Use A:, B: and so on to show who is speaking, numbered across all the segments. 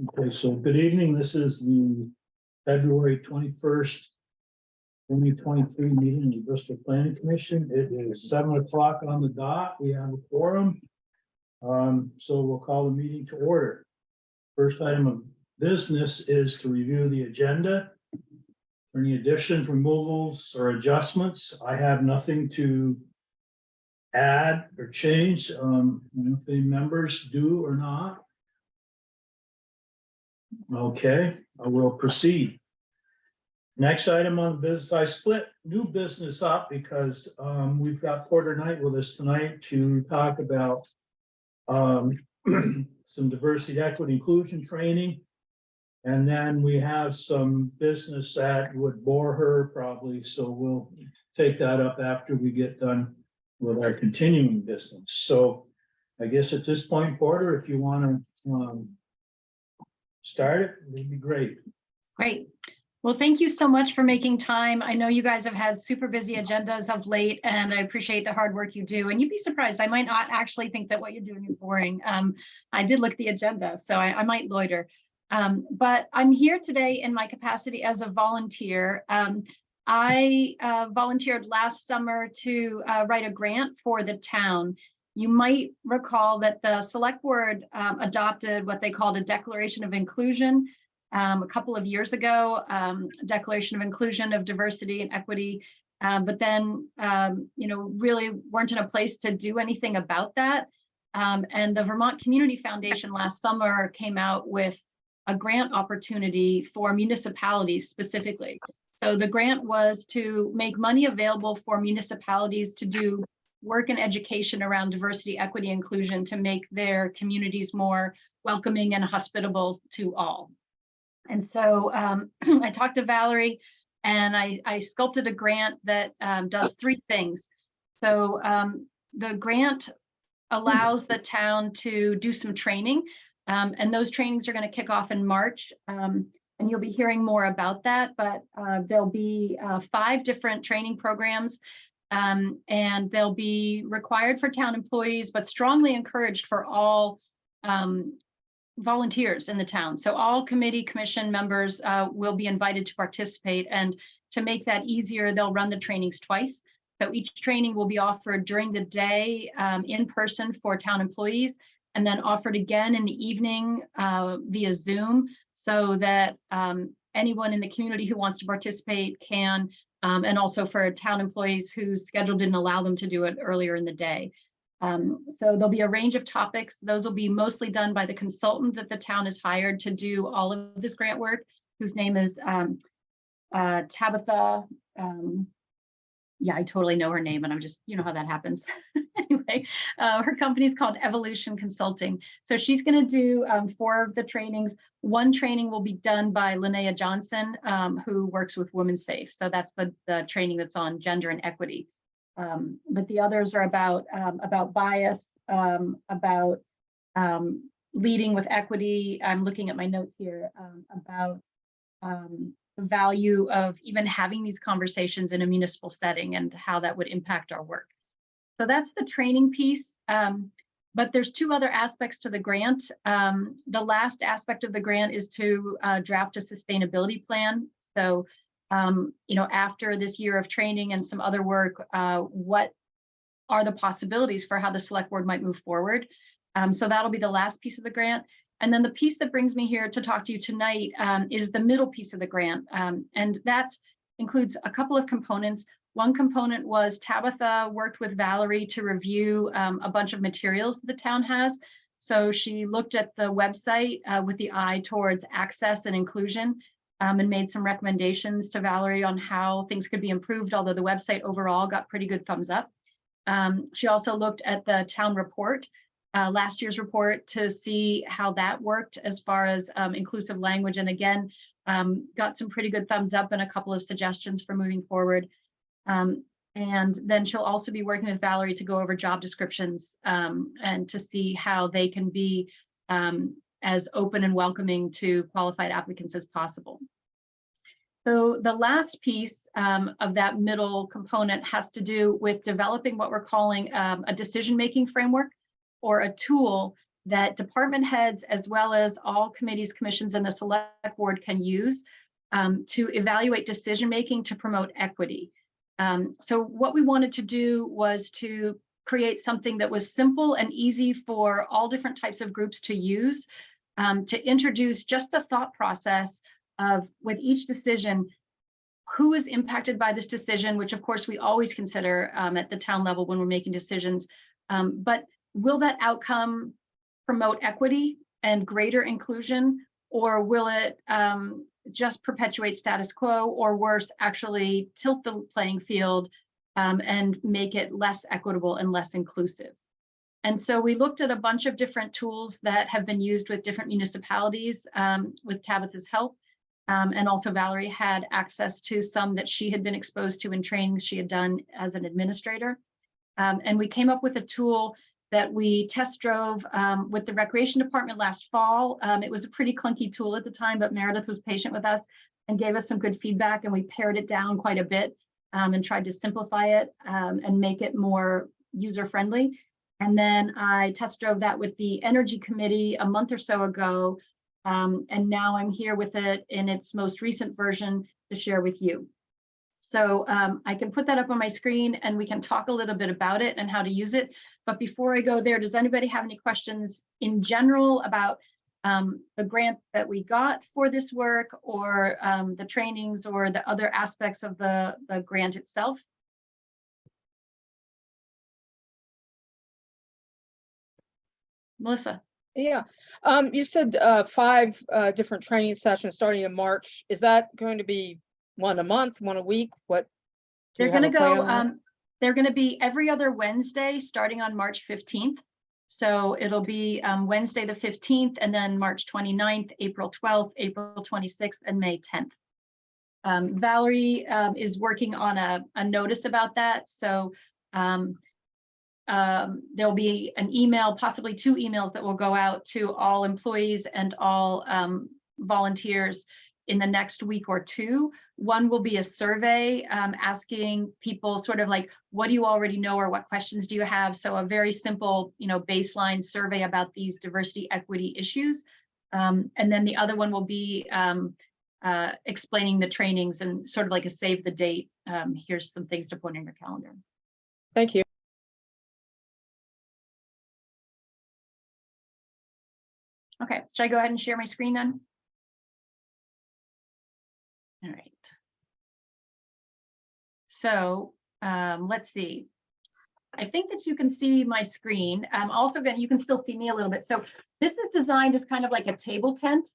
A: Okay, so good evening. This is the February 21st, 2023 meeting of the Bristol Planning Commission. It is 7 o'clock on the dot. We have a quorum. So we'll call the meeting to order. First item of business is to review the agenda. Any additions, removals, or adjustments? I have nothing to add or change. If the members do or not. Okay, I will proceed. Next item on the business, I split new business up because we've got Porter Knight with us tonight to talk about some diversity, equity, inclusion training. And then we have some business that would bore her probably, so we'll take that up after we get done with our continuing business. So I guess at this point, Porter, if you want to start it, it'd be great.
B: Great. Well, thank you so much for making time. I know you guys have had super busy agendas of late, and I appreciate the hard work you do. And you'd be surprised, I might not actually think that what you're doing is boring. I did look at the agenda, so I might loiter. But I'm here today in my capacity as a volunteer. I volunteered last summer to write a grant for the town. You might recall that the select board adopted what they called a declaration of inclusion a couple of years ago, declaration of inclusion of diversity and equity, but then, really weren't in a place to do anything about that. And the Vermont Community Foundation last summer came out with a grant opportunity for municipalities specifically. So the grant was to make money available for municipalities to do work and education around diversity, equity, inclusion to make their communities more welcoming and hospitable to all. And so I talked to Valerie and I sculpted a grant that does three things. So the grant allows the town to do some training, and those trainings are going to kick off in March. And you'll be hearing more about that, but there'll be 5 different training programs. And they'll be required for town employees, but strongly encouraged for all volunteers in the town. So all committee commission members will be invited to participate, and to make that easier, they'll run the trainings twice. So each training will be offered during the day in person for town employees, and then offered again in the evening via Zoom, so that anyone in the community who wants to participate can, and also for town employees whose schedule didn't allow them to do it earlier in the day. So there'll be a range of topics. Those will be mostly done by the consultant that the town has hired to do all of this grant work, whose name is Tabitha. Yeah, I totally know her name, and I'm just, you know how that happens. Anyway, her company is called Evolution Consulting. So she's going to do 4 of the trainings. One training will be done by Linnea Johnson, who works with Women Safe. So that's the training that's on gender and equity. But the others are about bias, about leading with equity. I'm looking at my notes here, about the value of even having these conversations in a municipal setting and how that would impact our work. So that's the training piece. But there's 2 other aspects to the grant. The last aspect of the grant is to draft a sustainability plan. So after this year of training and some other work, what are the possibilities for how the select board might move forward? So that'll be the last piece of the grant. And then the piece that brings me here to talk to you tonight is the middle piece of the grant. And that includes a couple of components. One component was Tabitha worked with Valerie to review a bunch of materials that the town has. So she looked at the website with the eye towards access and inclusion, and made some recommendations to Valerie on how things could be improved, although the website overall got pretty good thumbs up. She also looked at the town report, last year's report, to see how that worked as far as inclusive language, and again, got some pretty good thumbs up and a couple of suggestions for moving forward. And then she'll also be working with Valerie to go over job descriptions and to see how they can be as open and welcoming to qualified applicants as possible. So the last piece of that middle component has to do with developing what we're calling a decision-making framework, or a tool that department heads, as well as all committees, commissions, and the select board can use to evaluate decision-making to promote equity. So what we wanted to do was to create something that was simple and easy for all different types of groups to use, to introduce just the thought process of, with each decision, who is impacted by this decision, which of course we always consider at the town level when we're making decisions, but will that outcome promote equity and greater inclusion, or will it just perpetuate status quo, or worse, actually tilt the playing field and make it less equitable and less inclusive? And so we looked at a bunch of different tools that have been used with different municipalities with Tabitha's help. And also Valerie had access to some that she had been exposed to in trainings she had done as an administrator. And we came up with a tool that we test drove with the Recreation Department last fall. It was a pretty clunky tool at the time, but Meredith was patient with us and gave us some good feedback, and we pared it down quite a bit and tried to simplify it and make it more user-friendly. And then I test drove that with the Energy Committee a month or so ago. And now I'm here with it in its most recent version to share with you. So I can put that up on my screen and we can talk a little bit about it and how to use it. But before I go there, does anybody have any questions in general about the grant that we got for this work, or the trainings, or the other aspects of the grant itself? Melissa?
C: Yeah, you said 5 different training sessions starting in March. Is that going to be one a month, one a week? What?
B: They're going to go, they're going to be every other Wednesday starting on March 15th. So it'll be Wednesday the 15th, and then March 29th, April 12th, April 26th, and May 10th. Valerie is working on a notice about that. So there'll be an email, possibly 2 emails, that will go out to all employees and all volunteers in the next week or 2. One will be a survey asking people sort of like, what do you already know, or what questions do you have? So a very simple, baseline survey about these diversity equity issues. And then the other one will be explaining the trainings and sort of like a save the date. Here's some things to put in your calendar.
C: Thank you.
B: Okay, should I go ahead and share my screen then? All right. So let's see. I think that you can see my screen. Also, you can still see me a little bit. So this is designed as kind of like a table tent.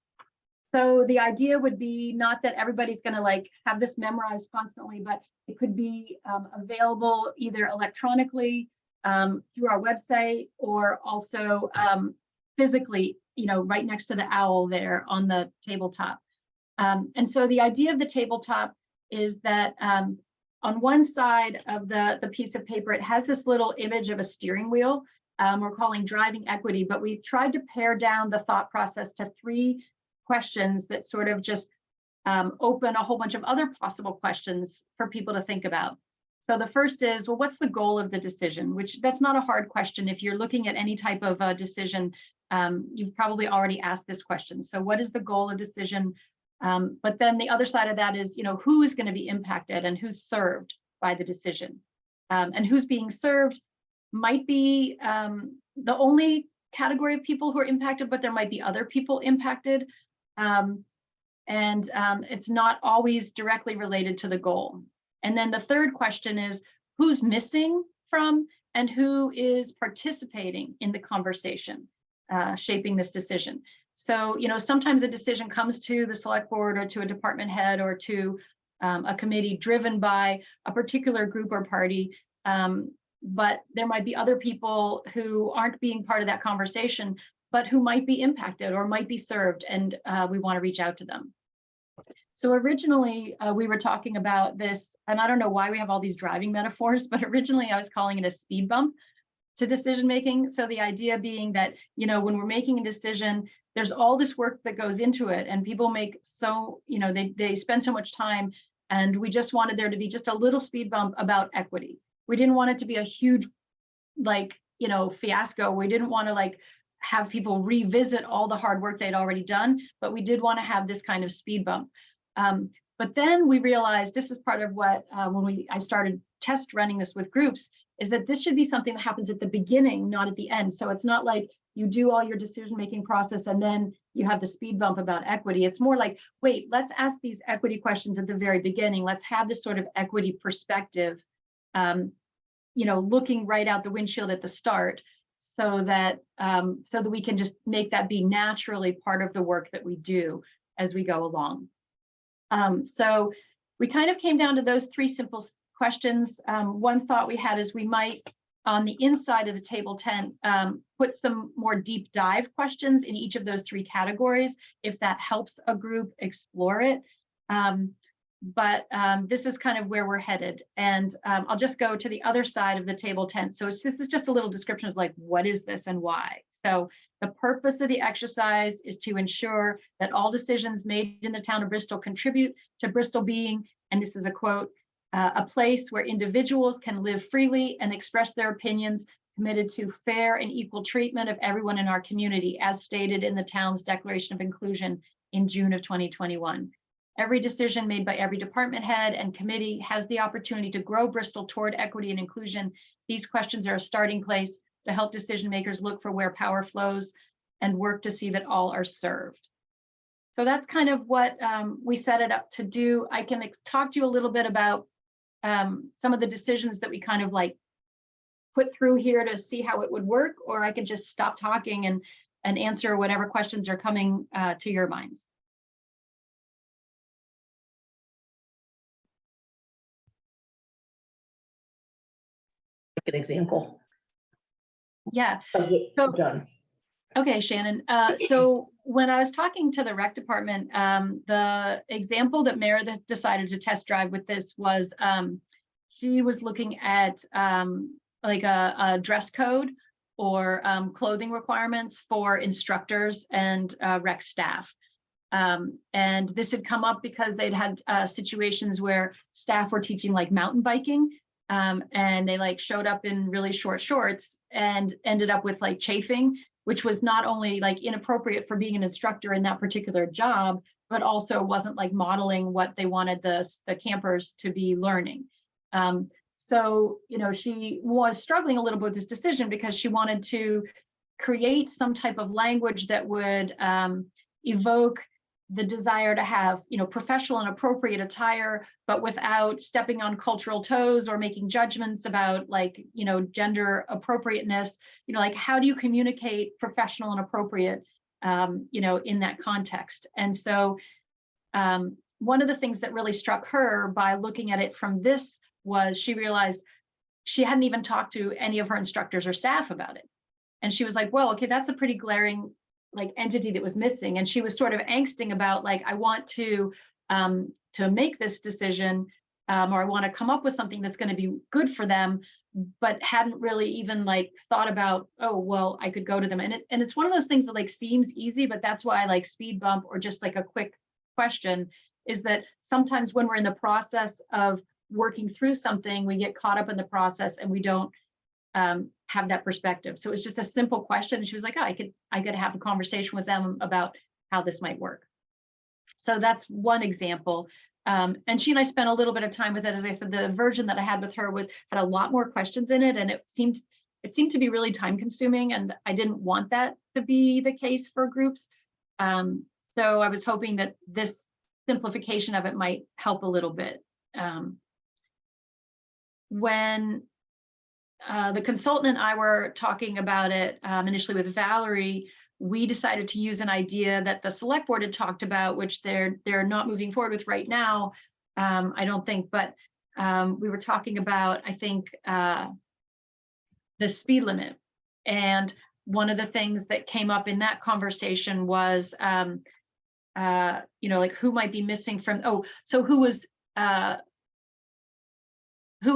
B: So the idea would be not that everybody's going to like have this memorized constantly, but it could be available either electronically through our website, or also physically, right next to the owl there on the tabletop. And so the idea of the tabletop is that on one side of the piece of paper, it has this little image of a steering wheel we're calling driving equity, but we tried to pare down the thought process to 3 questions that sort of just open a whole bunch of other possible questions for people to think about. So the first is, well, what's the goal of the decision? Which, that's not a hard question. If you're looking at any type of a decision, you've probably already asked this question. So what is the goal of decision? But then the other side of that is, who is going to be impacted and who's served by the decision? And who's being served might be the only category of people who are impacted, but there might be other people impacted. And it's not always directly related to the goal. And then the third question is, who's missing from and who is participating in the conversation shaping this decision? So, sometimes a decision comes to the select board or to a department head or to a committee driven by a particular group or party, but there might be other people who aren't being part of that conversation, but who might be impacted or might be served, and we want to reach out to them. So originally we were talking about this, and I don't know why we have all these driving metaphors, but originally I was calling it a speed bump to decision making. So the idea being that, when we're making a decision, there's all this work that goes into it, and people make so, they spend so much time, and we just wanted there to be just a little speed bump about equity. We didn't want it to be a huge, fiasco. We didn't want to have people revisit all the hard work they'd already done, but we did want to have this kind of speed bump. But then we realized, this is part of what, when I started test running this with groups, is that this should be something that happens at the beginning, not at the end. So it's not like you do all your decision-making process and then you have the speed bump about equity. It's more like, wait, let's ask these equity questions at the very beginning. Let's have this sort of equity perspective, looking right out the windshield at the start, so that we can just make that be naturally part of the work that we do as we go along. So we kind of came down to those three simple questions. One thought we had is we might, on the inside of the table tent, put some more deep dive questions in each of those three categories, if that helps a group explore it. But this is kind of where we're headed. And I'll just go to the other side of the table tent. So this is just a little description of like, what is this and why? So the purpose of the exercise is to ensure that all decisions made in the town of Bristol contribute to Bristol being, and this is a quote, a place where individuals can live freely and express their opinions, committed to fair and equal treatment of everyone in our community, as stated in the town's Declaration of Inclusion in June of 2021. Every decision made by every department head and committee has the opportunity to grow Bristol toward equity and inclusion. These questions are a starting place to help decision makers look for where power flows and work to see that all are served. So that's kind of what we set it up to do. I can talk to you a little bit about some of the decisions that we kind of like put through here to see how it would work, or I could just stop talking and answer whatever questions are coming to your minds.
D: An example
B: Yeah.
D: of what
B: So-
D: you've done.
B: Okay, Shannon. So when I was talking to the rec department, the example that Meredith decided to test drive with this was she was looking at like a dress code or clothing requirements for instructors and rec staff. And this had come up because they'd had situations where staff were teaching like mountain biking, and they like showed up in really short shorts and ended up with like chafing, which was not only like inappropriate for being an instructor in that particular job, but also wasn't like modeling what they wanted the campers to be learning. So, she was struggling a little bit with this decision because she wanted to create some type of language that would evoke the desire to have, professional and appropriate attire, but without stepping on cultural toes or making judgments about like, gender appropriateness, like how do you communicate professional and appropriate, in that context? And so one of the things that really struck her by looking at it from this was she realized she hadn't even talked to any of her instructors or staff about it. And she was like, well, okay, that's a pretty glaring like entity that was missing. And she was sort of angsting about like, I want to make this decision, or I want to come up with something that's going to be good for them, but hadn't really even like thought about, oh, well, I could go to them. And it's one of those things that like seems easy, but that's why I like speed bump or just like a quick question is that sometimes when we're in the process of working through something, we get caught up in the process and we don't have that perspective. So it's just a simple question. She was like, oh, I could have a conversation with them about how this might work. So that's one example. And she and I spent a little bit of time with it. As I said, the version that I had with her had a lot more questions in it, and it seemed to be really time consuming, and I didn't want that to be the case for groups. So I was hoping that this simplification of it might help a little bit. When the consultant and I were talking about it initially with Valerie, we decided to use an idea that the select board had talked about, which they're not moving forward with right now, I don't think, but we were talking about, I think, the speed limit. And one of the things that came up in that conversation was, like who might be missing from, so who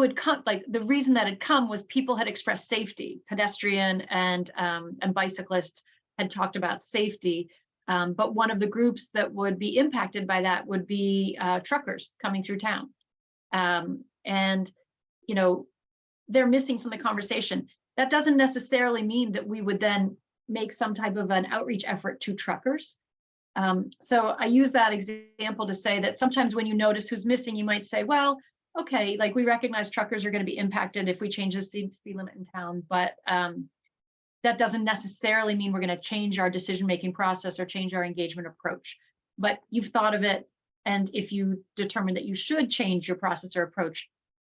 B: had come, like the reason that had come was people had expressed safety, pedestrian and bicyclists had talked about safety. But one of the groups that would be impacted by that would be truckers coming through town. And, they're missing from the conversation. That doesn't necessarily mean that we would then make some type of an outreach effort to truckers. So I use that example to say that sometimes when you notice who's missing, you might say, well, okay, like we recognize truckers are going to be impacted if we change the speed limit in town, but that doesn't necessarily mean we're going to change our decision-making process or change our engagement approach. But you've thought of it, and if you determine that you should change your process or approach,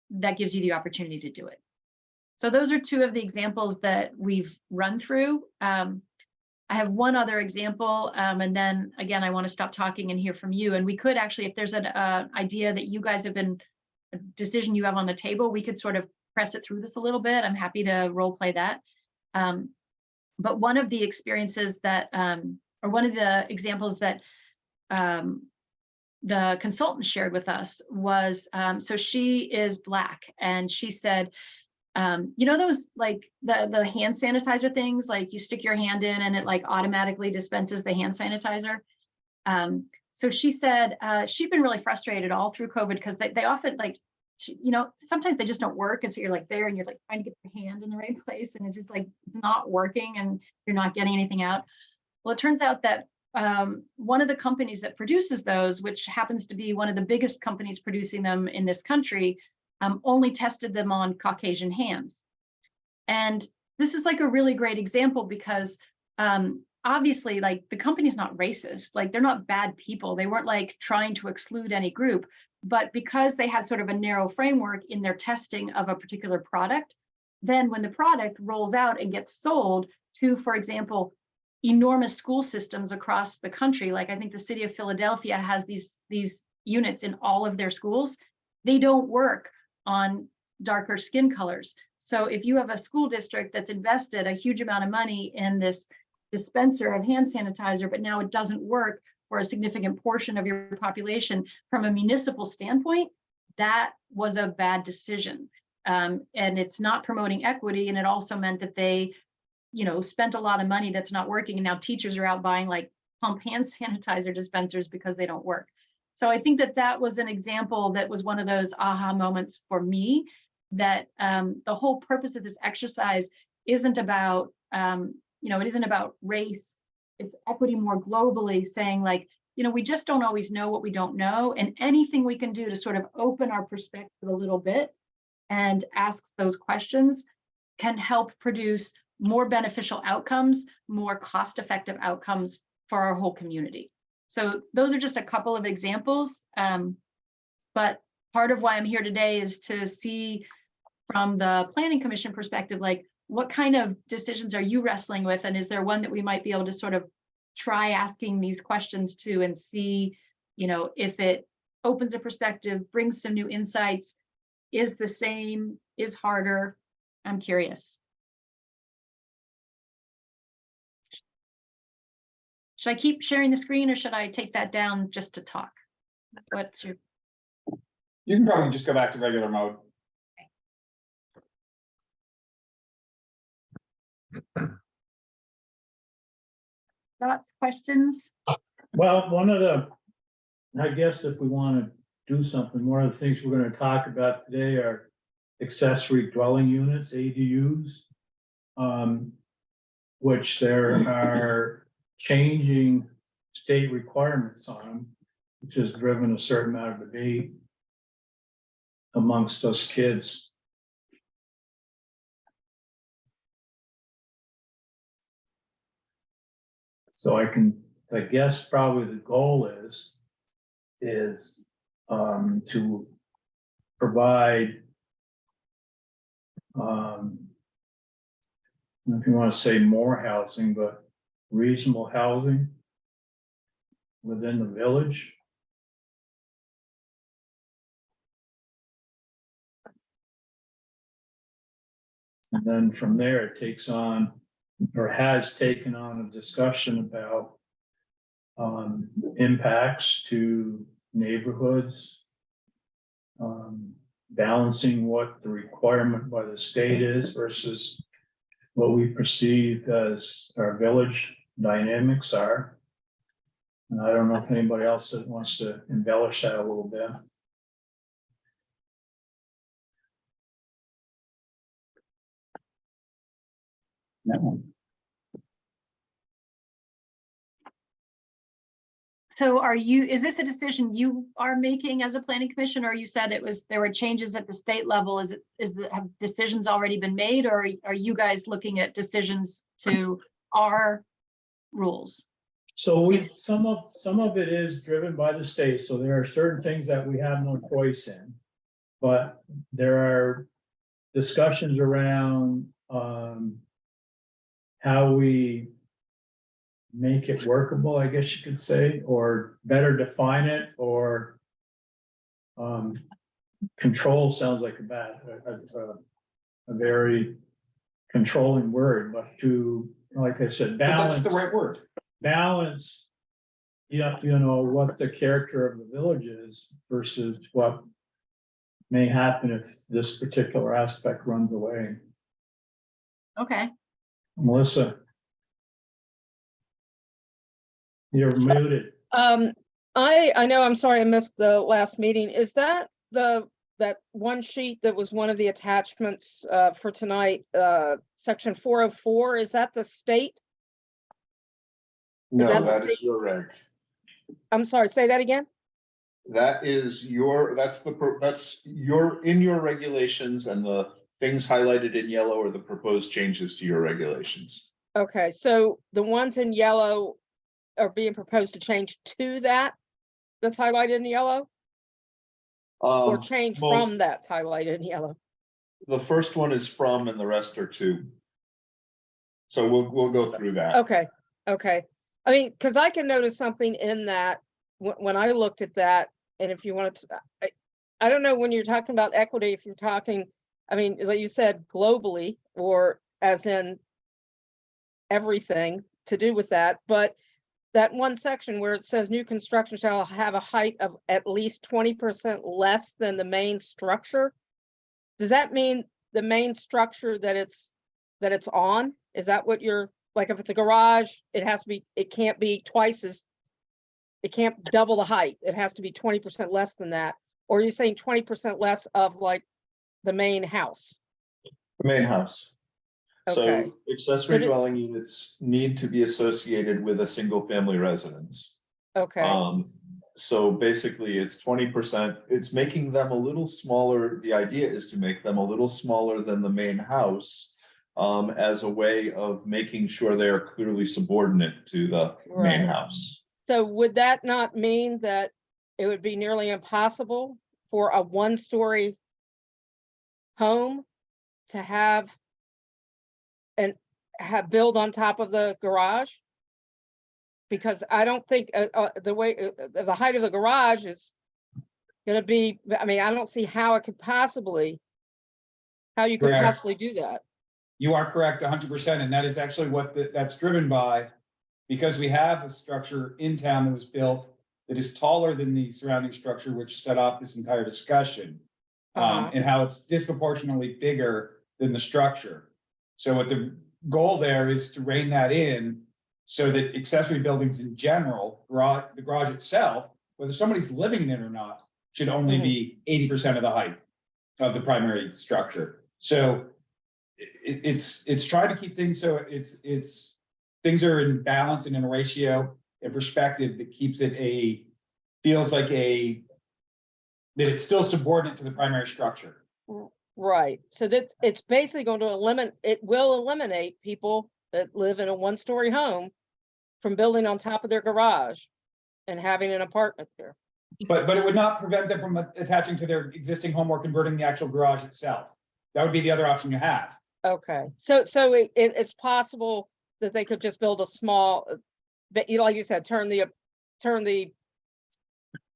B: that gives you the opportunity to do it. So those are two of the examples that we've run through. I have one other example, and then again, I want to stop talking and hear from you. And we could actually, if there's an idea that you guys have been, a decision you have on the table, we could sort of press it through this a little bit. I'm happy to role play that. But one of the experiences that, or one of the examples that the consultant shared with us was, so she is Black, and she said, you know, those like the hand sanitizer things, like you stick your hand in and it like automatically dispenses the hand sanitizer. So she said she'd been really frustrated all through COVID because they often like, you know, sometimes they just don't work. And so you're like there and you're like trying to get your hand in the right place and it's just like, it's not working and you're not getting anything out. Well, it turns out that one of the companies that produces those, which happens to be one of the biggest companies producing them in this country, only tested them on Caucasian hands. And this is like a really great example because obviously like the company's not racist, like they're not bad people. They weren't like trying to exclude any group, but because they had sort of a narrow framework in their testing of a particular product, then when the product rolls out and gets sold to, for example, enormous school systems across the country, like I think the city of Philadelphia has these units in all of their schools, they don't work on darker skin colors. So if you have a school district that's invested a huge amount of money in this dispenser of hand sanitizer, but now it doesn't work for a significant portion of your population, from a municipal standpoint, that was a bad decision. And it's not promoting equity. And it also meant that they, you know, spent a lot of money that's not working. And now teachers are out buying like pump hand sanitizer dispensers because they don't work. So I think that that was an example that was one of those aha moments for me, that the whole purpose of this exercise isn't about, you know, it isn't about race. It's equity more globally, saying like, you know, we just don't always know what we don't know. And anything we can do to sort of open our perspective a little bit and ask those questions can help produce more beneficial outcomes, more cost-effective outcomes for our whole community. So those are just a couple of examples. But part of why I'm here today is to see from the Planning Commission perspective, like what kind of decisions are you wrestling with? And is there one that we might be able to sort of try asking these questions to and see, you know, if it opens a perspective, brings some new insights, is the same, is harder? I'm curious. Should I keep sharing the screen or should I take that down just to talk? What's your...
E: You can probably just go back to regular mode.
B: Thoughts, questions?
A: Well, one of the, I guess if we want to do something, one of the things we're going to talk about today are accessory dwelling units, ADUs, which there are changing state requirements on them, which has driven a certain amount of debate amongst us kids. So I guess probably the goal is to provide, I don't know if you want to say more housing, but reasonable housing within the village. And then from there, it takes on, or has taken on, a discussion about impacts to neighborhoods, balancing what the requirement by the state is versus what we perceive as our village dynamics are. And I don't know if anybody else that wants to embellish that a little bit. That one.
B: So are you, is this a decision you are making as a planning commission, or you said there were changes at the state level? Have decisions already been made, or are you guys looking at decisions to our rules?
A: So some of it is driven by the state, so there are certain things that we have no choice in. But there are discussions around, how we make it workable, I guess you could say, or better define it, or control sounds like a very controlling word, but to, like I said,
E: But
A: balance.
E: that's the right word.
A: Balance. Yeah, you know, what the character of the village is versus what may happen if this particular aspect runs away.
B: Okay.
A: Melissa. You're muted.
C: I know, I'm sorry, I missed the last meeting. Is that that one sheet that was one of the attachments for tonight, section 404, is that the state?
F: No,
C: that the
F: that
C: state?
F: is your reg.
C: I'm sorry, say that again?
F: That is your, that's your, in your regulations, and the things highlighted in yellow are the proposed changes to your regulations.
C: Okay, so the ones in yellow are being proposed to change to that's highlighted in yellow, or change from that's highlighted in yellow?
F: The first one is from, and the rest are to. So we'll go through that.
C: Okay, okay. I mean, because I can notice something in that when I looked at that, and if you wanted to, I don't know when you're talking about equity, if you're talking, I mean, like you said, globally, or as in everything to do with that, but that one section where it says new construction shall have a height of at least 20% less than the main structure. Does that mean the main structure that it's on? Is that what you're, like, if it's a garage, it can't be it can't double the height. It has to be 20% less than that. Or are you saying 20% less of like the main house?
F: The main house.
C: Okay.
F: So accessory
C: So
F: dwelling units need to be associated with a single family residence.
C: Okay,
F: So basically it's 20%, it's making them a little smaller. The idea is to make them a little smaller than the main house. As a way of making sure they are clearly subordinate to the main
C: Right.
F: house.
C: so would that not mean that it would be nearly impossible for a one-story home to have build on top of the garage? Because I don't think the height of the garage is gonna be, I mean, I don't see how you could possibly
E: Correct.
C: do that.
E: You are correct 100%, and that is actually what that's driven by. Because we have a structure in town that was built that is taller than the surrounding structure, which set off this entire discussion. And how it's disproportionately bigger than the structure. So what the goal there is to rein that in so that accessory buildings in general, the garage itself, whether somebody's living in it or not, should only be 80% of the height of the primary structure. So it's trying to keep things so things are in balance and in a ratio and perspective that keeps it feels like that it's still subordinate to the primary structure.
C: Right, so it's basically going to eliminate people that live in a one-story home from building on top of their garage and having an apartment there.
E: But it would not prevent them from attaching to their existing home or converting the actual garage itself. That would be the other option you have.
C: Okay, so it's possible that they could just build a small, but like you said, turn the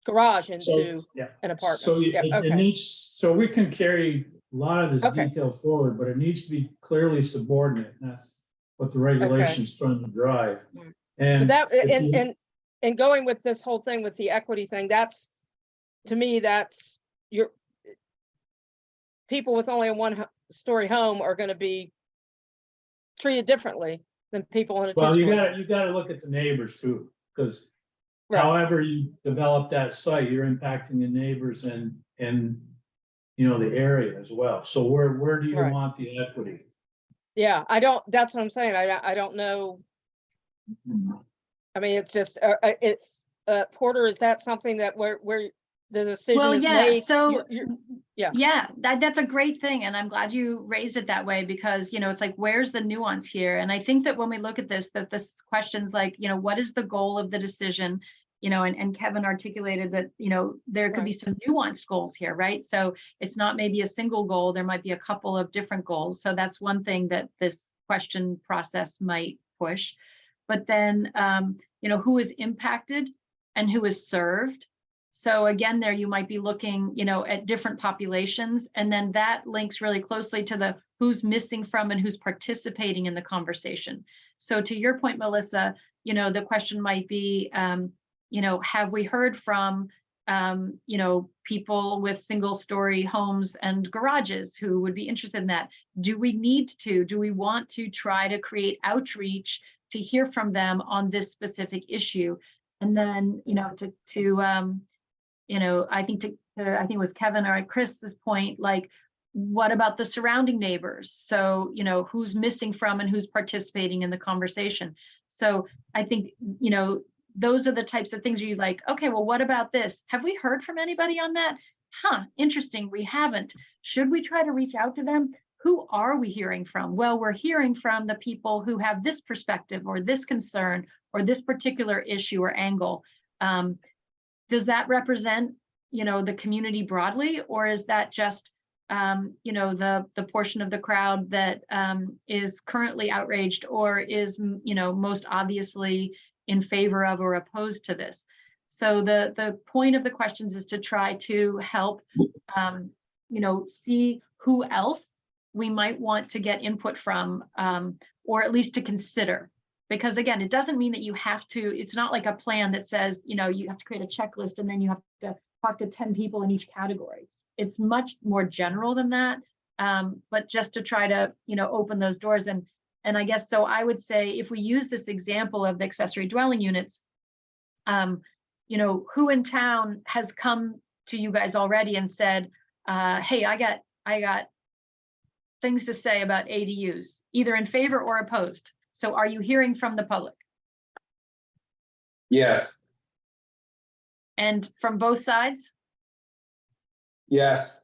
C: garage into an apartment.
A: So it needs, so we can carry a lot of this detail forward, but it needs to be clearly subordinate. And that's what the regulation's trying to drive. And
C: But that, and going with this whole thing with the equity thing, that's, to me, that's people with only a one-story home are going to be treated differently than people in a
A: well,
C: two-story.
A: you gotta look at the neighbors too, because however you develop that site, you're impacting the neighbors and you know, the area as well. So where do you want the equity?
C: Yeah, that's what I'm saying. I don't know. I mean, it's just, Porter, is that something that where the decision
B: Well,
C: is
B: yeah,
C: made?
B: so
C: yeah.
B: yeah, that's a great thing. And I'm glad you raised it that way because, it's like, where's the nuance here? And I think that when we look at this, that this question's like, what is the goal of the decision? And Kevin articulated that, there could be
C: Right.
B: some nuanced goals here, right? So it's not maybe a single goal, there might be a couple of different goals. So that's one thing that this question process might push. But then, who is impacted and who is served? So again, there you might be looking, at different populations, and then that links really closely to the who's missing from and who's participating in the conversation. So to your point, Melissa, the question might be, have we heard from, people with single-story homes and garages who would be interested in that? Do we want to try to create outreach to hear from them on this specific issue? And then, I think I think it was Kevin or Chris's point, like, what about the surrounding neighbors? So, who's missing from and who's participating in the conversation? So I think, those are the types of things where you're like, okay, well, what about this? Have we heard from anybody on that? Interesting, we haven't. Should we try to reach out to them? Who are we hearing from? Well, we're hearing from the people who have this perspective or this concern or this particular issue or angle. Does that represent, the community broadly, or is that just, the portion of the crowd that is currently outraged or is, most obviously in favor of or opposed to this? So the point of the questions is to try to help, see who else we might want to get input from, or at least to consider. Because again, it doesn't mean that you have to, it's not like a plan that says, you have to create a checklist and then you have to talk to 10 people in each category. It's much more general than that. But just to try to, open those doors. And I guess, so I would say, if we use this example of the accessory dwelling units, who in town has come to you guys already and said, hey, I got things to say about ADUs, either in favor or opposed. So are you hearing from the public?
E: Yes,
B: And from both sides?
E: yes,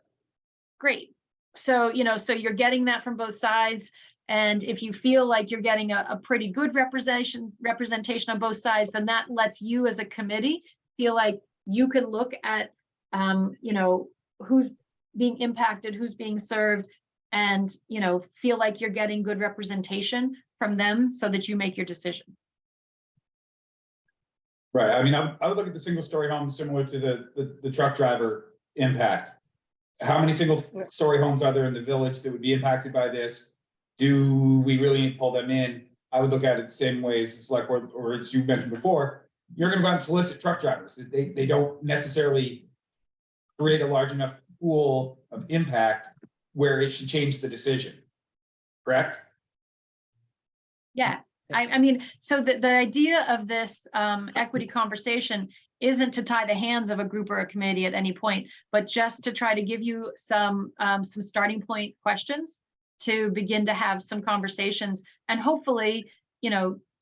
B: Great. So, so you're getting that from both sides. And if you feel like you're getting a pretty good representation on both sides, then that lets you as a committee feel like you can look at, who's being impacted, who's being served, and, feel like you're getting good representation from them so that you make your decision.
E: right. I mean, I would look at the single story homes similar to the truck driver impact. How many single story homes are there in the village that would be impacted by this? Do we really need to pull them in? I would look at it the same way as the select board, or as you mentioned before, you're going to go out and solicit truck drivers. They don't necessarily create a large enough pool of impact where it should change the decision. Correct?
B: Yeah, I mean, so the idea of this equity conversation isn't to tie the hands of a group or a committee at any point, but just to try to give you some starting point questions to begin to have some conversations, and hopefully,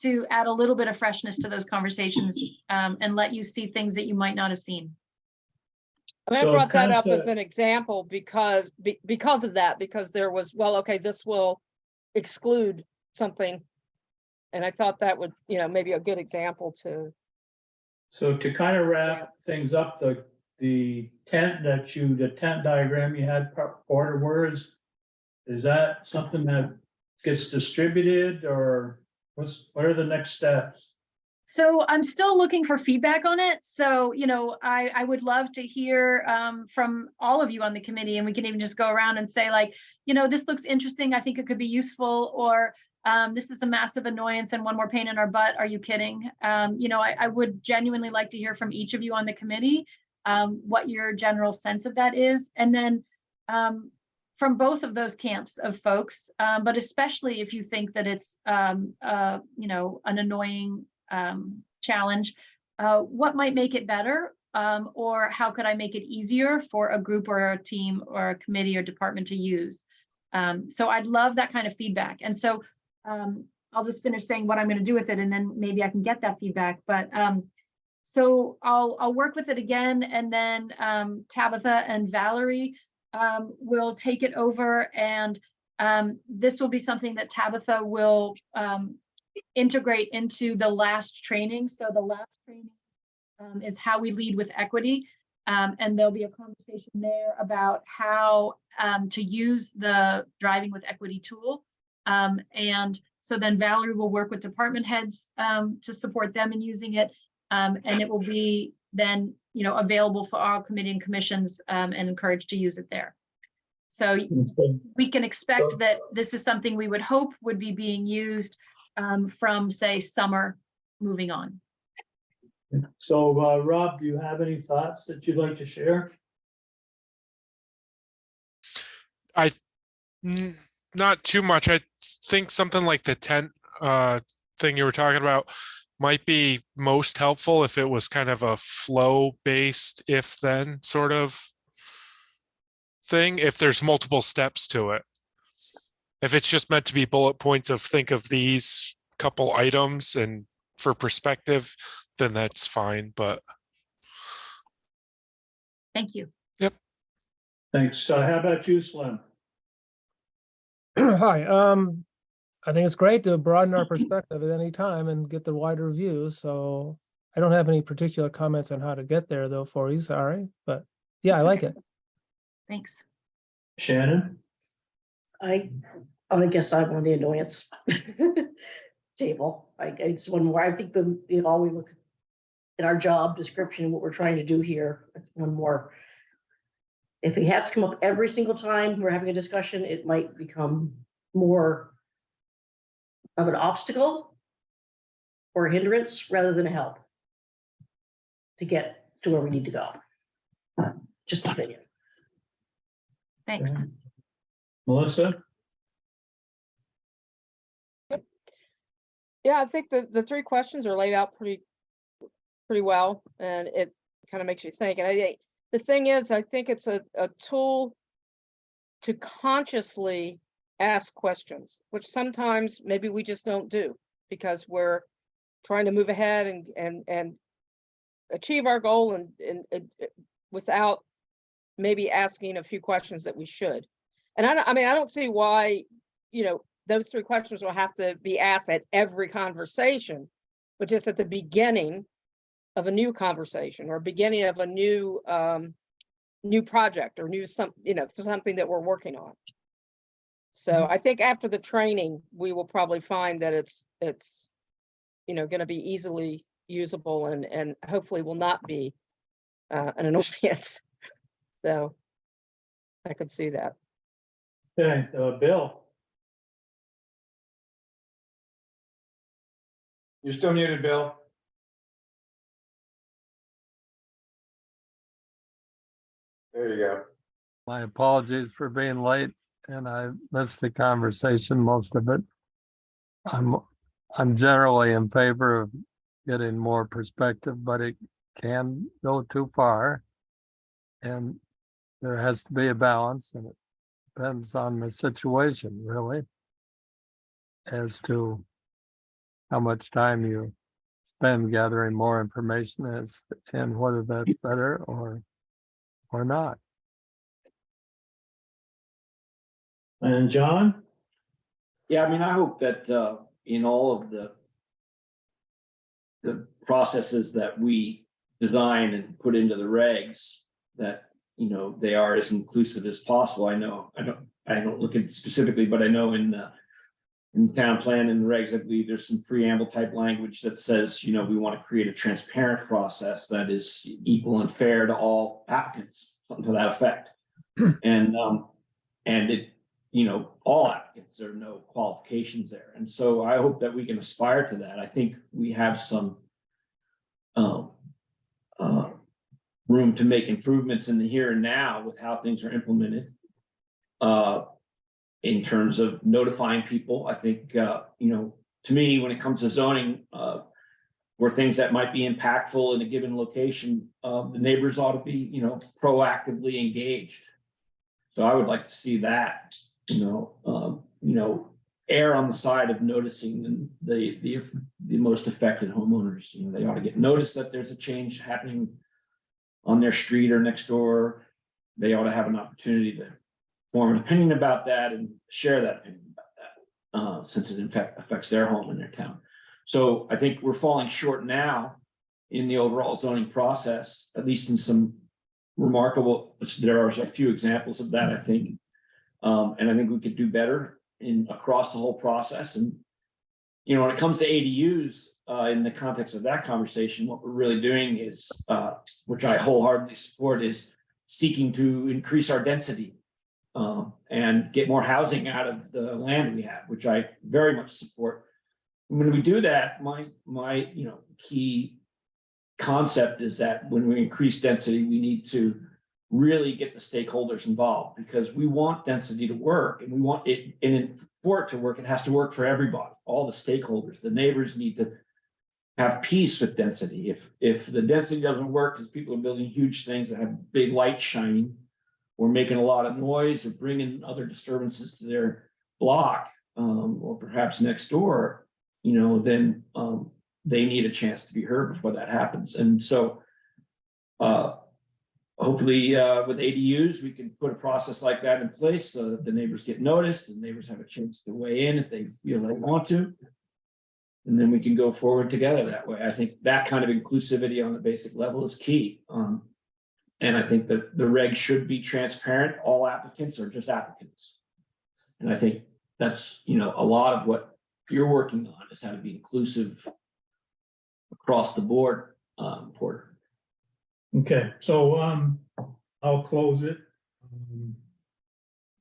B: to add a little bit of freshness to those conversations, and let you see things that you might not have seen.
C: And I
A: So
C: brought that
A: kind
C: up
A: of-
C: as an example because of that, because there was, well, okay, this will exclude something. And I thought that would, maybe a good example to.
A: So to kind of wrap things up, the tent diagram you had, Porter, is that something that gets distributed, or what are the next steps?
B: So I'm still looking for feedback on it. So, I would love to hear from all of you on the committee, and we can even just go around and say, like, this looks interesting. I think it could be useful, or this is a massive annoyance and one more pain in our butt. Are you kidding? I would genuinely like to hear from each of you on the committee, what your general sense of that is. And then from both of those camps of folks, but especially if you think that it's, an annoying challenge, what might make it better, or how could I make it easier for a group or a team or a committee or department to use? So I'd love that kind of feedback. And so I'll just finish saying what I'm going to do with it, and then maybe I can get that feedback. But So I'll work with it again, and then Tabitha and Valerie will take it over, and this will be something that Tabitha will integrate into the last training. So the last training is how we lead with equity. And there'll be a conversation there about how to use the driving with equity tool. And so then Valerie will work with department heads to support them in using it. And it will be then, available for all committee and commissions and encouraged to use it there. So we can expect that this is something we would hope would be being used from, say, summer moving on.
A: So, Rob, do you have any thoughts that you'd like to share?
G: Not too much. I think something like the tent thing you were talking about might be most helpful if it was kind of a flow based if then sort of thing, if there's multiple steps to it. If it's just meant to be bullet points of think of these couple items and for perspective, then that's fine, but.
B: Thank you.
G: Yep.
A: Thanks. How about you, Slim?
H: Hi, I think it's great to broaden our perspective at any time and get the wider view. So I don't have any particular comments on how to get there though for you, sorry, but yeah, I like it.
B: Thanks.
A: Shannon?
D: I guess I'm on the annoyance table. It's one more, I think all we look in our job description, what we're trying to do here, it's one more. If it has to come up every single time we're having a discussion, it might become more of an obstacle or a hindrance rather than a help to get to where we need to go. Just an opinion.
B: Thanks.
A: Melissa?
C: Yeah, I think the three questions are laid out pretty well, and it kind of makes you think. And the thing is, I think it's a tool to consciously ask questions, which sometimes maybe we just don't do because we're trying to move ahead and achieve our goal and without maybe asking a few questions that we should. And I don't see why, those three questions will have to be asked at every conversation, but just at the beginning of a new conversation or beginning of a new project or something that we're working on. So I think after the training, we will probably find that it's going to be easily usable and hopefully will not be an annoyance. So I could see that.
A: Okay, Bill?
E: You're still muted, Bill. There you go.
I: My apologies for being late and I missed the conversation, most of it. I'm generally in favor of getting more perspective, but it can go too far. And there has to be a balance, and it depends on the situation, really, as to how much time you spend gathering more information and whether that's better or not.
A: And John?
J: Yeah, I mean, I hope that in all of the processes that we design and put into the regs, that they are as inclusive as possible. I don't look at it specifically, but I know in the town plan and the regs, I believe there's some preamble type language that says, we want to create a transparent process that is equal and fair to all applicants, something to that effect. And it, all applicants, there are no qualifications there. And so I hope that we can aspire to that. I think we have some room to make improvements in the here and now with how things are implemented. In terms of notifying people, I think, to me, when it comes to zoning, where things that might be impactful in a given location, the neighbors ought to be, proactively engaged. So I would like to see that, err on the side of noticing the most affected homeowners. You know, they ought to get notice that there's a change happening on their street or next door. They ought to have an opportunity to form an opinion about that and share that opinion about that, since it in fact affects their home and their town. So I think we're falling short now in the overall zoning process, at least in some remarkable, there are a few examples of that, I think. And I think we could do better across the whole process. And, you know, when it comes to ADUs, in the context of that conversation, what we're really doing is, which I wholeheartedly support, is seeking to increase our density and get more housing out of the land we have, which I very much support. When we do that, my key concept is that when we increase density, we need to really get the stakeholders involved, because we want density to work, and we want it, and for it to work, it has to work for everybody, all the stakeholders. The neighbors need to have peace with density. If the density doesn't work because people are building huge things that have big lights shining, or making a lot of noise, or bringing other disturbances to their block, or perhaps next door, you know, then they need a chance to be heard before that happens. And so hopefully with ADUs, we can put a process like that in place so that the neighbors get noticed, and neighbors have a chance to weigh in if they feel they want to. And then we can go forward together that way. I think that kind of inclusivity on the basic level is key. And I think that the regs should be transparent. All applicants are just applicants. And I think that's, you know, a lot of what you're working on is how to be inclusive across the board, Porter.
A: Okay, so I'll close it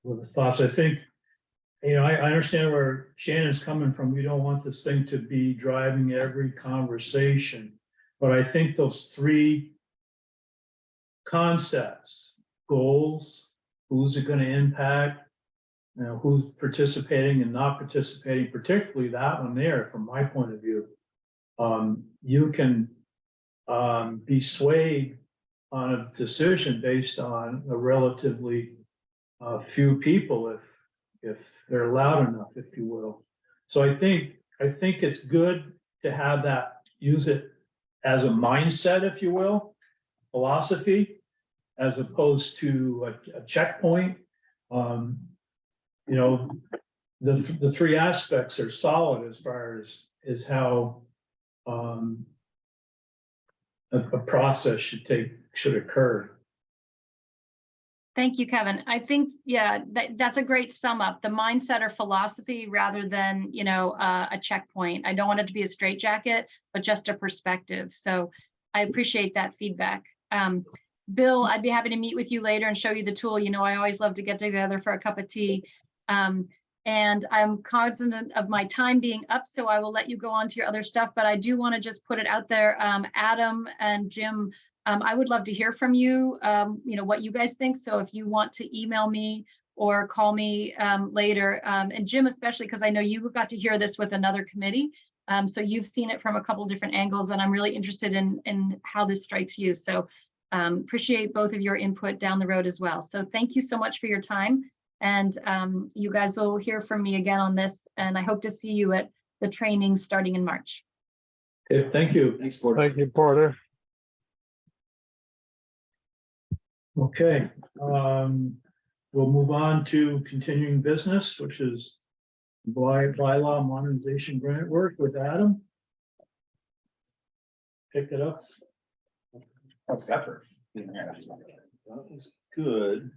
A: with the thoughts. I think, you know, I understand where Shannon's coming from. We don't want this thing to be driving every conversation, but I think those three concepts, goals, who's it going to impact, you know, who's participating and not participating, particularly that one there, from my point of view, you can be swayed on a decision based on a relatively few people, if they're loud enough, if you will. So I think it's good to have that, use it as a mindset, if you will, philosophy, as opposed to a checkpoint. You know, the three aspects are solid as far as how a process should occur.
B: Thank you, Kevin. I think, yeah, that's a great sum up. The mindset or philosophy rather than, you know, a checkpoint. I don't want it to be a straitjacket, but just a perspective. So I appreciate that feedback. Bill, I'd be happy to meet with you later and show you the tool. You know, I always love to get together for a cup of tea. And I'm cognizant of my time being up, so I will let you go on to your other stuff, but I do want to just put it out there. Adam and Jim, I would love to hear from you, you know, what you guys think. So if you want to email me or call me later, and Jim especially, because I know you got to hear this with another committee. So you've seen it from a couple different angles, and I'm really interested in how this strikes you. So appreciate both of your input down the road as well. So thank you so much for your time. And you guys will hear from me again on this, and I hope to see you at the training starting in March.
A: Okay, thank you.
J: Thanks, Porter.
I: Thank you, Porter.
A: Okay, we'll move on to continuing business, which is bylaw modernization grant work with Adam. Pick it up.
E: How's that for?
F: That was good.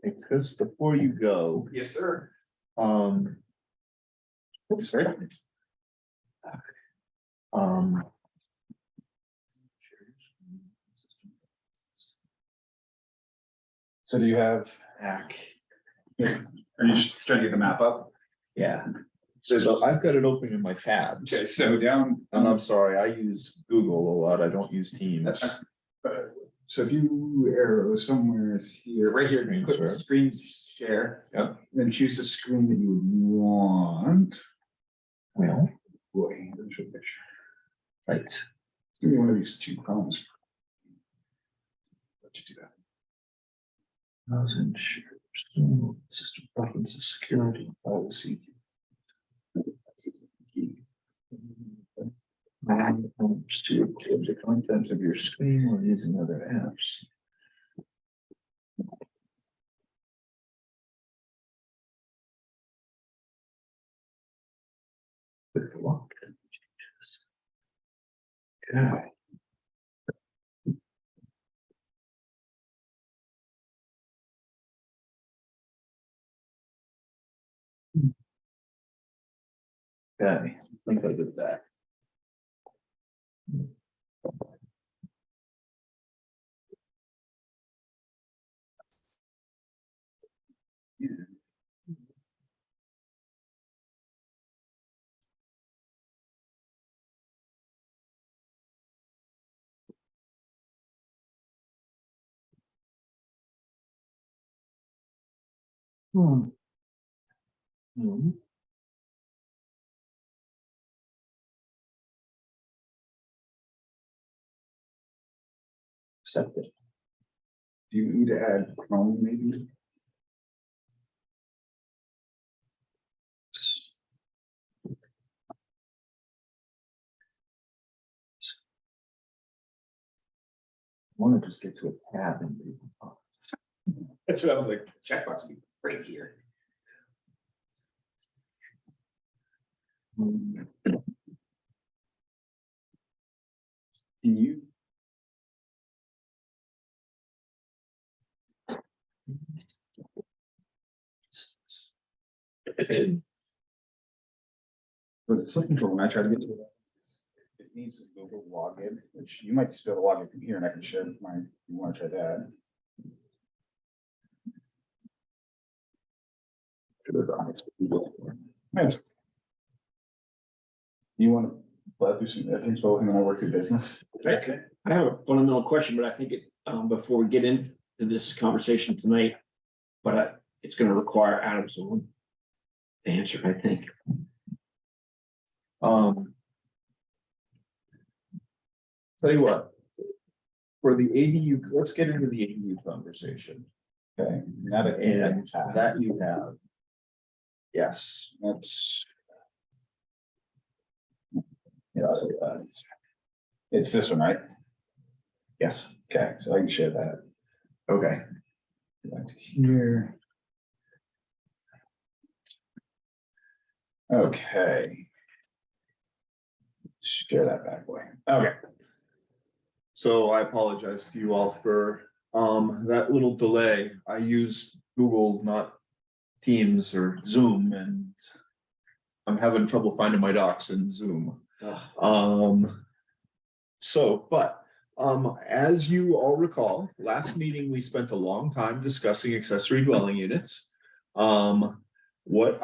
F: Because before you go,
E: Yes, sir.
F: oops, sorry.
E: So do you have? Are you just trying to get the map up?
F: Yeah. So I've got it open in my tabs.
E: Okay, so down.
F: And I'm sorry, I use Google a lot. I don't use Teams.
E: So if you arrow somewhere here, right here,
F: Screen
E: click
F: share.
E: screen share.
F: Yep.
E: Then choose the screen that you would want.
F: Well,
E: Boy, there's a picture.
F: right.
E: Give me one of these two columns.
F: to do that. Housing, system preferences, security, privacy. To change the content of your screen or using other apps. With lock. Okay. Okay, I think I did that. Hmm. Hmm. Accept it. Do you need to add Chrome maybe? I want to just get to a tab and that's what I was like, checkbox would be right here. Can you? But it's looking for when I try to get to it. It needs a Google login, which you might just be able to log in from here and I can share mine. You want to try that? Nice. You want to play through some things both and then I work through business?
J: Okay. I have a fundamental question, but I think it, before we get into this conversation tonight, but it's going to require Adam's own answer, I think.
F: Tell you what, for the ADU, let's get into the ADU conversation. Okay, not a, and that you have. Yes, that's. Yeah, it's this one, right? Yes. Okay, so I can share that. Okay. Back to here. Okay. Share that back way. Okay. So I apologize to you all for that little delay. I use Google, not Teams or Zoom, and I'm having trouble finding my docs in Zoom. As you all recall, last meeting, we spent a long time discussing accessory dwelling units. What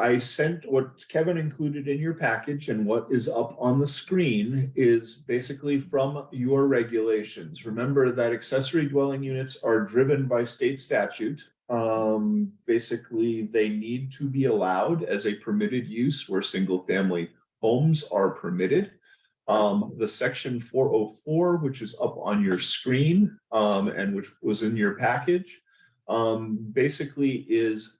F: Kevin included in your package and what is up on the screen is basically from your regulations. Remember that accessory dwelling units are driven by state statute. Basically, they need to be allowed as a permitted use where single family homes are permitted. The section 404, which is up on your screen, and which was in your package, basically is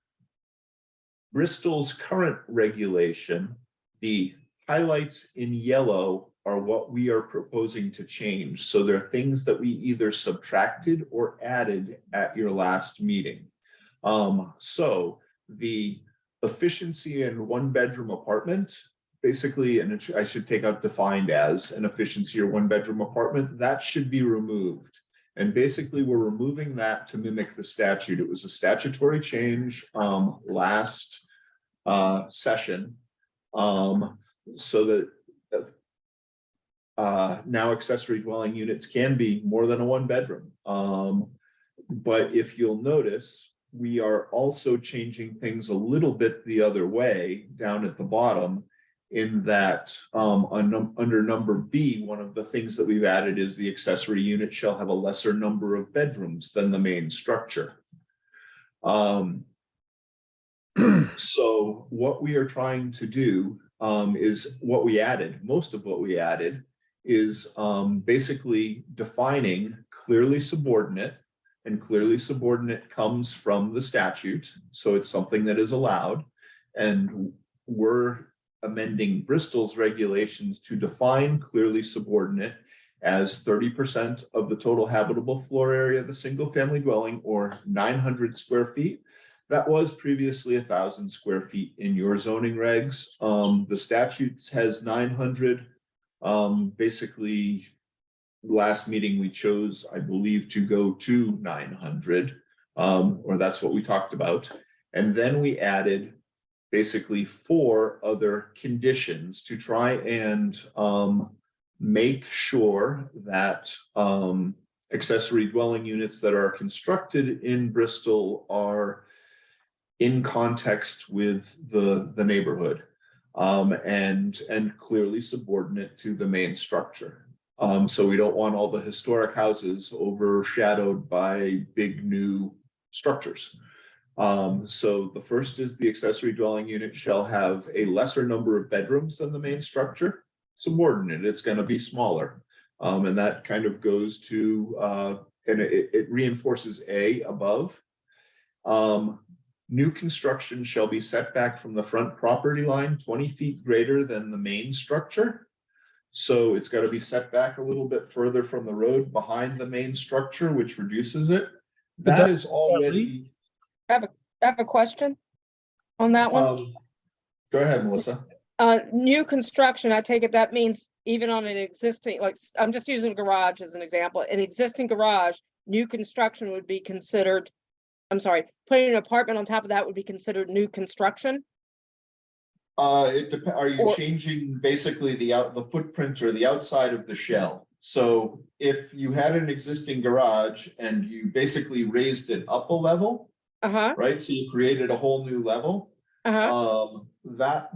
F: Bristol's current regulation. The highlights in yellow are what we are proposing to change. So there are things that we either subtracted or added at your last meeting. So the efficiency in one bedroom apartment, basically, and I should take out defined as an efficiency or one bedroom apartment, that should be removed. And basically, we're removing that to mimic the statute. It was a statutory change last session, so that now accessory dwelling units can be more than a one bedroom. But if you'll notice, we are also changing things a little bit the other way down at the bottom, in that under number B, one of the things that we've added is the accessory unit shall have a lesser number of bedrooms than the main structure. So what we are trying to do is what we added, most of what we added is basically defining clearly subordinate and clearly subordinate comes from the statute, so it's something that is allowed. And we're amending Bristol's regulations to define clearly subordinate as 30% of the total habitable floor area of the single family dwelling, or 900 square feet. That was previously 1,000 square feet in your zoning regs. The statutes has 900. Basically, last meeting we chose, I believe, to go to 900, or that's what we talked about. And then we added basically 4 other conditions to try and make sure that accessory dwelling units that are constructed in Bristol are in context with the neighborhood, and clearly subordinate to the main structure. So we don't want all the historic houses overshadowed by big new structures. So the first is the accessory dwelling unit shall have a lesser number of bedrooms than the main structure. Subordinate, it's going to be smaller. And that kind of goes to, and it reinforces A above. New construction shall be set back from the front property line 20 feet greater than the main structure. So it's got to be set back a little bit further from the road behind the main structure, which reduces it. That is already.
C: I have a question on that one.
F: Go ahead, Melissa.
C: New construction, I take it that means even on an existing, like, I'm just using a garage as an example, an existing garage, new construction would be considered, I'm sorry, putting an apartment on top of that would be considered new construction?
F: Are you
C: Or-
F: changing basically the footprint or the outside of the shell? So if you had an existing garage and you basically raised it up a level, right? So you created a whole new level. That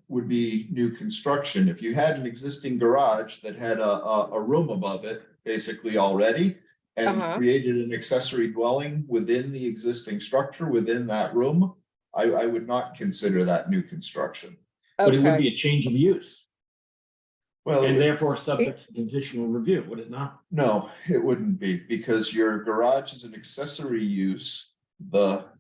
F: would be new construction. If you had an existing garage that had a room above it, basically already, and created an accessory dwelling within the existing structure within that room, I would not consider that new construction.
J: But it would
C: Okay,
J: be a change of use
F: Well,
J: and therefore subject to conditional review, would it not?
F: no, it wouldn't be, because your garage is an accessory use.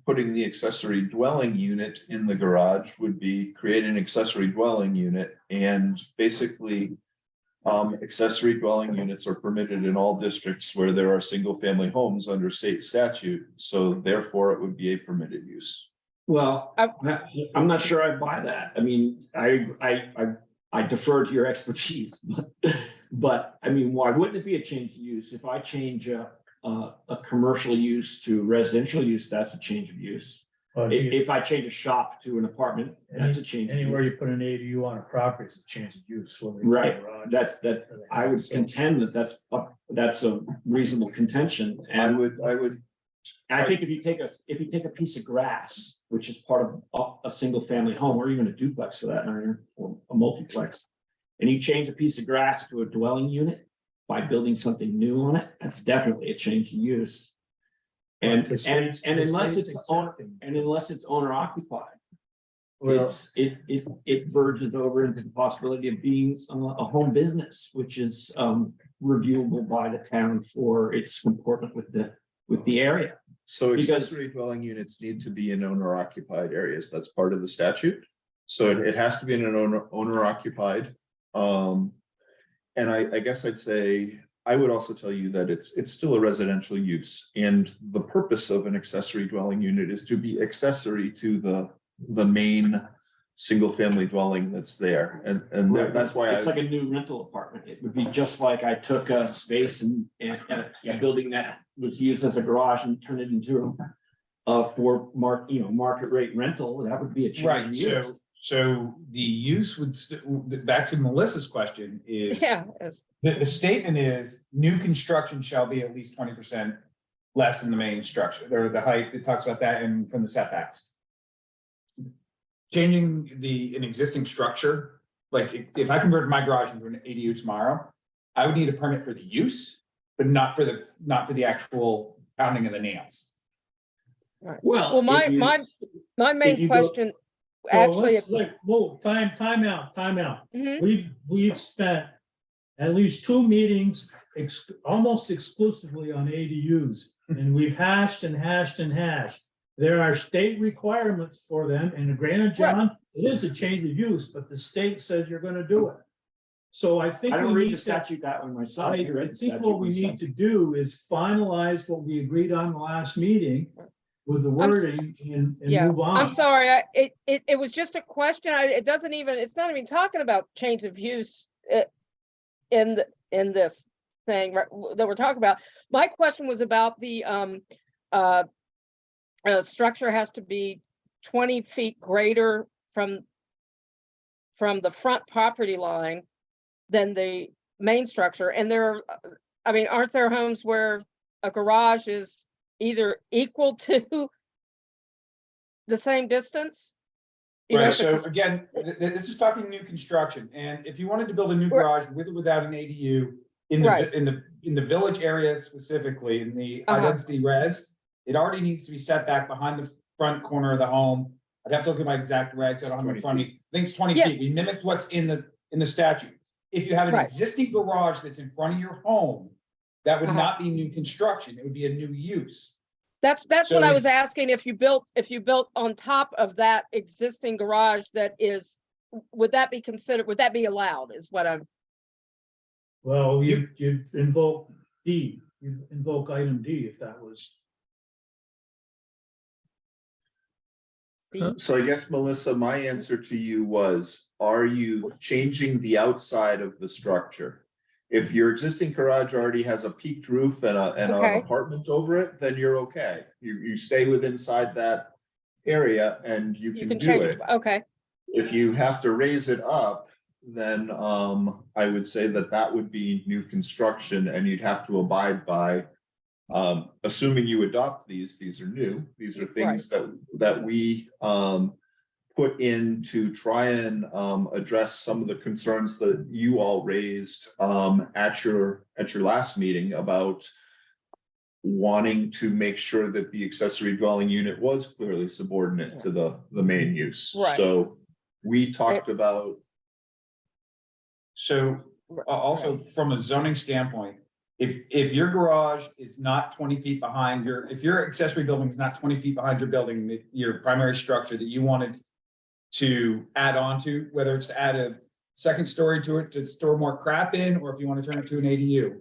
F: Putting the accessory dwelling unit in the garage would be create an accessory dwelling unit, and basically accessory dwelling units are permitted in all districts where there are single family homes under state statute. So therefore it would be a permitted use.
J: Well, I'm not sure I buy that. I mean, I defer to your expertise, but I mean, why wouldn't it be a change of use? If I change a commercial use to residential use, that's a change of use. If I change a shop to an apartment, that's a change.
A: Anywhere you put an ADU on a property, it's a change of use.
J: Right, that I would contend that that's a reasonable contention. And
F: I would.
J: I think if you take a piece of grass, which is part of a single family home, or even a duplex for that matter, or a multiplex, and you change a piece of grass to a dwelling unit by building something new on it, that's definitely a change of use. And unless it's owner occupied, it verges over into the possibility of being a home business, which is reviewable by the town for its comportment with the area.
F: So accessory dwelling units need to be in owner occupied areas. That's part of the statute. So it has to be in an owner occupied. And I guess I'd say, I would also tell you that it's still a residential use, and the purpose of an accessory dwelling unit is to be accessory to the main single family dwelling that's there. And that's why
J: it's like a new rental apartment. It would be just like I took a space and a building that was used as a garage and turned it into for market rate rental. That would be a change
E: Right,
J: of use.
E: so the use would, back to Melissa's question is.
C: yeah.
E: The statement is, new construction shall be at least 20% less than the main structure, or the height, it talks about that, and from the setbacks. Changing an existing structure, like if I converted my garage into an ADU tomorrow, I would need a permit for the use, but not for the actual pounding of the nails.
J: Well,
C: my main question, actually,
A: Time out.
C: Mhm.
A: We've spent at least 2 meetings almost exclusively on ADUs And we've hashed and hashed and hashed. There are state requirements for them, and granted, John, it is a change of use, but the state says you're gonna do it. So I think
J: I don't
A: we
J: read
A: need
J: the
A: to,
J: statute that way myself.
A: I
J: You read the
A: think
J: statute
A: what we need
J: myself.
A: to do is finalize what we agreed on the last meeting with the wording and
C: Yeah,
A: move on.
C: I'm sorry, it was just a question, it doesn't even, it's not even talking about change of use in this thing that we're talking about. My question was about the structure has to be 20 feet greater from the front property line than the main structure, and I mean, aren't there homes where a garage is either equal to the same distance? You know,
E: Right,
C: if it's
E: so again, this is talking new construction, and if you wanted to build a new
C: Right.
E: garage with or without an ADU in
C: Right.
E: the village area specifically, in the high density res, it already needs to be set back behind the front corner of the home. I'd have to look at my exact regs, I don't have them in front of me. I think it's 20
C: Yeah.
E: feet. We mimicked what's in the statute. If you have an
C: Right.
E: existing garage that's in front of your home, that would
C: Uh-huh.
E: not be new construction, it would be a new use.
C: That's
E: So
C: what I was
E: it's-
C: asking, if you built on top of that existing garage that is, would that be allowed, is what I'm,
A: Well, you invoke D, you invoke item D if that was.
F: So I guess, Melissa, my answer to you was, are you changing the outside of the structure? If your existing garage already has a peaked roof and an
C: Okay.
F: apartment over it, then you're okay. You stay within inside that area and you
C: you
F: can
C: can
F: do
C: change
F: it.
C: it, okay,
F: If you have to raise it up, then I would say that would be new construction and you'd have to abide by. Assuming you adopt these are new, these are things that we put in to try and address some of the concerns that you all raised at your last meeting about wanting to make sure that the accessory dwelling unit was clearly subordinate to the main use.
C: Right.
F: So we talked about.
E: So also from a zoning standpoint, if your garage is not 20 feet behind if your accessory building is not 20 feet behind your building, your primary structure that you wanted to add on to, whether it's to add a second story to it to store more crap in, or if you want to turn it to an ADU,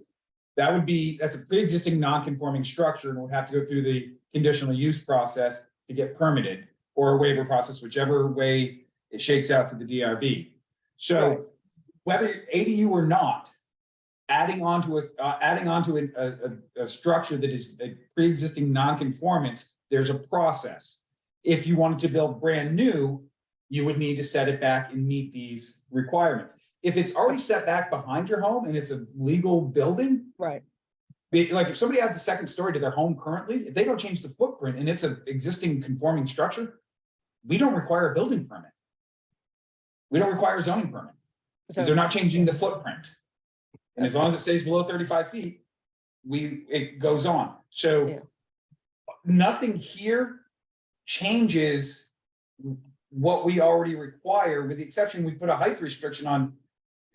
E: that's a pre-existing non-conforming structure and would have to go through the conditional use process to get permitted, or a waiver process, whichever way it shakes out to the DRB. So
C: Right.
E: whether ADU or not, adding on to a structure that is a pre-existing non-conformance, there's a process. If you wanted to build brand new, you would need to set it back and meet these requirements. If it's already set back behind your home and it's a legal building,
C: right,
E: like if somebody adds a second story to their home currently, if they don't change the footprint and it's an existing conforming structure, we don't require a building permit. We don't require a zoning permit because they're not changing the footprint. And as long as it stays below 35 feet, it goes on. So
C: Yeah.
E: nothing here changes what we already require, with the exception, we put a height restriction on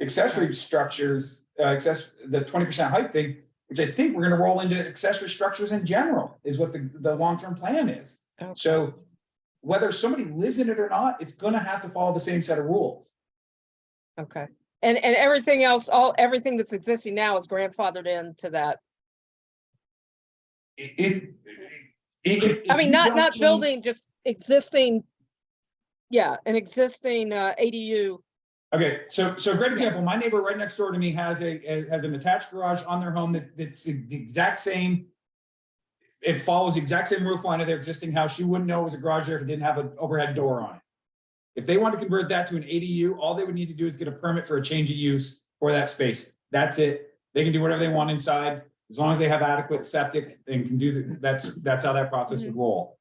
E: accessory structures, the 20% height thing, which I think we're gonna roll into accessory structures in general, is what the long-term plan is.
C: Okay.
E: So whether somebody lives in it or not, it's gonna have to follow the same set of rules.
C: okay. And everything else, everything that's existing now is grandfathered into that. I mean, not building, just existing. Yeah, an existing ADU.
E: Okay, so a great example, my neighbor right next door to me has an attached garage on their home that's the exact same. It follows the exact same roof line of their existing house. You wouldn't know it was a garage there if it didn't have an overhead door on it. If they want to convert that to an ADU, all they would need to do is get a permit for a change of use for that space. That's it. They can do whatever they want inside, as long as they have adequate septic and can do that's how that process would roll.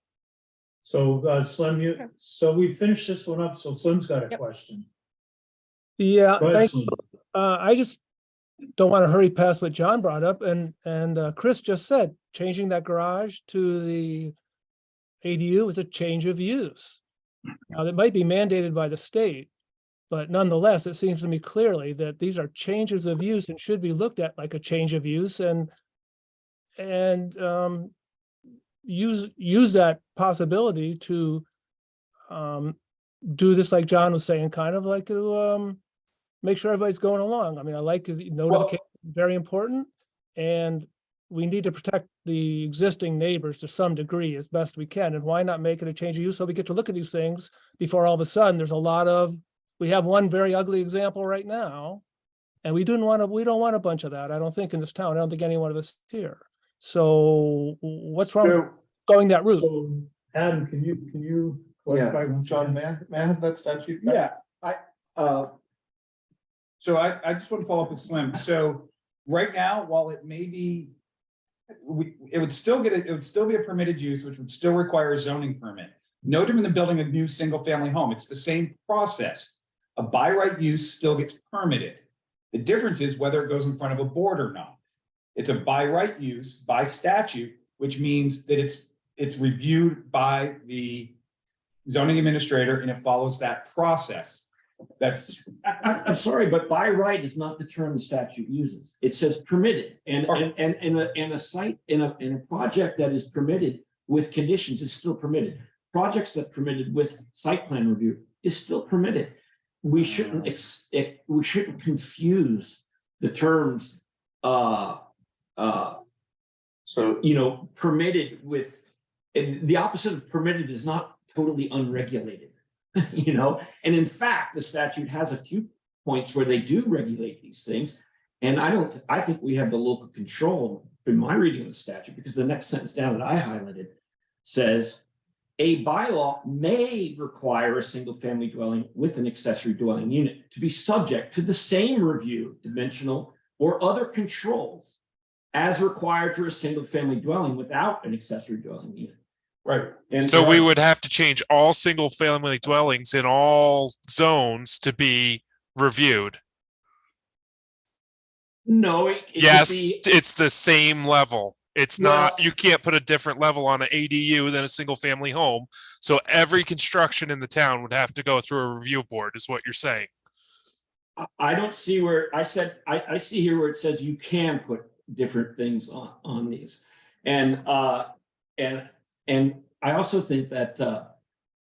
A: So Slim, so we finished this one up, so Slim's got a
C: Yep.
A: question.
H: Yeah,
A: Go ahead,
H: thank
A: Slim.
H: I just don't want to hurry past what John brought up, and Chris just said, changing that garage to the ADU is a change of use. Now, that might be mandated by the state, but nonetheless, it seems to me clearly that these are changes of use and should be looked at like a change of use, and use that possibility to do this, like John was saying, kind of like to make sure everybody's going along. I mean, I like his notification, very important. And we need to protect the existing neighbors to some degree as best we can. And why not make it a change of use so we get to look at these things before all of a sudden there's a lot of, we have one very ugly example right now. And we don't want a bunch of that, I don't think, in this town. I don't think any one of us here. So what's wrong with
A: So,
H: going that route?
A: so Adam, can you clarify? once
F: John,
A: again?
F: may I have that statute?
E: Yeah, so I just want to follow up with Slim. So right now, while it may be, it would still be a permitted use, which would still require a zoning permit. No different than building a new single-family home. It's the same process. A by right use still gets permitted. The difference is whether it goes in front of a board or not. It's a by right use by statute, which means that it's reviewed by the zoning administrator and it follows that process.
J: I'm sorry, but by right is not the term the statute uses. It says permitted, and a site in a project that is permitted with conditions is still permitted. Projects that permitted with site plan review is still permitted. We shouldn't confuse the terms.
F: So,
J: Permitted with, and the opposite of permitted is not totally unregulated. And in fact, the statute has a few points where they do regulate these things. And I think we have the local control in my reading of the statute, because the next sentence down that I highlighted says a bylaw may require a single family dwelling with an accessory dwelling unit to be subject to the same review, dimensional or other controls as required for a single family dwelling without an accessory dwelling unit.
E: Right.
J: And
G: So we would have to change all single family dwellings in all zones to be reviewed.
J: it could
G: Yes,
J: be-
G: it's the same level. It's not,
J: Well-
G: you can't put a different level on an ADU than a single family home. So every construction in the town would have to go through a review board, is what you're saying.
J: I don't see where I said, I see here where it says you can put different things on these. And I also think that,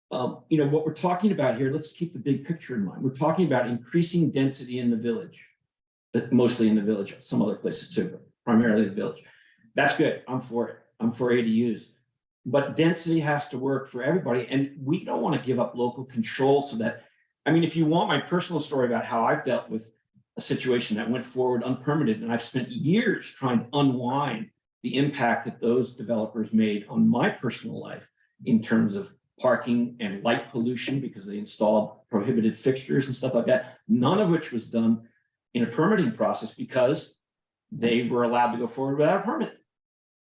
J: what we're talking about here, let's keep the big picture in mind. We're talking about increasing density in the village, but mostly in the village, some other places too, but primarily the village. That's good. I'm for it. I'm for ADUs. But density has to work for everybody. And we don't want to give up local control so that, if you want my personal story about how I've dealt with a situation that went forward unpermitted, and I've spent years trying to unwind the impact that those developers made on my personal life in terms of parking and light pollution because they installed prohibited fixtures and stuff like that, none of which was done in a permitting process because they were allowed to go forward without a permit.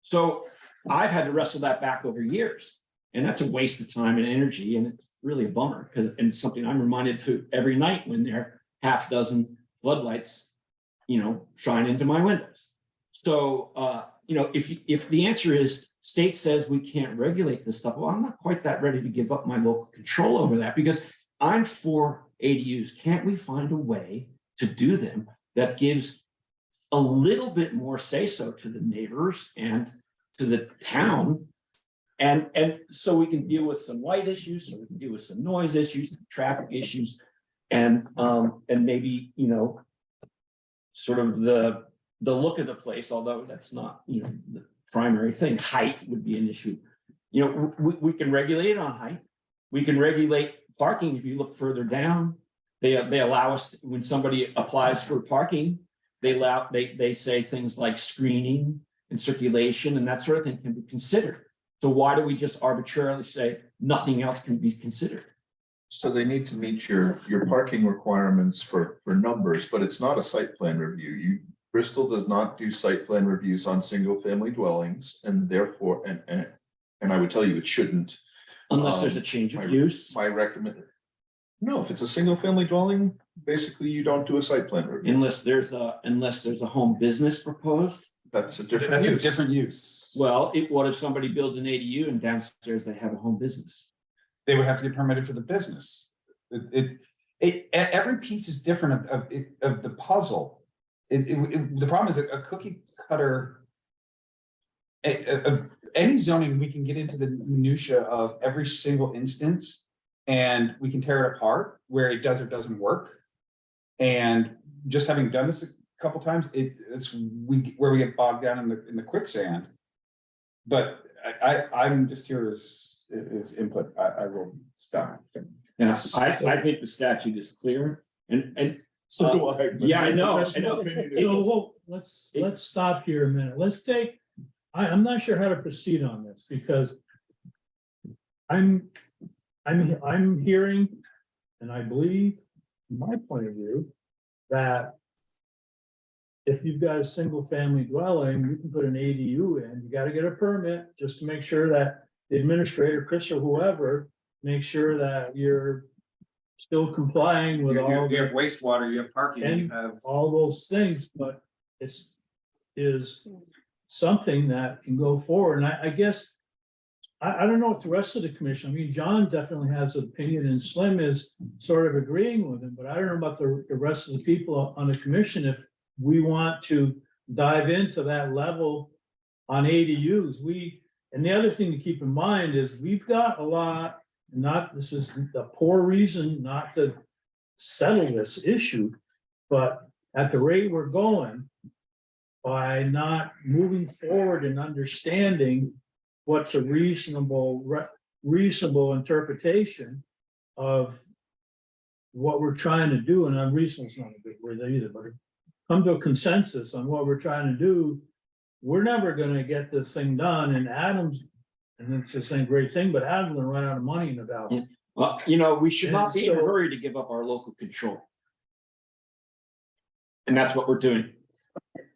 J: So I've had to wrestle that back over years, and that's a waste of time and energy, and it's really a bummer and it's something I'm reminded to every night when there are half dozen floodlights, shine into my windows. So, if the answer is state says we can't regulate this stuff, well, I'm not quite that ready to give up my local control over that because I'm for ADUs. Can't we find a way to do them that gives a little bit more say-so to the neighbors and to the town? And so we can deal with some light issues, so we can deal with some noise issues, traffic issues, and maybe, sort of the look of the place, although that's not, the primary thing. Height would be an issue. We can regulate it on height. We can regulate parking. If you look further down, they allow us, when somebody applies for parking, they say things like screening and circulation and that sort of thing can be considered. So why do we just arbitrarily say nothing else can be considered?
F: So they need to meet your parking requirements for numbers, but it's not a site plan review. Bristol does not do site plan reviews on single family dwellings, and therefore, and I would tell you it shouldn't.
J: Unless there's a change of use.
F: No, if it's a single family dwelling, basically you don't do a site plan review.
J: Unless there's a home business proposed.
F: That's a different use.
J: Well, what if somebody builds an ADU and downstairs they have a home business?
E: They would have to get permitted for the business. Every piece is different of the puzzle. The problem is a cookie cutter, a any zoning, we can get into the minutia of every single instance. And we can tear it apart where it does or doesn't work. And just having done this a couple times, it's where we get bogged down in the quicksand. But I'm just here as input. I will stop.
J: And I think the statute is clear and
F: So do I. but
J: yeah, I
F: my
J: know, I
F: professional
J: know.
F: opinion is-
A: So, well, let's stop here a minute. Let's take, I'm not sure how to proceed on this because I'm hearing, and I believe, from my point of view, that if you've got a single family dwelling, you can put an ADU in, you gotta get a permit just to make sure that the administrator, Chris or whoever, make sure that you're still complying with all
E: You have
A: the,
E: wastewater, you have parking, you
A: And
E: have.
A: all those things, but it's is something that can go forward. And I guess I don't know what the rest of the commission, I mean, John definitely has an opinion and Slim is sort of agreeing with him, but I don't know about the rest of the people on the commission. If we want to dive into that level on ADUs, and the other thing to keep in mind is we've got a lot, this is a poor reason not to settle this issue, but at the rate we're going, by not moving forward and understanding what's a reasonable interpretation of what we're trying to do, and unreasonable is not a good word either, but come to a consensus on what we're trying to do, we're never gonna get this thing done, and Adam's, and it's the same great thing, but Adam's gonna run out of money in about.
J: Yeah. Well, we should not
A: And
J: be in a
A: so-
J: hurry to give up our local control. And that's what we're doing.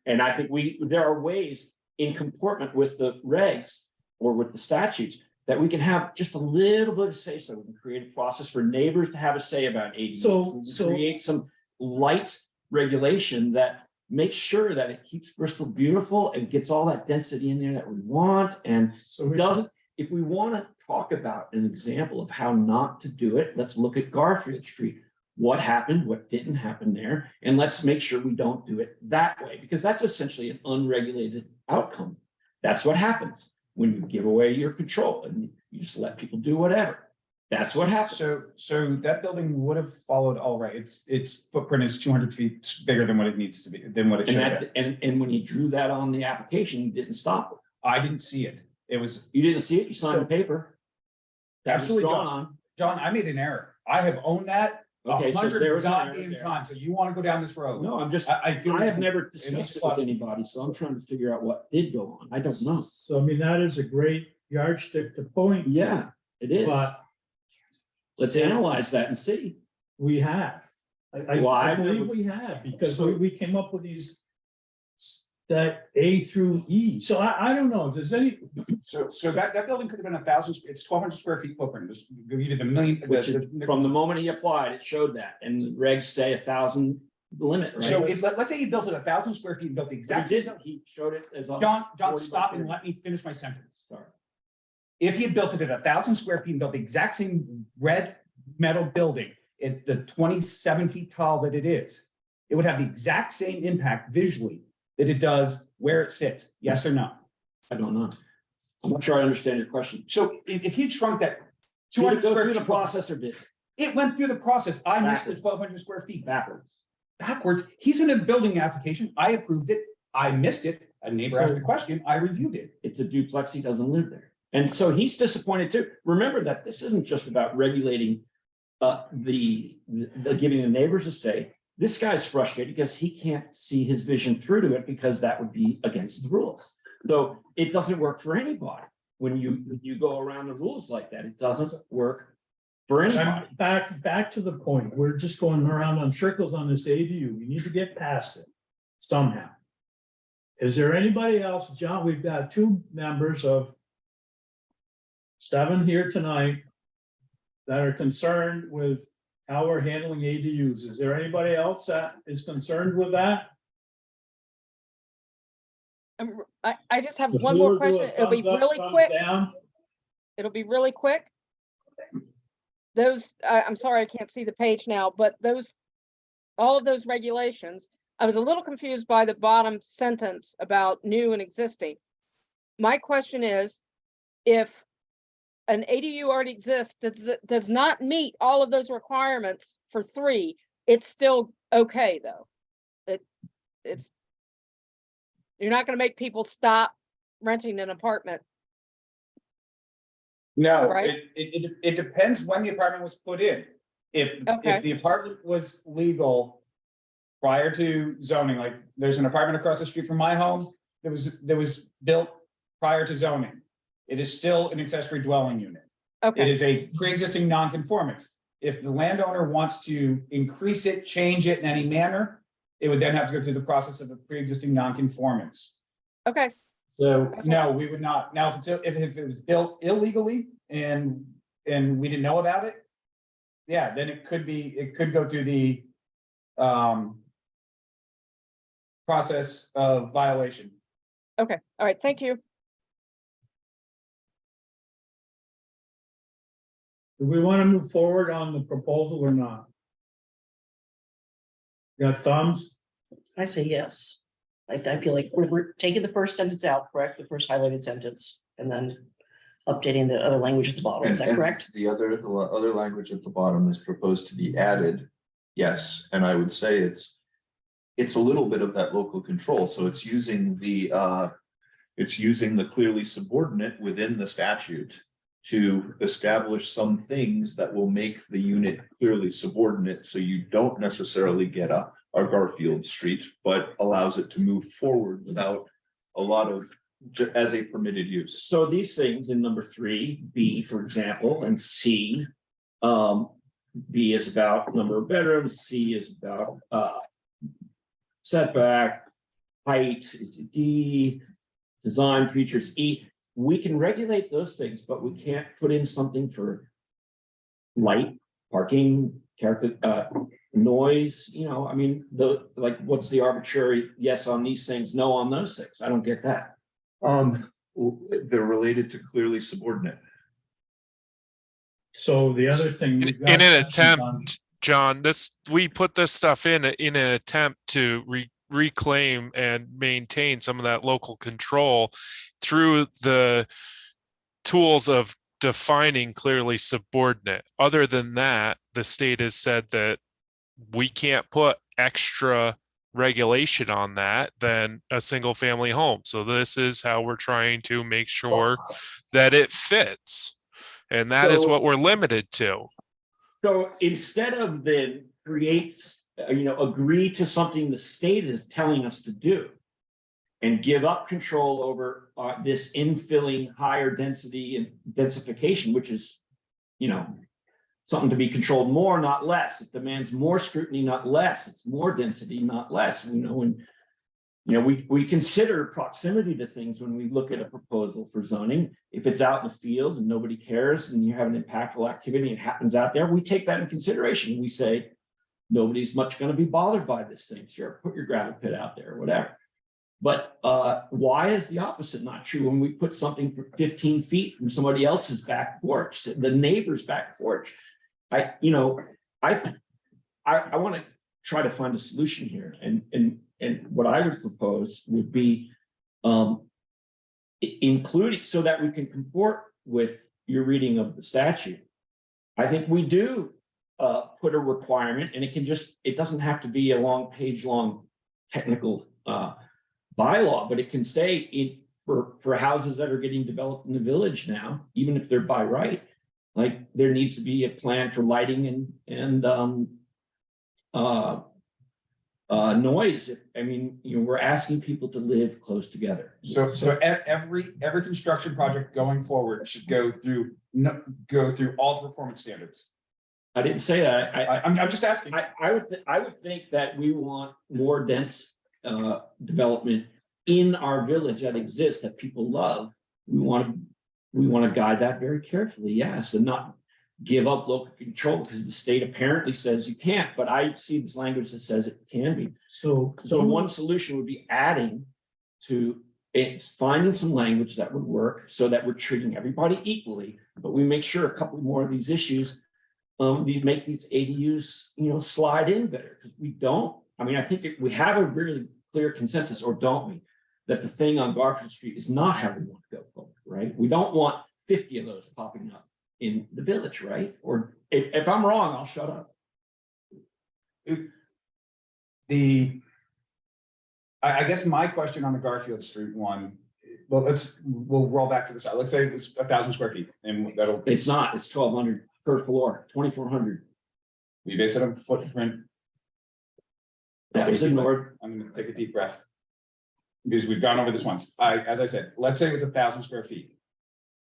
J: And I think there are ways in comportment with the regs or with the statutes that we can have just a little bit of say, so we can create a process for neighbors to have a say about ADUs.
A: So-
J: We can create some light regulation that makes sure that it keeps Bristol beautiful and gets all that density in there that we want and
A: So we
J: doesn't, if we want to talk about an example of how not to do it, let's look at Garfield Street. What happened, what didn't happen there, and let's make sure we don't do it that way, because that's essentially an unregulated outcome. That's what happens when you give away your control and you just let people do whatever. That's what happens.
E: So that building would have followed all right. Its footprint is 200 feet bigger than what it needs to be, than what it
J: And
E: should have
J: that,
E: been.
J: and when you drew that on the application, you didn't stop it.
E: I didn't see it. It was,
J: You didn't see it, you signed the paper. That was
E: Absolutely,
J: drawn
E: John.
J: on.
E: John, I made an error. I have owned that
J: Okay, so there
E: 100
J: was an error
E: goddamn
J: there.
E: times. So you want to go down this road?
J: No, I'm just,
E: I feel
J: I have
E: like-
J: never
E: makes
J: discussed it
E: plus-
J: with anybody, so I'm trying to figure out what did go on. I don't know.
A: So I mean, that is a great yardstick to point.
J: Yeah, it is.
A: But
J: Let's analyze that and see.
A: we have.
J: Well,
A: I
J: I've
A: believe
J: never-
A: we have, because
E: So-
A: we came up with these. That A through E, so I don't know, does any,
E: So that building could have been 1,000, it's 1,200 square feet footprint, just give you the million.
J: Which is, from the moment he applied, it showed that, and the regs say 1,000 limit, right?
E: So if, let's say you built it 1,000 square feet and built the
J: He
E: exact same.
J: didn't, he showed it as. a
E: John,
J: 40 by
E: stop and
J: 30.
E: let me finish my sentence.
J: Sorry.
E: If he had built it at 1,000 square feet and built the exact same red metal building at the 27 feet tall that it is, it would have the exact same impact visually that it does where it sits. Yes or no?
J: I don't know. I'm not sure I understand your question.
E: So if he'd shrunk that
J: Did
E: 200
J: it go
E: square
J: through
E: feet,
J: the process or did it?
E: it went through the process. I missed the
J: Backwards.
E: 1,200 square feet.
J: Backwards?
E: Backwards. He's in a building application. I approved it. I missed it. A neighbor asked a question. I reviewed it.
J: It's a duplex, he doesn't live there. And so he's disappointed too. Remember that this isn't just about regulating the giving the neighbors a say. This guy's frustrated because he can't see his vision through to it because that would be against the rules. So it doesn't work for anybody. When you go around the rules like that, it doesn't work for anybody.
A: back to the point, we're just going around on circles on this ADU, we need to get past it somehow. Is there anybody else, John, we've got 2 members of 7 here tonight that are concerned with how we're handling ADUs. Is there anybody else that is concerned with that?
C: I just have
A: If
C: one
A: we
C: more
A: were to do a
C: question. It'll be
A: thumbs up,
C: really
A: thumbs
C: quick.
A: down,
C: It'll be really quick. Those, I'm sorry, I can't see the page now, but all of those regulations, I was a little confused by the bottom sentence about new and existing. My question is, if an ADU already exists, does not meet all of those requirements for 3, it's still okay, though. It's, you're not gonna make people stop renting an apartment.
E: No,
C: Right.
E: it depends when the apartment was put in.
C: Okay.
E: If the apartment was legal prior to zoning, like there's an apartment across the street from my home that was built prior to zoning. It is still an accessory dwelling unit. It
C: Okay,
E: is a pre-existing non-conformance. If the landowner wants to increase it, change it in any manner, it would then have to go through the process of a pre-existing non-conformance.
C: okay,
E: So
C: Okay.
E: no, we would not. Now, if it was built illegally and we didn't know about it, yeah, then it could go through the process of violation.
C: okay. All right, thank you.
A: Do we want to move forward on the proposal or not? Got thumbs?
D: I say yes. I feel like we're taking the first sentence out, correct? The first highlighted sentence, and then updating the other language at the bottom. Is that
F: And
D: correct?
F: the other language at the bottom is proposed to be added. Yes, and I would say it's a little bit of that local control. So it's using the clearly subordinate within the statute to establish some things that will make the unit clearly subordinate. So you don't necessarily get a Garfield Street, but allows it to move forward without a lot of, as a permitted use.
J: So these things in number 3, B, for example, and C. B is about number of bedrooms, C is about setback, height is D, design features E. We can regulate those things, but we can't put in something for light, parking, character, noise, I mean, what's the arbitrary yes on these things, no on those things? I don't get that.
F: They're related to clearly subordinate.
A: So the other thing. we've got
G: In an
A: questions on-
G: attempt, John, we put this stuff in an attempt to reclaim and maintain some of that local control through the tools of defining clearly subordinate. Other than that, the state has said that we can't put extra regulation on that than a single family home. So this is how we're trying to make sure that it fits. And that is
J: So-
G: what we're limited to.
J: So instead of then agree to something the state is telling us to do and give up control over this infilling higher density and densification, which is, something to be controlled more, not less. It demands more scrutiny, not less. It's more density, not less. We consider proximity to things when we look at a proposal for zoning. If it's out in the field and nobody cares and you have an impactful activity and it happens out there, we take that in consideration. We say, nobody's much going to be bothered by this thing. Sure, put your gravel pit out there or whatever. But why is the opposite not true when we put something for 15 feet from somebody else's back porch, the neighbor's back porch? I want to try to find a solution here, and what I would propose would be including so that we can comport with your reading of the statute. I think we do put a requirement, and it doesn't have to be a long page long technical bylaw, but it can say for houses that are getting developed in the village now, even if they're by right, like there needs to be a plan for lighting and noise. I mean, we're asking people to live close together.
E: So every construction project going forward should go through all the performance standards.
J: I didn't say that.
E: I'm just asking.
J: I would think that we want more dense development in our village that exists that people love. We want to guide that very carefully, yes, and not give up local control because the state apparently says you can't. But I see this language that says it can be. So one solution would be adding to it's finding some language that would work so that we're treating everybody equally, but we make sure a couple more of these issues. Make these ADUs, slide in better because we don't. I mean, I think we have a really clear consensus, or don't we, that the thing on Garfield Street is not how we want to go forward, right? We don't want 50 of those popping up in the village, right? Or if I'm wrong, I'll shut up.
E: I guess my question on the Garfield Street one, well, we'll roll back to the side. Let's say it's 1,000 square feet and that'll.
J: It's not, it's 1,200 per floor, 2,400.
E: We base it on footprint.
J: That was ignored.
E: I'm gonna take a deep breath. Because we've gone over this once. As I said, let's say it was 1,000 square feet.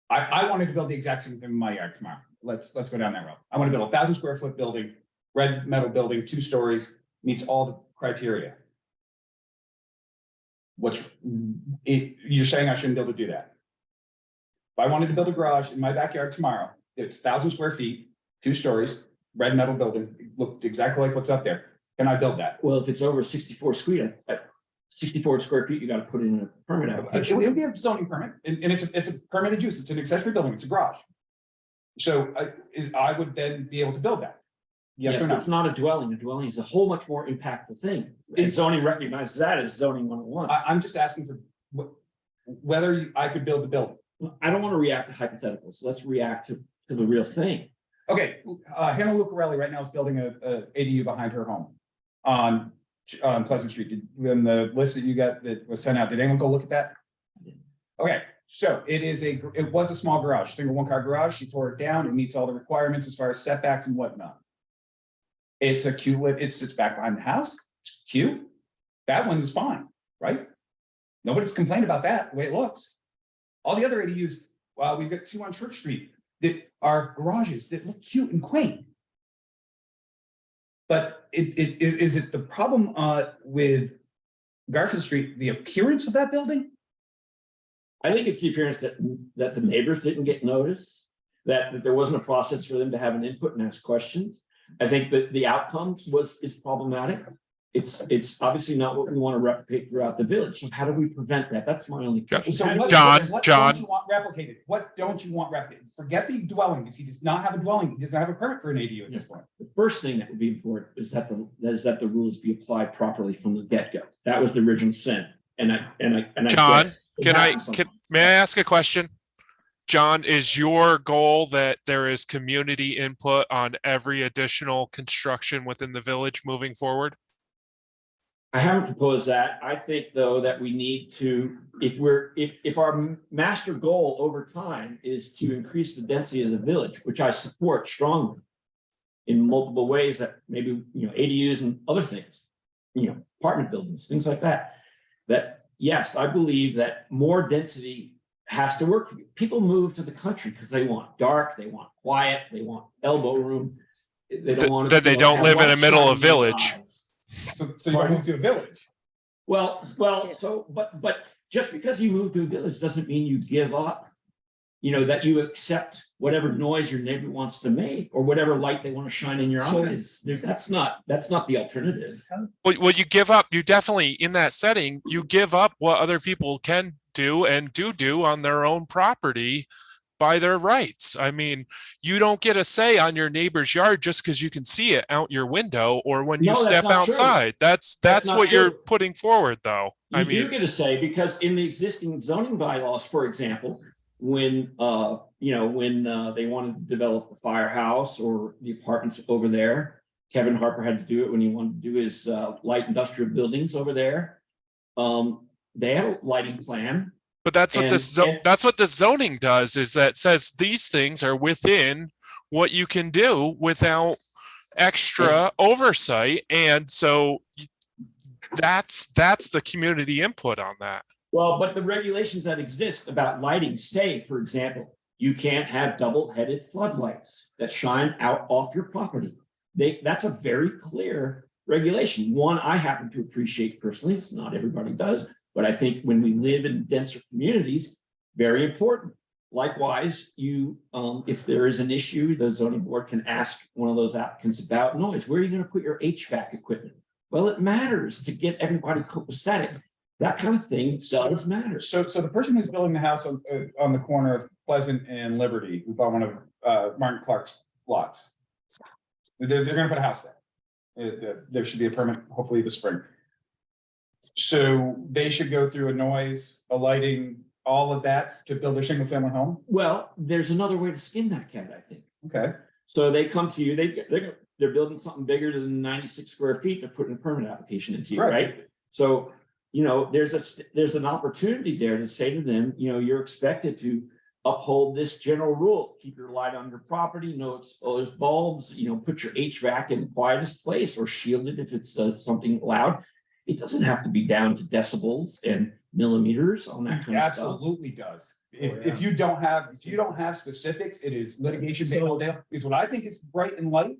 E: I wanted to build the exact same thing in my yard tomorrow. Let's go down that road. I want to build a 1,000 square foot building, red metal building, 2 stories, meets all the criteria. You're saying I shouldn't be able to do that? If I wanted to build a garage in my backyard tomorrow, it's 1,000 square feet, 2 stories, red metal building, looked exactly like what's up there. Can I build that?
J: Well, if it's over 64 square feet, you got to put in a permit application.
E: It would be a zoning permit, and it's a permitted use. It's an accessory building. It's a garage. So I would then be able to build that. Yes
J: Yeah,
E: or no?
J: It's not a dwelling. A dwelling is a whole much more impactful thing. And zoning recognizes that as zoning 101.
E: I'm just asking for whether I could build the building.
J: I don't want to react to hypotheticals. Let's react to the real thing.
E: Okay, Hannah Lucarelli right now is building a ADU behind her home on Pleasant Street. When the list that you got that was sent out, did anyone go look at that? Okay, so it was a small garage, single 1-car garage. She tore it down. It meets all the requirements as far as setbacks and whatnot. It's a cute, it sits back behind the house. It's cute. That one is fine, right? Nobody's complained about that, the way it looks. All the other ADUs, we've got 2 on Church Street that are garages that look cute and quaint. But is it the problem with Garfield Street, the appearance of that building?
J: I think it's the appearance that the neighbors didn't get notice, that there wasn't a process for them to have an input and ask questions. I think that the outcomes is problematic. It's obviously not what we want to replicate throughout the village. So how do we prevent that? That's my only question.
E: So
J: How do we-
G: John,
E: what
G: John.
E: don't you want replicated? What don't you want replicated? Forget the dwelling, because he does not have a dwelling. He does not have a permit for an ADU at this point.
J: The first thing that would be important is that the rules be applied properly from the get-go. That was the original sin. And I
G: John,
J: get it.
G: may I ask a question? John, is your goal that there is community input on every additional construction within the village moving forward?
J: I haven't proposed that. I think, though, that we need to, if our master goal over time is to increase the density of the village, which I support strongly in multiple ways, that maybe, ADUs and other things, apartment buildings, things like that, that yes, I believe that more density has to work for you. People move to the country because they want dark, they want quiet, they want elbow room. They don't want to.
G: That they don't live in the middle of village.
E: So you want to move to a village?
J: Well, so, but just because you move to a village doesn't mean you give up, that you accept whatever noise your neighbor wants to make or whatever light they want to shine in your eyes. That's not the alternative.
G: Well, you give up, you definitely, in that setting, you give up what other people can do and do on their own property by their rights. I mean, you don't get a say on your neighbor's yard just because you can see it out your window or when you
J: No, that's
G: step
J: not true.
G: outside. That's
J: not
G: what you're
J: true.
G: putting forward, though.
J: You do get a say because in the existing zoning bylaws, for example, when they wanted to develop a firehouse or the apartments over there, Kevin Harper had to do it when he wanted to do his light industrial buildings over there. They had a lighting plan.
G: But that's what that's what the zoning does, is that says these things are within what you can do without extra oversight. And so that's the community input on that.
J: Well, but the regulations that exist about lighting say, for example, you can't have double-headed floodlights that shine out off your property. That's a very clear regulation. One I happen to appreciate personally. It's not everybody does. But I think when we live in denser communities, very important. Likewise, if there is an issue, the zoning board can ask one of those applicants about noise. Where are you going to put your HVAC equipment? Well, it matters to get everybody copacetic. That kind of thing does matter.
E: So the person who's building the house on the corner of Pleasant and Liberty, who bought one of Martin Clark's lots, they're going to put a house there. There should be a permit, hopefully this spring. So they should go through a noise, a lighting, all of that to build their single family home?
J: Well, there's another way to skin that cat, I think.
E: Okay.
J: So they come to you, they're building something bigger than 96 square feet, they're putting a permit application into you,
E: Right.
J: right? So, you know, there's an opportunity there to say to them, you know, you're expected to uphold this general rule, keep your light on your property, no exposed bulbs, you know, put your HVAC in the quietest place or shield it if it's something loud. It doesn't have to be down to decibels and millimeters on that
E: It
J: kind of stuff.
E: absolutely does.
A: Oh, yeah.
E: If you don't have specifics, it is litigation. Because what I think is bright and light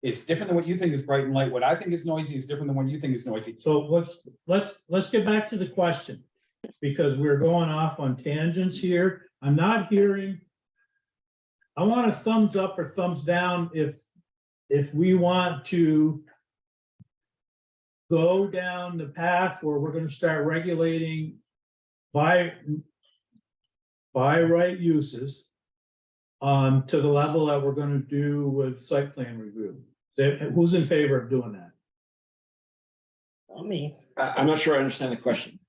E: is different than what you think is bright and light. What I think is noisy is different than what you think is noisy.
A: So let's get back to the question, because we're going off on tangents here. I'm not hearing. I want a thumbs up or thumbs down if we want to go down the path where we're gonna start regulating by right uses to the level that we're gonna do with site plan review. Who's in favor of doing that?
D: Me.
J: I'm not sure I understand the question.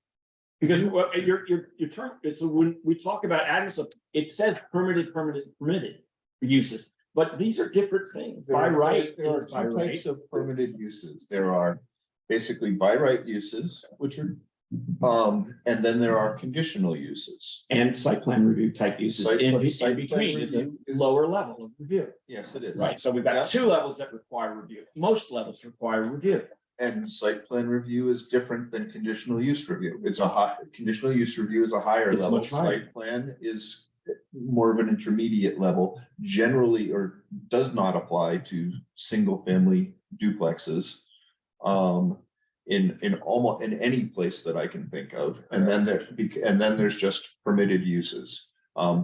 J: Because what your term, it's when we talk about adding stuff, it says permitted uses, but these are different things. By right.
F: There are
J: is by
F: two
J: right.
F: types of permitted uses. There are basically by right uses, which are, and then there are conditional uses.
J: And site plan review type uses
F: Site
J: in
F: plan
J: between is a
F: review is-
J: lower level of review.
F: Yes, it is.
J: Right, so we've
F: Yeah.
J: got two levels that require review. Most levels require review.
F: And site plan review is different than conditional use review. It's conditional use review is a higher
J: It's
F: level.
J: much higher.
F: Site plan is more of an intermediate level, generally, or does not apply to single family duplexes. In almost, in any place that I can think of. And then there's just permitted uses.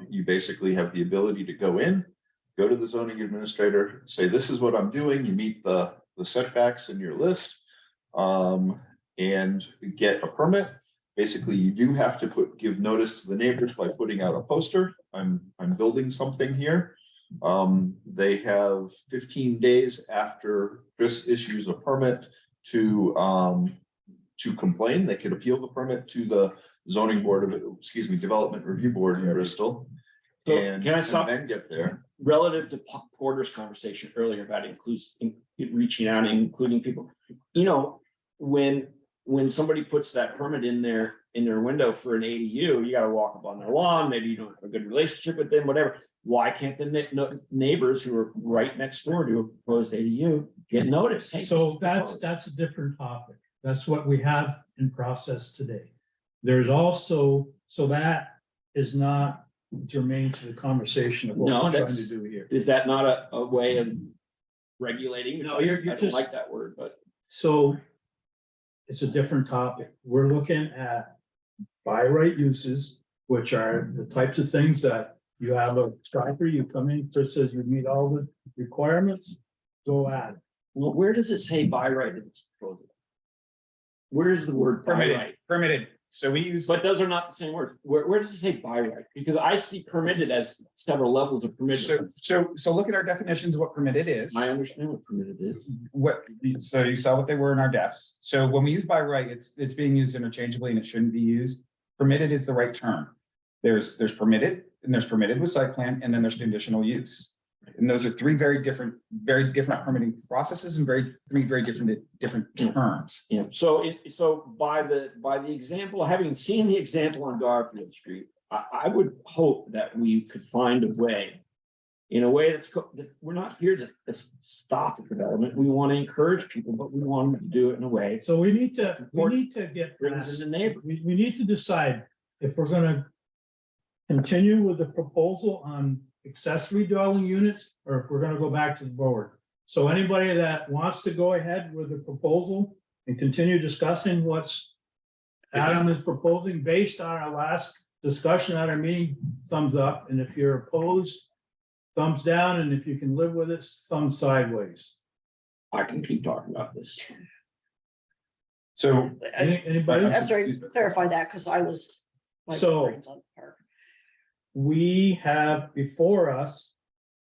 F: You basically have the ability to go to the zoning administrator, say, this is what I'm doing. You meet the setbacks in your list. And get a permit. Basically, you do have to give notice to the neighbors by putting out a poster. I'm building something here. They have 15 days after Chris issues a permit to complain. They could appeal the permit to the zoning board development review board in Bristol.
J: So
F: And
J: can I stop?
F: then get there.
J: Relative to Porter's conversation earlier about reaching out and including people, you know, when somebody puts that permit in their window for an ADU, you gotta walk up on their lawn, maybe you don't have a good relationship with them, whatever. Why can't the neighbors who are right next door to a proposed ADU get notice? Hey,
A: So that's a different topic. That's what we have in process today. There's also, so that is not germane to the conversation of what
J: No,
A: we're trying
J: that's-
A: to do here.
J: Is that not a way of regulating?
A: No, you're
J: I don't
A: just-
J: like that word, but
A: So it's a different topic. We're looking at by right uses, which are the types of things that you have a striper, you come in, Chris says you meet all the requirements, go at it.
J: well, where does it say by right in this proposal? Where is the word by right?
E: Permitted. So we use.
J: But those are not the same words. Where does it say by right? Because I see permitted as several levels of permitted.
E: So look at our definitions of what permitted is.
J: I understand what permitted is.
E: So you saw what they were in our defs. So when we use by right, it's being used interchangeably and it shouldn't be used. Permitted is the right term. There's permitted and there's permitted with site plan and then there's conditional use. And those are three very different permitting processes and three very different terms.
J: Yeah, so by the example, having seen the example on Garfield Street, I would hope that we could find a way. In a way that we're not here to stop the development. We want to encourage people, but we want them to do it in a way.
A: So we need to get
J: Brings
A: past,
J: in the neighbor.
A: we need to decide if we're gonna continue with the proposal on accessory dwelling units, or if we're gonna go back to the board. So anybody that wants to go ahead with the proposal and continue discussing what's Adam is proposing based on our last discussion at our meeting, thumbs up, and if you're opposed, thumbs down, and if you can live with it, thumbs sideways.
J: I can keep talking about this.
E: So
A: Anybody?
D: I'm sorry, clarify that, because I was. my
A: So-
D: brain's on fire.
A: We have before us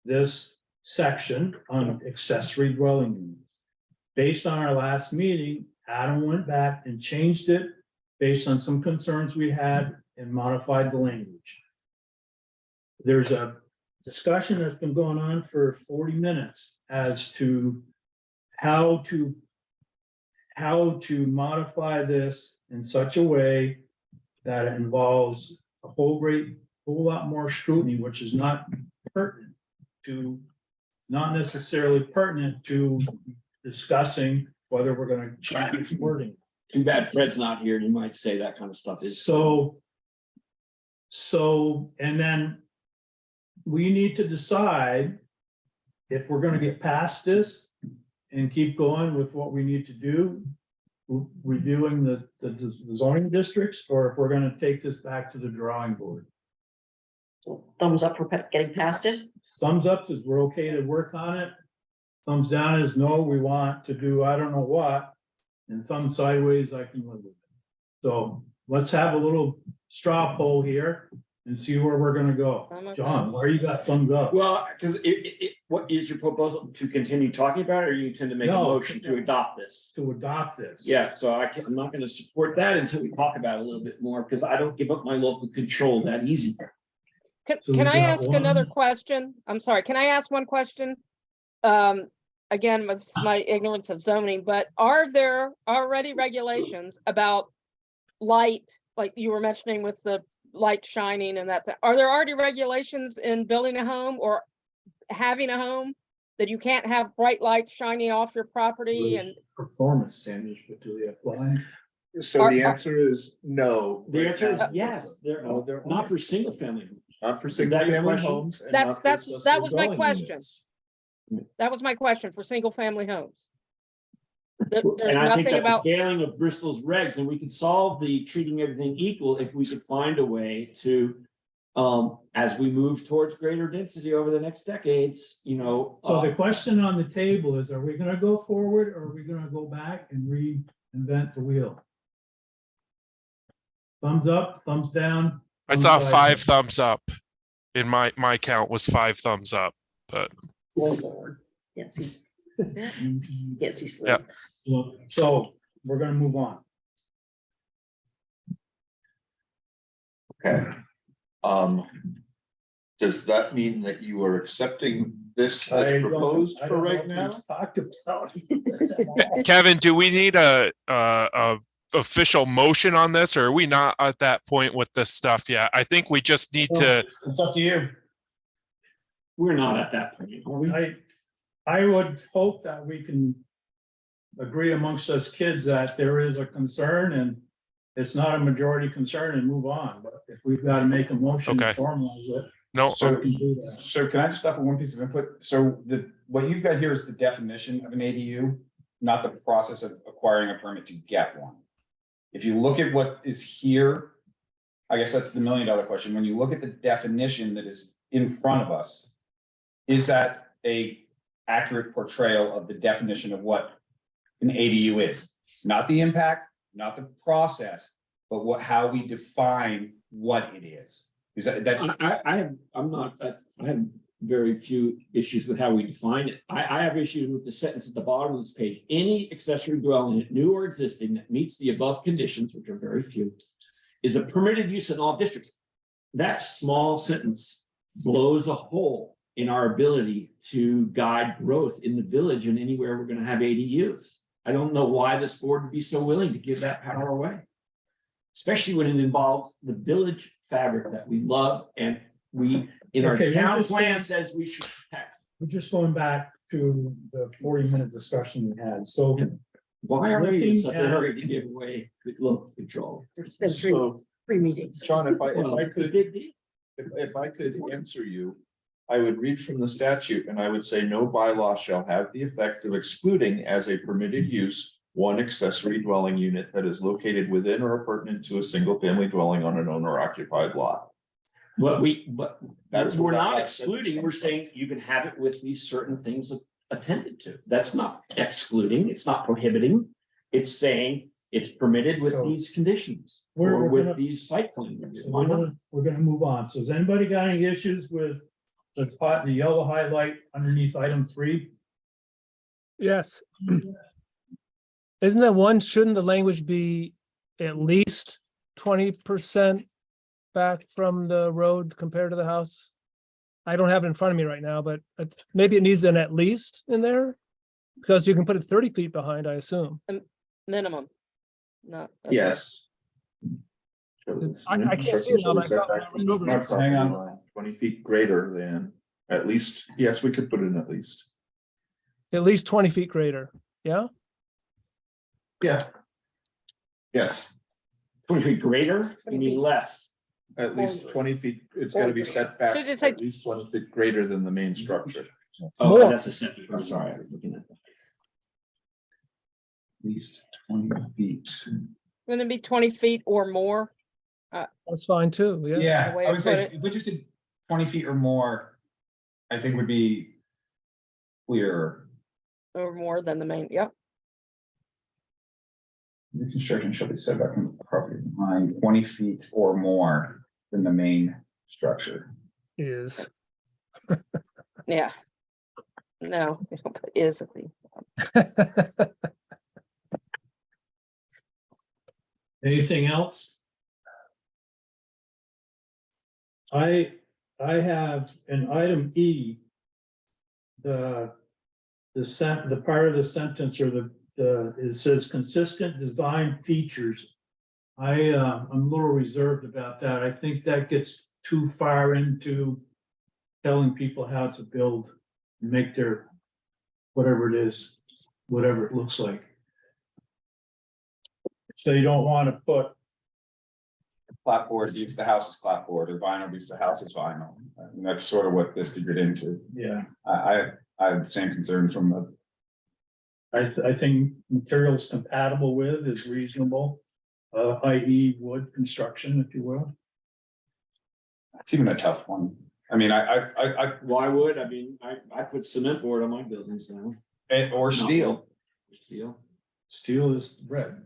A: this section on accessory dwelling units. Based on our last meeting, Adam went back and changed it based on some concerns we had and modified the language. There's a discussion that's been going on for 40 minutes as to how to modify this in such a way that it involves a whole lot more scrutiny, which is not necessarily pertinent to discussing whether we're going to change wording.
J: Too bad Fred's not here. You might say that kind of stuff is.
A: So, and then we need to decide if we're gonna get past this and keep going with what we need to do, reviewing the zoning districts, or if we're gonna take this back to the drawing board.
D: So thumbs up for getting past it.
A: Thumbs up is we're okay to work on it. Thumbs down is no, we want to do I don't know what, and thumb sideways, I can live with it. So let's have a little straw poll here and see where we're gonna go. John, where you got thumbs up?
J: Well, because what is your proposal to continue talking about it, or you intend to make a
A: No.
J: motion to adopt this?
A: To adopt this.
J: Yes, so I'm not gonna support that until we talk about it a little bit more, because I don't give up my local control that easy.
A: So
C: Can
A: we
C: I
A: got
C: ask
A: one.
C: another question? I'm sorry, can I ask one question? Again, with my ignorance of zoning, but are there already regulations about light, like you were mentioning with the light shining and that, are there already regulations in building a home or having a home that you can't have bright lights shining off your property and?
A: Performance standards, but do they apply?
F: So the answer is no.
J: The
F: right
J: answer is
F: now.
J: yes,
F: No, there
J: not
F: aren't.
J: for single family.
F: Not for
J: that
F: single
J: your
F: family
J: question?
F: homes. And
C: That's-
F: not for
C: that's- that
F: accessory
C: was my
F: dwelling
C: question.
F: units.
C: That was my question for single family homes. There's
J: And I think
C: nothing
J: that's a
C: about,
J: failing of Bristol's regs, and we could solve the treating everything equal if we could find a way to, as we move towards greater density over the next decades, you know.
A: So the question on the table is, are we gonna go forward or are we gonna go back and reinvent the wheel? Thumbs up, thumbs down?
G: I
A: thumbs
G: saw
A: sideways.
G: 5 thumbs up. In my count was 5 thumbs up, but
D: Can't see. Can't see sleep.
G: Yeah.
A: So we're gonna move on.
F: Okay. Does that mean that you are accepting this
A: I
F: as
A: don't-
F: proposed
A: I
F: for
A: don't know
F: right
A: if we
F: now?
A: Talked about. it.
G: Kevin, do we need a official motion on this, or are we not at that point with this stuff yet? I think we just need to,
E: It's up to you.
J: We're not at that point, are we?
A: I would hope that we can agree amongst us kids that there is a concern and it's not a majority concern and move on. But if we've got to make a motion to
G: Okay.
A: formalize it,
G: no,
E: So-
A: we can do that.
E: So can I just stop for one piece of input? So what you've got here is the definition of an ADU, not the process of acquiring a permit to get one. If you look at what is here, I guess that's the $1 million question. When you look at the definition that is in front of us, is that a accurate portrayal of the definition of what an ADU is? Not the impact, not the process, but how we define what it is. Is that's
J: I have very few issues with how we define it. I have issues with the sentence at the bottom of this page. Any accessory dwelling unit, new or existing, that meets the above conditions, which are very few, is a permitted use in all districts. That small sentence blows a hole in our ability to guide growth in the village and anywhere we're gonna have ADUs. I don't know why this board would be so willing to give that power away. Especially when it involves the village fabric that we love and we, in our
A: Okay, we're
J: town
A: just
J: plan
A: going-
J: says we should protect.
A: We're just going back to the 40-minute discussion we had. So
J: Why are we in
A: Looking
J: such a
A: at-
J: hurry to give away the local control?
D: It's been
F: So,
D: three meetings.
F: John, if I
J: Well, it's a
F: could,
J: big deal.
F: if I could answer you, I would read from the statute and I would say no bylaw shall have the effect of excluding as a permitted use one accessory dwelling unit that is located within or appurtenant to a single family dwelling on an owner occupied lot.
J: But
F: That's
J: we're
F: what
J: not
F: that
J: excluding,
F: sentence
J: we're
F: comes
J: saying you can have it with these certain things attended to. That's not excluding, it's not prohibiting. It's saying it's permitted with
A: So
J: these conditions
A: we're
J: or with
A: gonna-
J: these site plan reviews.
A: So
J: Why not?
A: we're gonna move on. So has anybody got any issues with the yellow highlight underneath item 3?
H: Yes. Isn't that one, shouldn't the language be at least 20% back from the road compared to the house? I don't have it in front of me right now, but maybe it needs an at least in there? Because you can put it 30 feet behind, I assume.
C: Minimum. Not.
F: Yes.
H: I can't see it now, but I thought when I read over it,
E: Hang on.
F: 20 feet greater than, at least, yes, we could put in at least.
H: at least 20 feet greater, yeah?
F: Yeah. Yes,
J: 20 feet greater, you mean less?
F: at least 20 feet, it's gotta be set back
C: Should you say-
F: at least 20 feet greater than the main structure.
J: Oh,
H: More.
J: that's a setback. I'm sorry, I was looking at that.
E: At least 20 feet.
C: Wouldn't it be 20 feet or more?
H: That's fine too, yeah.
E: Yeah,
C: way
E: I
C: to
E: would say
C: put
E: if we just did 20 feet or more, I think would be clearer.
C: Or more than the main, yep.
E: The construction shall be set back from the property line 20 feet or more than the main structure.
H: Is.
C: Yeah. No, we don't put is at least.
A: Anything else? I have an item E. The part of the sentence or it says consistent design features. I'm a little reserved about that. I think that gets too far into telling people how to build, and make their, whatever it is, whatever it looks like. So you don't want to put,
E: Clapboard use the house as clapboard or vinyl use the house as vinyl. And that's sort of what this could get into.
A: yeah,
E: I have the same concern from the,
A: I think materials compatible with is reasonable. I.e. wood construction, if you will.
E: it's even a tough one. I mean,
J: Why would, I mean, I put cement board on my buildings now.
E: or steel.
J: Steel.
A: Steel is red.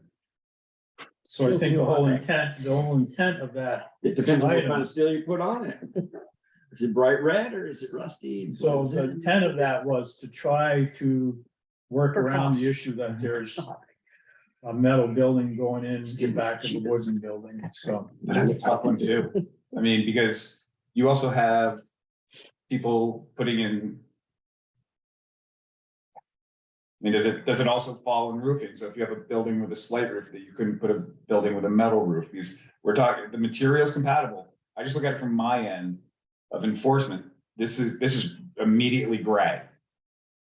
A: So I think the whole intent of that,
J: It depends on what
A: Item.
J: kind of steel you put on it. Is it bright red or is it rusty?
A: so the intent of that was to try to work
D: For
A: around
D: cost.
A: the issue that there's a metal building going in the back of the wooden building, so.
E: That's a tough one too. I mean, because you also have people putting in. I mean, does it also fall in roofing? So if you have a building with a slate roof that you couldn't put a building with a metal roof, because we're talking, the material's compatible. I just look at it from my end of enforcement. This is immediately gray.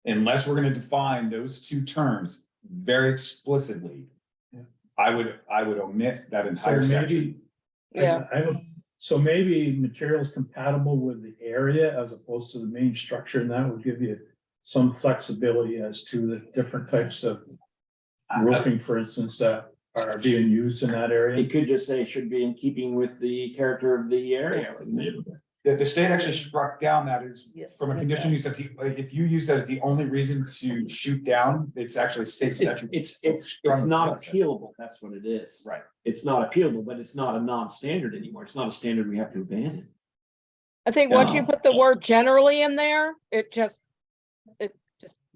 E: Unless we're gonna define those two terms very explicitly.
A: Yeah.
E: I would omit that entire
A: So
E: section.
A: maybe,
C: Yeah.
A: so maybe materials compatible with the area as opposed to the main structure, and that would give you some flexibility as to the different types of roofing, for instance, that are being used in that area.
J: It could just say should be in keeping with the character of the area or the neighborhood.
E: The state actually struck down that is
D: Yeah,
E: from a
D: that's
E: conditional use, that's like, if you use that as the only reason to shoot down, it's actually state statute.
J: It's not appealable, that's what it is.
E: Right.
J: It's not appealable, but it's not a non-standard anymore. It's not a standard we have to abandon.
C: I think once you
J: Yeah.
C: put the word generally in there, it just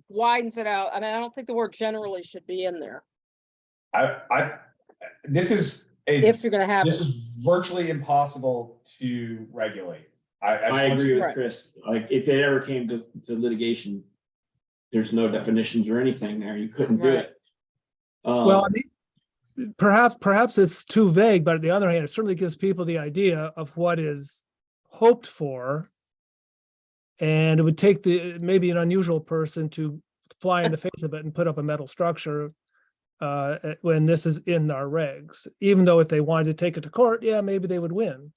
C: widens it out. I mean, I don't think the word generally should be in there
E: This is
C: if you're gonna have
E: this
C: it.
E: is virtually impossible to regulate.
J: I
E: just want
J: agree
E: to-
J: with
C: Right.
J: Chris, like, if it ever came to litigation, there's no definitions or anything there, you couldn't do
C: Right.
J: it.
H: Well, I mean, perhaps it's too vague, but on the other hand, it certainly gives people the idea of what is hoped for. And it would take maybe an unusual person to fly in the face of it and put up a metal structure when this is in our regs. Even though if they wanted to take it to court, yeah, maybe they would win.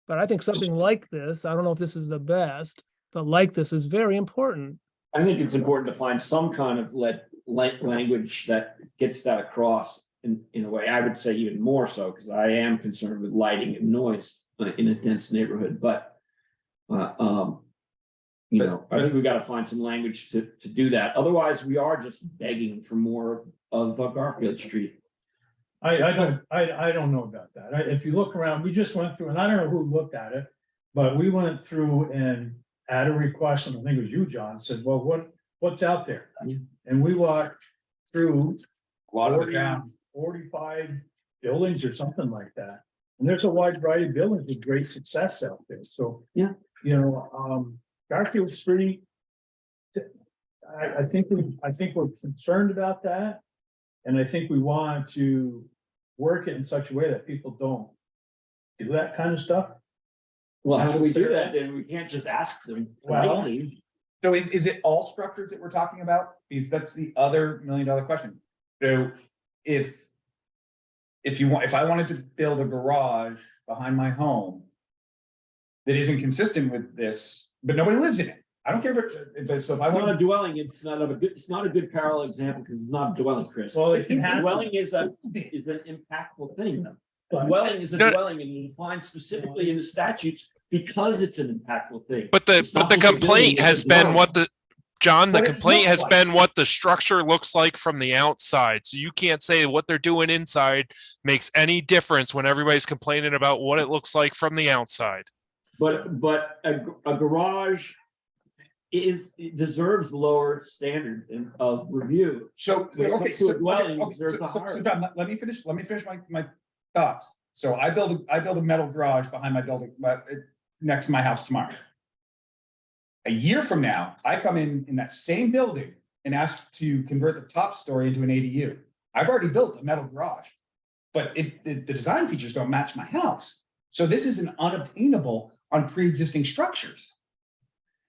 H: But I think something like this, I don't know if this is the best, but like this is very important.
J: I think it's important to find some kind of language that gets that across in a way. I would say even more so, because I am concerned with lighting and noise in a dense neighborhood, but you know, I think we got to find some language to do that. Otherwise, we are just begging for more of Garfield Street.
A: I don't know about that. If you look around, we just went through, and I don't know who looked at it, but we went through and had a request, and I think it was you, John, said, well, what's out there?
J: Yeah.
A: And we walked through
E: A lot of the
A: 40,
E: town.
A: 45 buildings or something like that. And there's a wide variety of buildings with great success out there, so.
J: Yeah.
A: You know, Garfield Street. I think we're concerned about that. And I think we want to work it in such a way that people don't do that kind of stuff.
J: Well, how do we do that? Then we can't just ask them.
A: Well-
J: politely.
E: So is it all structures that we're talking about? Because that's the other $1 million question. So if I wanted to build a garage behind my home that isn't consistent with this, but nobody lives in it. I don't care if it, but so if I
J: It's not
E: want
J: a dwelling, it's not a good parallel example because it's not a dwelling, Chris.
A: Well, it can happen.
J: Dwelling is an impactful thing.
A: But-
J: Dwelling is a
G: No.
J: dwelling and you define specifically in the statutes because it's an impactful thing.
G: But
J: It's not
G: the
J: just a building,
G: complaint
J: it's a
G: has been
J: dwelling.
G: what the, John, the
A: What it
G: complaint has
A: looks like.
G: been what the structure looks like from the outside. So you can't say what they're doing inside makes any difference when everybody's complaining about what it looks like from the outside.
J: But a garage deserves lower standard of review.
E: So,
J: When it
E: okay,
J: comes to a
E: so,
J: dwelling,
E: okay,
J: there's a
E: so
J: higher.
E: John, let me finish my thoughts. So I build a metal garage behind my building, next to my house tomorrow. A year from now, I come in that same building and ask to convert the top story into an ADU. I've already built a metal garage, but the design features don't match my house. So this is an unobtainable on pre-existing structures.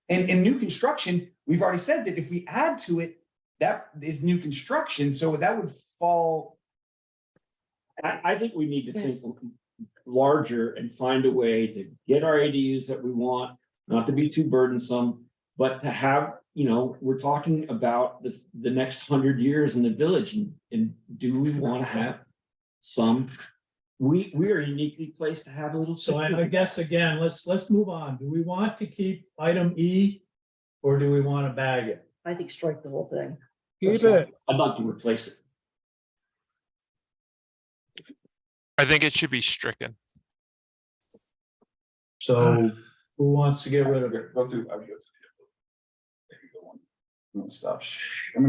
E: And in new construction, we've already said that if we add to it, that is new construction, so that would fall.
J: I think we need to think larger and find a way to get our ADUs that we want, not to be too burdensome, but to have, we're talking about the next 100 years in the village, and do we want to have some? We are uniquely placed to have a little.
A: So I guess again, let's move on. Do we want to keep item E? Or do we want to bag it?
D: I think strike the whole thing.
H: Keep it.
J: I'd like to replace it.
G: I think it should be stricken.
A: So who wants to get rid of it?
E: Go through. I'm gonna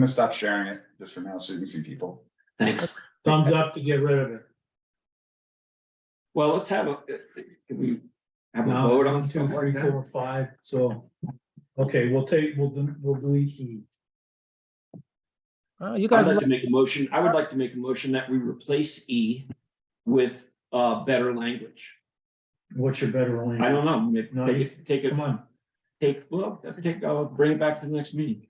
E: stop sharing it just for now so you can see people.
J: Thanks.
A: Thumbs up to get rid of it.
J: Well, let's have can we have a
A: Now,
J: vote
A: 1,
J: on
A: 2,
J: stuff
A: 3,
J: like that?
A: 4, 5, so, okay, we'll delete E.
H: You
J: I'd
H: guys,
J: like to make a motion. I would like to make a motion that we replace E with better language.
A: What's your better language?
J: I don't know.
A: No, Come on.
J: Bring it back to the next meeting.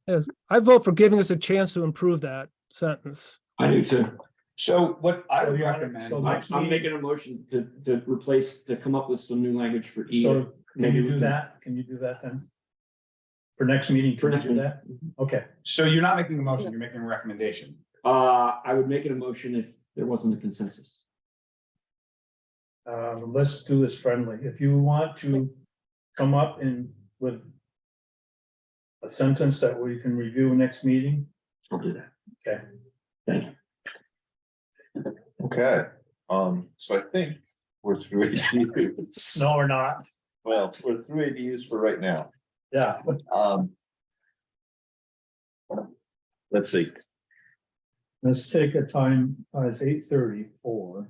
H: yes, I vote for giving us a chance to improve that sentence.
J: I do too.
E: So what I would
A: So you want it-
E: recommend.
A: so
J: I'm making a motion to come up with some new language for E.
A: So can
J: Maybe
A: you
J: we
A: do
J: can-
A: that? Can you do that then? For next meeting,
J: For
A: can you
J: next
A: do
J: meeting.
A: that? Okay,
E: So you're not making a motion, you're making a recommendation.
J: I would make it a motion if there wasn't a consensus.
A: let's do this friendly. If you want to come up with a sentence that we can review next meeting,
J: I'll do that.
A: okay.
J: Thank you.
F: Okay, so I think we're through ADUs.
A: No, or not.
F: Well, we're through ADUs for right now.
A: Yeah.
F: Let's see,
A: Let's take a time, it's 8:34.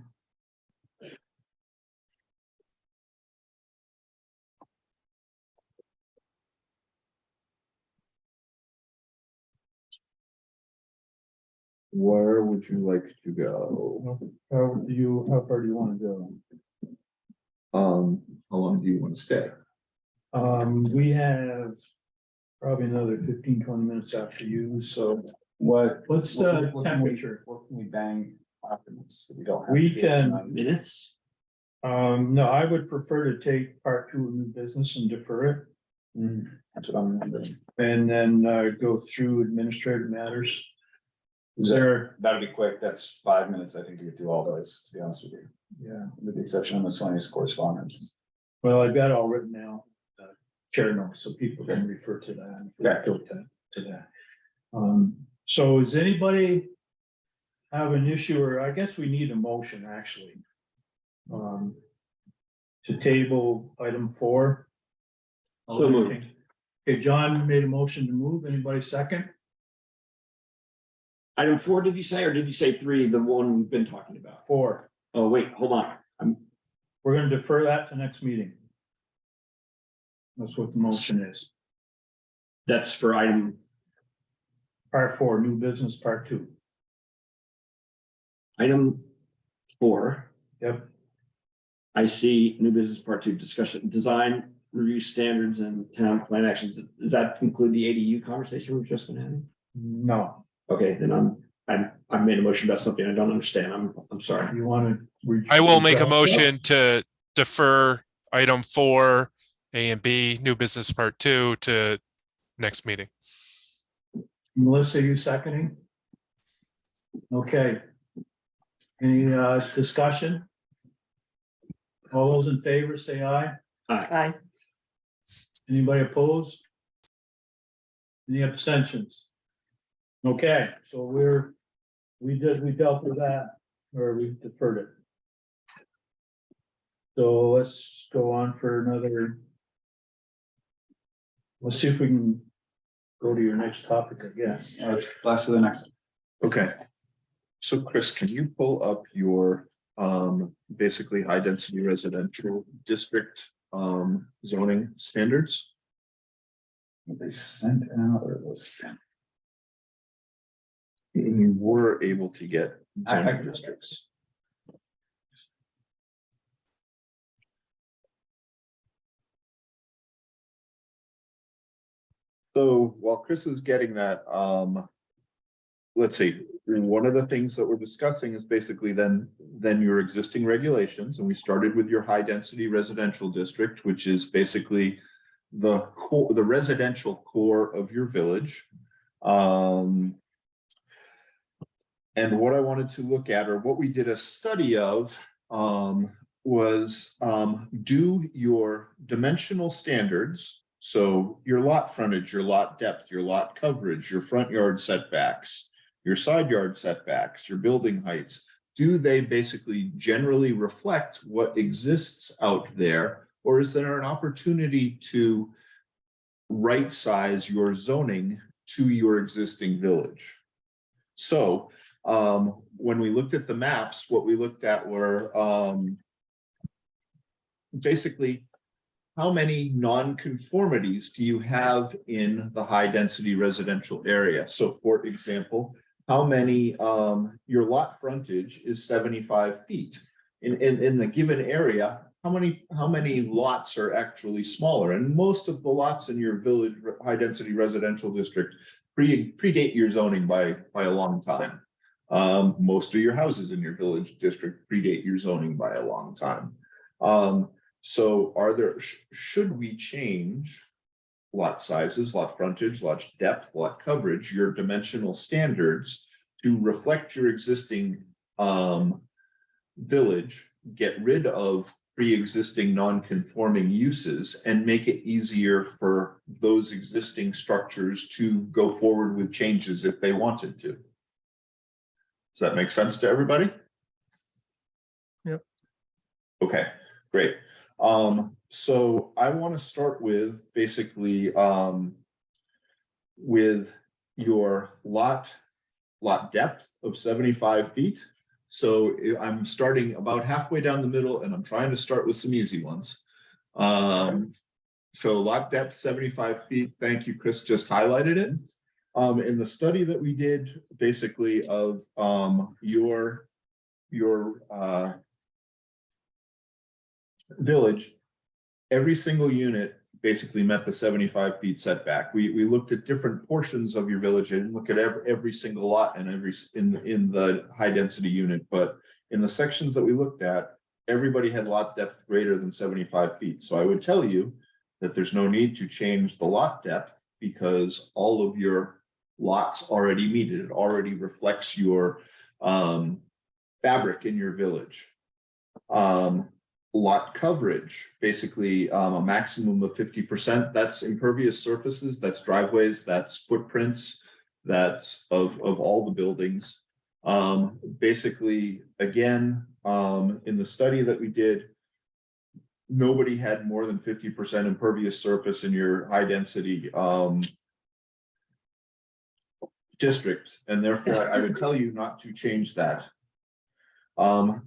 F: where would you like to go?
A: How far do you want to go?
F: How long do you want to stay?
A: We have probably another 15, 20 minutes after you, so
E: What?
A: what's
E: what
A: the
E: can we-
A: temperature?
E: What can we bang after this that we don't have?
A: We
E: to do
A: can-
E: tonight?
J: Minutes?
A: No, I would prefer to take part 2 of new business and defer it.
E: That's what I'm wondering.
A: And then go through administrative matters. Is there,
E: That'll be quick. That's 5 minutes, I think, to get through all those, to be honest with you,
A: yeah,
E: with the exception of miscellaneous correspondence.
A: well, I've got it all written now, chair notes, so people can refer to that. if we
E: Okay.
A: go to that. So does anybody have an issue, or I guess we need a motion, actually, to table item 4?
J: So moved.
A: Okay, John made a motion to move. Anybody second?
J: Item 4, did you say, or did you say 3, the one we've been talking about?
A: 4.
J: Oh, wait, hold on.
A: We're gonna defer that to next meeting. That's what the motion is.
J: That's for item,
A: Part 4, new business, part 2.
J: item 4.
A: Yep.
J: I see new business part 2 discussion, design review standards and town plan actions. Does that include the ADU conversation we've just been having?
A: No,
J: Okay, then I've made a motion about something I don't understand. I'm sorry.
A: you wanna?
G: I will make a motion to defer item 4, A and B, new business part 2 to next meeting.
A: Melissa, you seconding? Okay. Any discussion? All those in favor, say aye.
D: Aye.
A: Anybody opposed? Any abstentions? Okay, so we dealt with that, or we deferred it. So let's go on for another. Let's see if we can go to your next topic, I guess.
E: Last to the next.
F: Okay. So Chris, can you pull up your basically high density residential district zoning standards?
E: They sent out or was.
F: You were able to get zoning districts. So while Chris is getting that, let's see, one of the things that we're discussing is basically then your existing regulations, and we started with your high density residential district, which is basically the core, the residential core of your village. And what I wanted to look at, or what we did a study of, was do your dimensional standards. So your lot frontage, your lot depth, your lot coverage, your front yard setbacks, your side yard setbacks, your building heights, do they basically generally reflect what exists out there? Or is there an opportunity to right size your zoning to your existing village? So when we looked at the maps, what we looked at were basically how many non-conformities do you have in the high density residential area? So for example, how many your lot frontage is 75 feet in the given area? How many lots are actually smaller? And most of the lots in your village high density residential district predate your zoning by a long time. Most of your houses in your village district predate your zoning by a long time. So should we change lot sizes, lot frontage, lot depth, lot coverage, your dimensional standards to reflect your existing village, get rid of pre-existing non-conforming uses and make it easier for those existing structures to go forward with changes if they wanted to? Does that make sense to everybody?
H: Yep.
F: Okay, great. So I want to start with basically with your lot depth of 75 feet. So I'm starting about halfway down the middle and I'm trying to start with some easy ones. So lot depth 75 feet. Thank you, Chris just highlighted it. In the study that we did basically of your village, every single unit basically met the 75 feet setback. We looked at different portions of your village and look at every single lot and in the high density unit, but in the sections that we looked at, everybody had lot depth greater than 75 feet. So I would tell you that there's no need to change the lot depth because all of your lots already meet it. It already reflects your fabric in your village. Lot coverage, basically a maximum of 50%. That's impervious surfaces, that's driveways, that's footprints, that's of all the buildings. Basically, again, in the study that we did, nobody had more than 50% impervious surface in your high density district, and therefore I would tell you not to change that.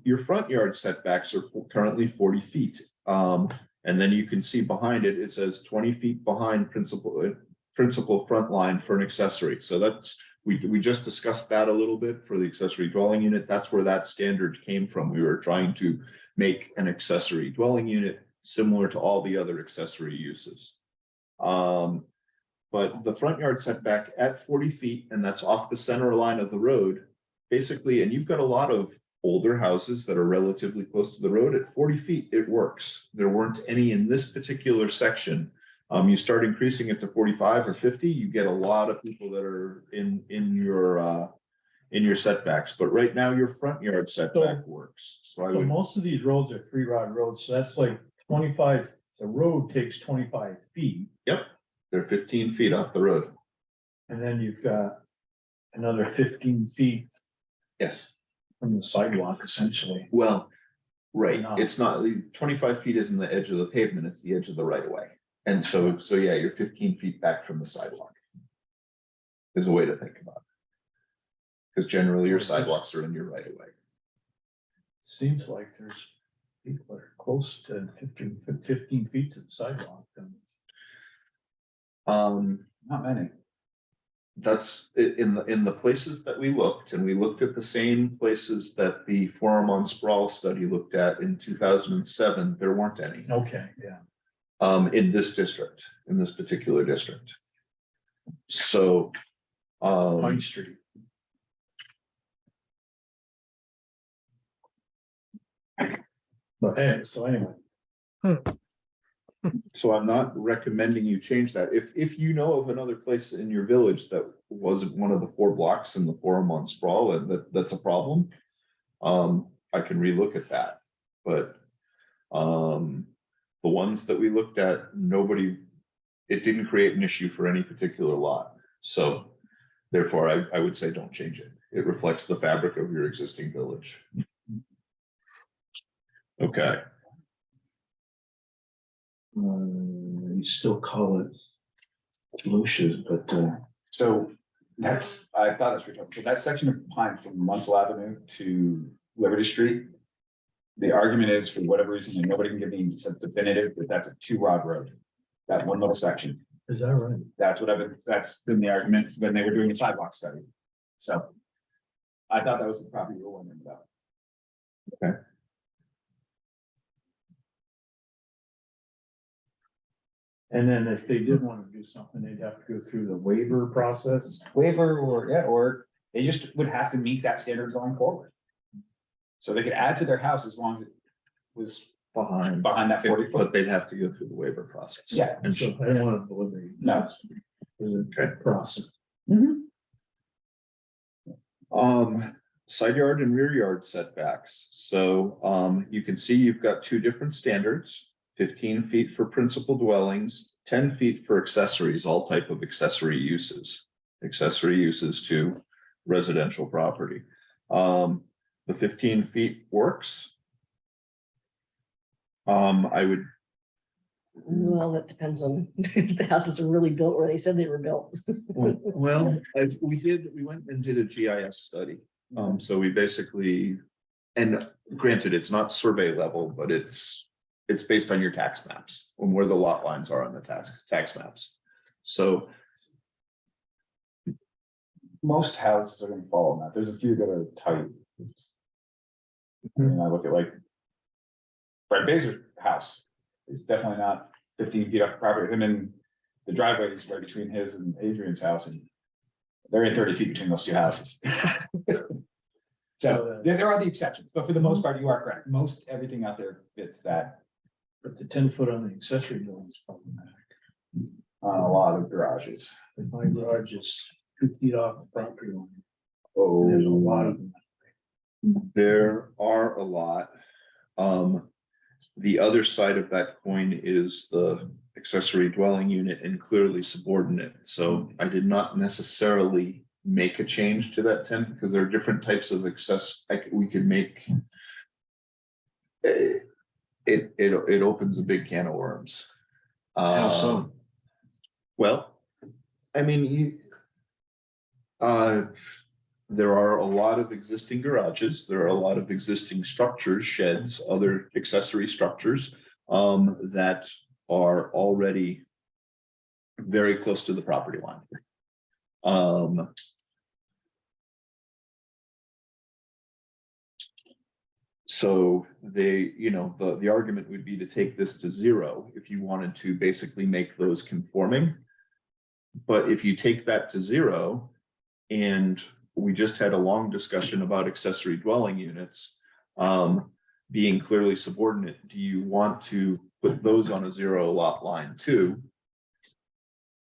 F: Your front yard setbacks are currently 40 feet. And then you can see behind it, it says 20 feet behind principal front line for an accessory. So that's, we just discussed that a little bit for the accessory dwelling unit. That's where that standard came from. We were trying to make an accessory dwelling unit similar to all the other accessory uses. But the front yard setback at 40 feet, and that's off the center line of the road, basically, and you've got a lot of older houses that are relatively close to the road. At 40 feet, it works. There weren't any in this particular section. You start increasing it to 45 or 50, you get a lot of people that are in your setbacks. But right now, your front yard setback works. So I
A: So
F: would,
A: most of these roads are 3-rod roads, so that's like 25, the road takes 25 feet.
F: yep, they're 15 feet off the road.
A: And then you've got another 15 feet
F: Yes.
A: from the sidewalk essentially.
F: Well, right,
A: No.
F: it's not, 25 feet isn't the edge of the pavement, it's the edge of the right of way. And so yeah, you're 15 feet back from the sidewalk. Is a way to think about it. Because generally your sidewalks are in your right of way.
A: Seems like there's people that are close to 15 feet to the sidewalk.
E: Not many.
F: That's in the places that we looked, and we looked at the same places that the Forum on Sprawl study looked at in 2007, there weren't any.
A: Okay, yeah.
F: In this district, in this particular district. So,
A: Pine Street. But hey, so anyway,
F: so I'm not recommending you change that. If you know of another place in your village that wasn't one of the 4 blocks in the Forum on Sprawl, and that's a problem, I can relook at that. But the ones that we looked at, it didn't create an issue for any particular lot. So therefore, I would say don't change it. It reflects the fabric of your existing village. Okay.
E: You still call it Lucia's, but so that's, I thought that's what you're talking. So that section of Pine from Munsell Avenue to Liberty Street. The argument is, for whatever reason, and nobody can give me a definitive, but that's a 2-rod road. That one little section.
A: is that right?
E: That's been the argument when they were doing a sidewalk study. So I thought that was the property you were wondering about.
F: Okay.
A: And then if they did want to do something, they'd have to go through the waiver process.
E: Waiver or they just would have to meet that standard going forward. So they could add to their house as long as it was
F: Behind
E: that 40 foot.
F: But they'd have to go through the waiver process.
E: Yeah.
F: And
A: So I don't want to deliberate.
E: No.
A: There's a process.
F: Side yard and rear yard setbacks. So you can see you've got 2 different standards, 15 feet for principal dwellings, 10 feet for accessories, all type of accessory uses to residential property. The 15 feet works. I would,
D: Well, that depends on if the houses are really built where they said they were built.
F: well, we went and did a GIS study. So we basically, and granted, it's not survey level, but it's based on your tax maps and where the lot lines are on the tax maps. So
E: Most houses are gonna follow that. There's a few that are tight. I mean, I look at like Fred Bazer's house is definitely not 15 feet off the property. Him and the driveway is right between his and Adrian's house, and they're in 30 feet between those 2 houses. So there are the exceptions, but for the most part, you are correct. Most everything out there fits that.
A: But the 10 foot on the accessory building is problematic.
E: On a lot of garages.
A: If my garage is 2 feet off the property line,
E: Oh,
A: there's a lot of them.
F: there are a lot. The other side of that coin is the accessory dwelling unit and clearly subordinate. So I did not necessarily make a change to that 10 because there are different types of we could make. It opens a big can of worms.
A: How so?
F: Well, I mean, There are a lot of existing garages, there are a lot of existing structures, sheds, other accessory structures that are already very close to the property line. So they, the argument would be to take this to 0 if you wanted to basically make those conforming. But if you take that to 0, and we just had a long discussion about accessory dwelling units being clearly subordinate, do you want to put those on a 0 lot line too?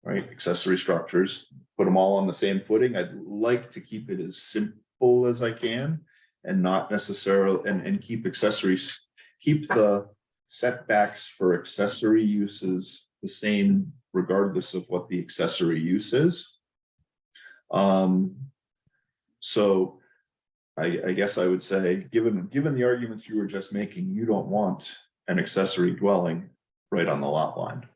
F: Right, accessory structures, put them all on the same footing. I'd like to keep it as simple as I can and not necessarily, and keep accessories, keep the setbacks for accessory uses the same regardless of what the accessory use is. So I guess I would say, given the arguments you were just making, you don't want an accessory dwelling right on the lot line.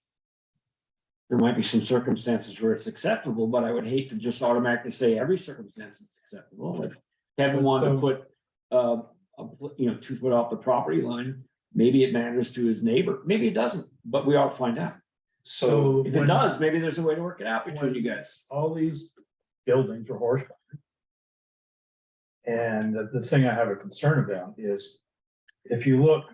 J: There might be some circumstances where it's acceptable, but I would hate to just automatically say every circumstance is acceptable. If Kevin wanted to put, 2 foot off the property line, maybe it matters to his neighbor, maybe it doesn't, but we ought to find out.
A: So
J: If it does, maybe there's a way to work it out between you guys.
A: all these buildings are horsepower. And the thing I have a concern about is if you look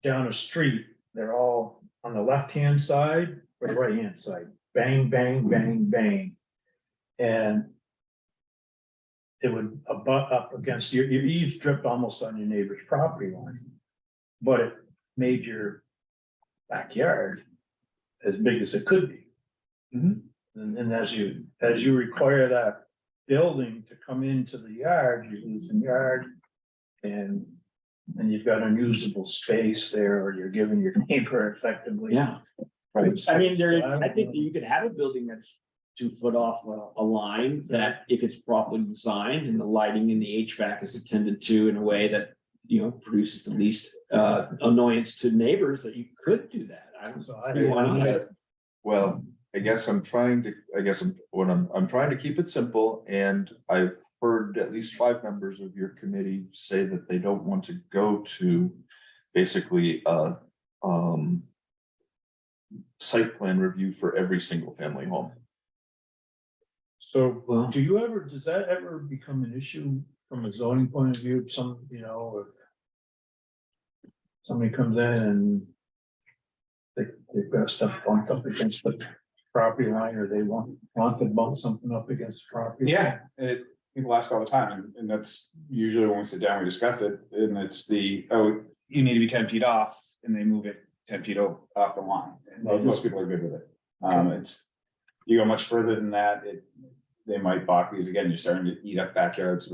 A: down a street, they're all on the left-hand side or the right-hand side, bang, bang, bang, bang. And it would abut up against your eaves dripped almost on your neighbor's property line. But it made your backyard as big as it could be. And as you require that building to come into the yard, you're losing yard. And you've got unusable space there, or you're giving your neighbor effectively.
J: Yeah.
A: Right.
J: I mean, I think that you could have a building that's 2 foot off a line that if it's properly designed and the lighting and the HVAC is attended to in a way that, produces the least annoyance to neighbors, that you could do that.
F: Well, I guess I'm trying to keep it simple, and I've heard at least 5 members of your committee say that they don't want to go to basically site plan review for every single family home.
A: So does that ever become an issue from a zoning point of view? If somebody comes in and they've got stuff bumped up against the property line, or they want to bump something up against the property.
E: Yeah, people ask all the time, and that's usually when we sit down, we discuss it, and it's you need to be 10 feet off, and they move it 10 feet off the line. And most people are good with it. You go much further than that, they might balk, because again, you're starting to eat up backyards,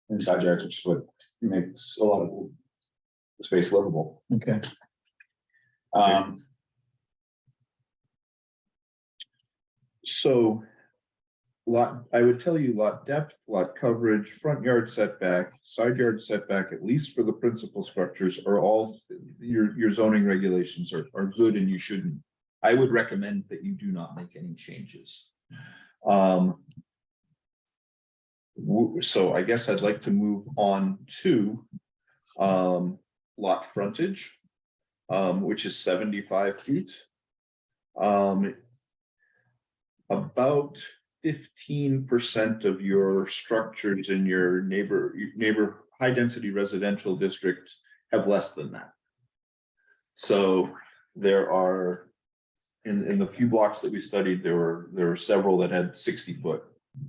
E: inside yards, which is what makes a lot of the space livable.
A: Okay.
F: So I would tell you lot depth, lot coverage, front yard setback, side yard setback, at least for the principal structures, are all your zoning regulations are good, and you shouldn't. I would recommend that you do not make any changes. So I guess I'd like to move on to lot frontage, which is 75 feet. About 15% of your structures in your neighbor high density residential district have less than that. So there are, in the few blocks that we studied, there were several that had 60 foot.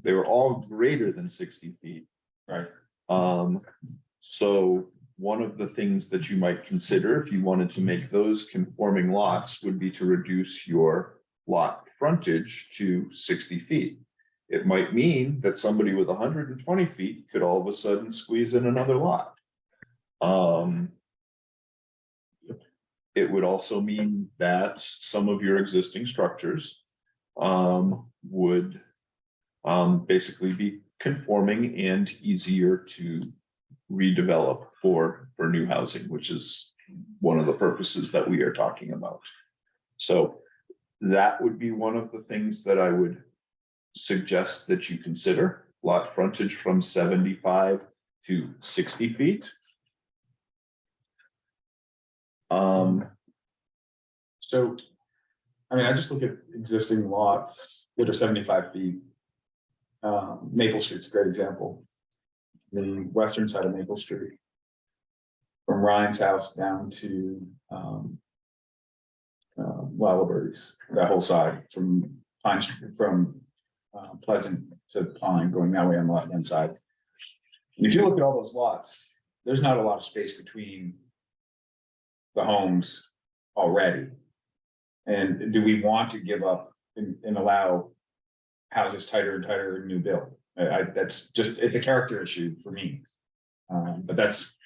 F: They were all greater than 60 feet.
E: Right.
F: So one of the things that you might consider if you wanted to make those conforming lots would be to reduce your lot frontage to 60 feet. It might mean that somebody with 120 feet could all of a sudden squeeze in another lot. It would also mean that some of your existing structures would basically be conforming and easier to redevelop for new housing, which is one of the purposes that we are talking about. So that would be one of the things that I would suggest that you consider lot frontage from 75 to 60 feet.
E: So, I mean, I just look at existing lots that are 75 feet. Maple Street's a great example. The western side of Maple Street. From Ryan's house down to Wallaberry's, that whole side from Pine Street, from Pleasant to Pine, going that way on the left hand side. And if you look at all those lots, there's not a lot of space between the homes already. And do we want to give up and allow houses tighter and tighter in new build? That's just, it's a character issue for me. But that's.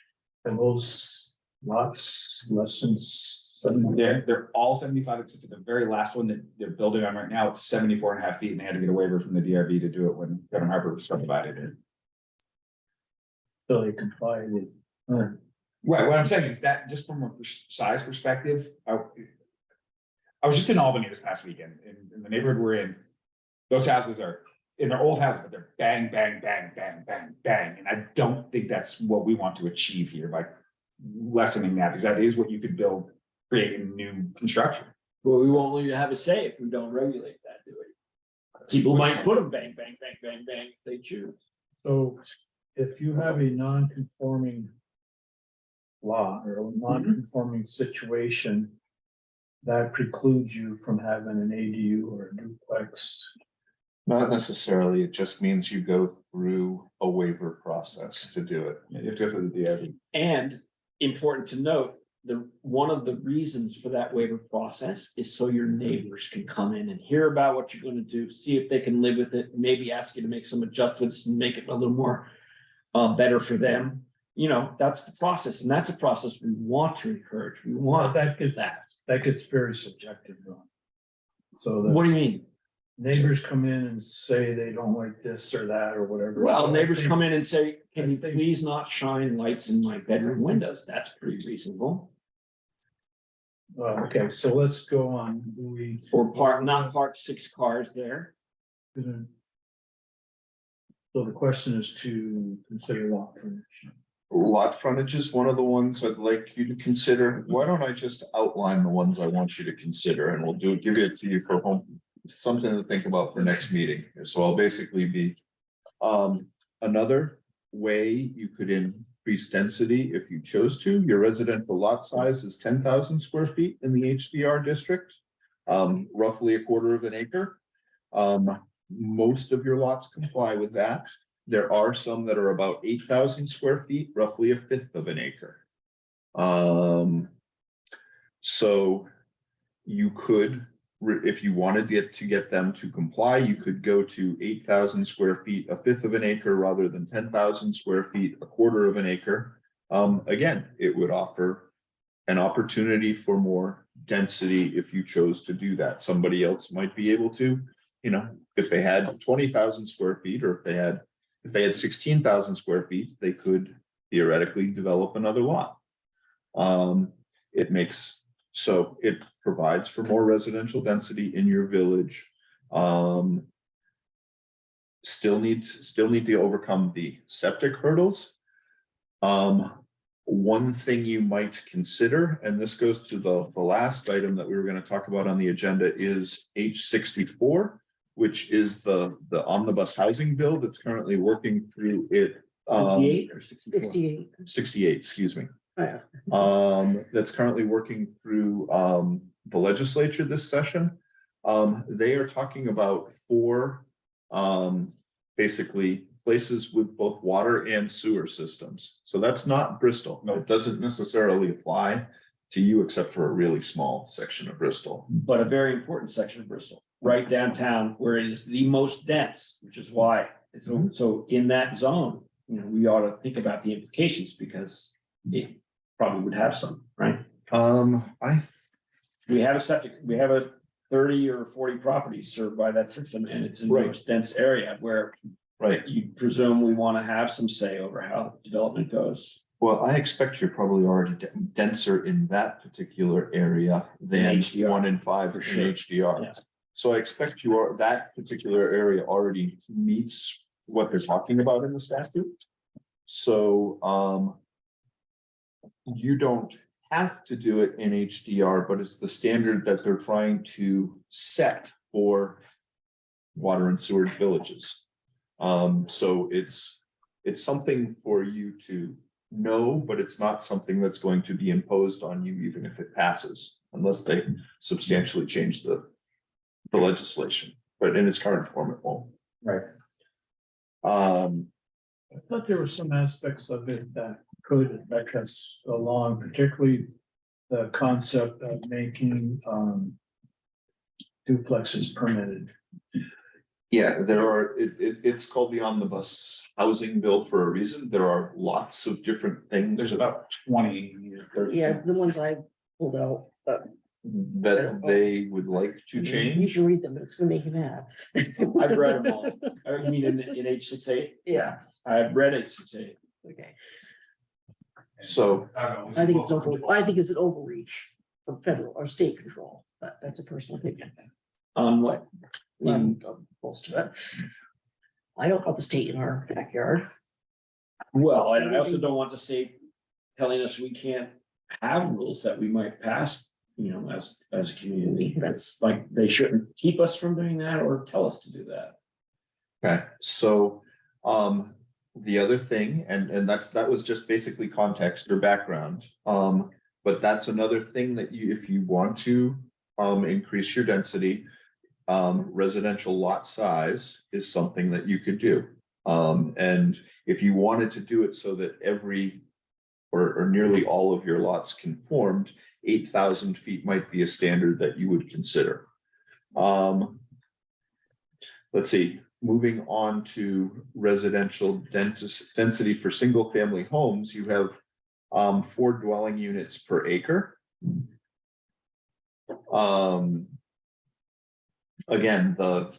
A: And those lots, less than 7.
E: They're all 75, except for the very last one that they're building on right now. It's 74.5 feet, and they had to get a waiver from the DRB to do it when Kevin Harper was subdivided it.
A: So they comply with.
E: Right, what I'm saying is that just from a size perspective, I was just in Albany this past weekend, in the neighborhood we're in. Those houses are in their old houses, but they're bang, bang, bang, bang, bang, bang. And I don't think that's what we want to achieve here by lessening that, because that is what you could build, creating new construction.
J: Well, we won't let you have a say if we don't regulate that, do we? People might put them bang, bang, bang, bang, bang, if they choose.
A: So if you have a non-conforming lot or a non-conforming situation, that precludes you from having an ADU or a duplex.
F: Not necessarily, it just means you go through a waiver process to do it.
E: You have to go through the DRB.
J: And important to note, one of the reasons for that waiver process is so your neighbors can come in and hear about what you're gonna do, see if they can live with it, maybe ask you to make some adjustments and make it a little more better for them. You know, that's the process, and that's a process we want to encourage. We want
A: That gets very subjective though. So
J: What
A: the
J: do you mean?
A: neighbors come in and say they don't like this or that or whatever.
J: Well,
A: So I
J: neighbors
A: think-
J: come in and say, can
A: I
J: you
A: think-
J: please not shine lights in my bedroom windows? That's pretty reasonable.
A: Okay, so let's go on.
J: Or not park 6 cars there.
A: So the question is to consider lot frontage.
F: Lot frontage is one of the ones I'd like you to consider. Why don't I just outline the ones I want you to consider, and we'll give it to you for home, something to think about for next meeting. So I'll basically be, another way you could increase density if you chose to. Your residential lot size is 10,000 square feet in the HDR district, roughly 1/4 of an acre. Most of your lots comply with that. There are some that are about 8,000 square feet, roughly 1/5 of an acre. So you could, if you wanted to get them to comply, you could go to 8,000 square feet, 1/5 of an acre, rather than 10,000 square feet, 1/4 of an acre. Again, it would offer an opportunity for more density if you chose to do that. Somebody else might be able to, you know, if they had 20,000 square feet, or if they had 16,000 square feet, they could theoretically develop another lot. It provides for more residential density in your village. Still need to overcome the septic hurdles. One thing you might consider, and this goes to the last item that we were going to talk about on the agenda, is H64, which is the omnibus housing bill that's currently working through it.
J: 68 or 64?
D: 68.
F: 68, excuse me.
D: Yeah.
F: That's currently working through the legislature this session. They are talking about 4 basically places with both water and sewer systems. So that's not Bristol. No, it doesn't necessarily apply to you except for a really small section of Bristol.
J: But a very important section of Bristol, right downtown, where it is the most dense, which is why. So in that zone, you know, we ought to think about the implications, because it probably would have some, right? We have a septic, we have a 30 or 40 properties served by that system, and it's in the
F: Right.
J: most dense area where you presume we want to have some say over how development goes.
F: Well, I expect you're probably already denser in that particular area than
J: HDR,
F: 1 in 5
J: for
F: in
J: sure.
F: HDR.
J: Yeah.
F: So I expect that particular area already meets what they're talking about in the statute. So, you don't have to do it in HDR, but it's the standard that they're trying to set for water and sewer villages. So it's something for you to know, but it's not something that's going to be imposed on you, even if it passes, unless they substantially change the legislation, but in its current form, it won't.
E: Right.
A: I thought there were some aspects of it that could affect us along, particularly the concept of making duplexes permitted.
F: Yeah, it's called the omnibus housing bill for a reason. There are lots of different things.
E: There's about 20, 30.
D: Yeah, the ones I pulled out, but
F: that they would like to
D: you
F: change.
D: can read them, but it's gonna make you mad.
J: I've read them all. I mean, in H6A,
D: Yeah,
J: I've read H6A.
D: okay.
F: So,
D: I think it's an overreach of federal or state control, but that's a personal opinion.
J: On what?
D: I'm opposed to it. I don't want the state in our backyard.
J: Well, and I also don't want the state telling us we can't have rules that we might pass, you know, as a community.
D: That's,
J: Like, they shouldn't keep us from doing that or tell us to do that.
F: okay, so, the other thing, and that was just basically context or background. But that's another thing that if you want to, increase your density, residential lot size is something that you could do. And if you wanted to do it so that every or nearly all of your lots conformed, 8,000 feet might be a standard that you would consider. Let's see, moving on to residential density for single family homes, you have 4 dwelling units per acre. Again, the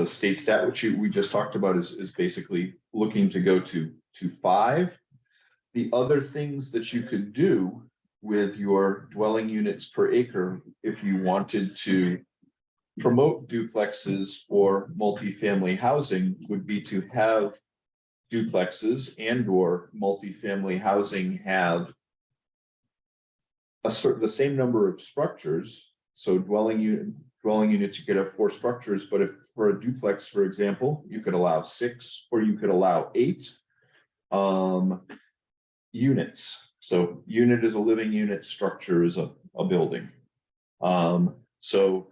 F: state statute we just talked about is basically looking to go to 5. The other things that you could do with your dwelling units per acre, if you wanted to promote duplexes or multifamily housing, would be to have duplexes and or multifamily housing have the same number of structures. So dwelling units, you could have 4 structures, but if for a duplex, for example, you could allow 6 or you could allow 8 units. So unit is a living unit, structure is a building. So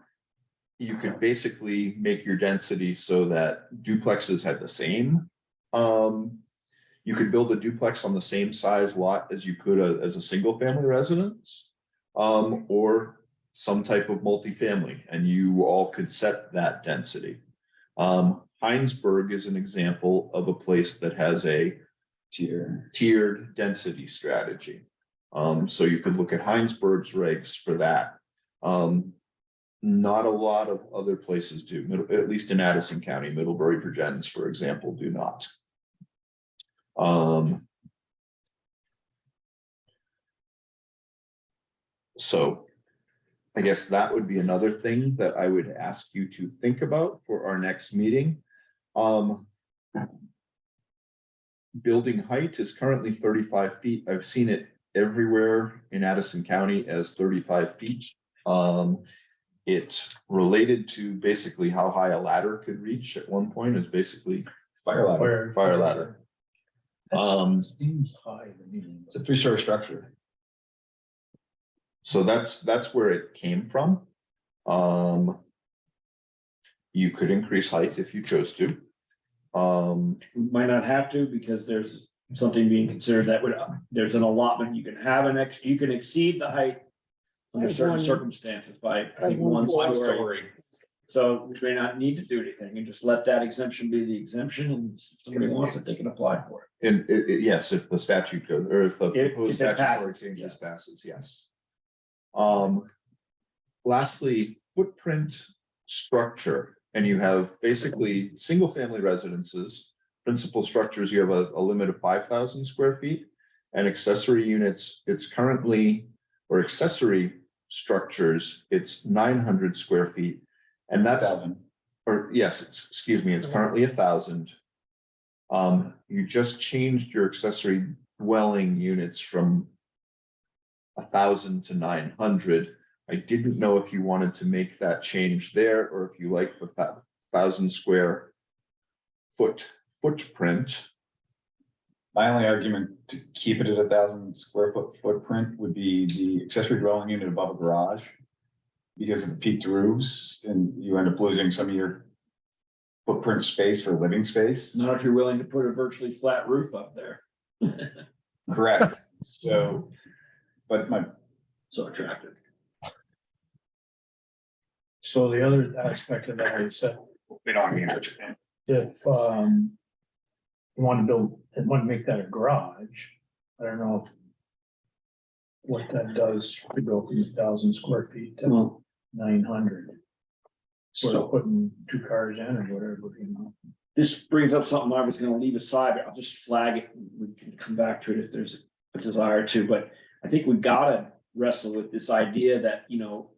F: you could basically make your density so that duplexes had the same. You could build a duplex on the same size lot as you could as a single family residence, or some type of multifamily, and you all could set that density. Heinsberg is an example of a place that has a tiered density strategy. So you could look at Heinsberg's regs for that. Not a lot of other places do, at least in Addison County, Middlebury, Virginia, for example, do not. So I guess that would be another thing that I would ask you to think about for our next meeting. Building height is currently 35 feet. I've seen it everywhere in Addison County as 35 feet. It's related to basically how high a ladder could reach at one point, is basically
E: Fire ladder.
F: fire ladder.
A: Seems high to me.
E: It's a 3-story structure.
F: So that's where it came from. You could increase height if you chose to.
J: We might not have to, because there's something being considered that there's an allotment, you can have you can exceed the height under certain circumstances by, I think, 1 story. So we may not need to do anything and just let that exemption be the exemption, and if somebody wants it, they can apply for it.
F: And yes, if the statute goes, or if the
J: If
F: proposed
J: it
F: statutory
J: passes,
F: changes
J: yes.
F: passes, yes. Lastly, footprint structure, and you have basically single family residences. Principal structures, you have a limit of 5,000 square feet, and accessory units, it's currently, or accessory structures, it's 900 square feet. And that's,
E: 1,000.
F: or yes, excuse me, it's currently 1,000. You just changed your accessory dwelling units from 1,000 to 900. I didn't know if you wanted to make that change there, or if you like the 1,000 square footprint.
E: My only argument to keep it at 1,000 square foot footprint would be the accessory dwelling unit above a garage. Because of the peaked roofs, and you end up losing some of your footprint space for living space.
J: Not if you're willing to put a virtually flat roof up there.
E: Correct. So, but
J: So attractive.
A: So the other aspect of that is that
E: we don't need to.
A: if you want to make that a garage, I don't know what that does to go from 1,000 square feet to
J: Well,
A: 900. So
J: so
A: putting 2 cars in or whatever, you know.
J: this brings up something I was gonna leave aside, but I'll just flag it. We can come back to it if there's a desire to, but I think we gotta wrestle with this idea that, you know,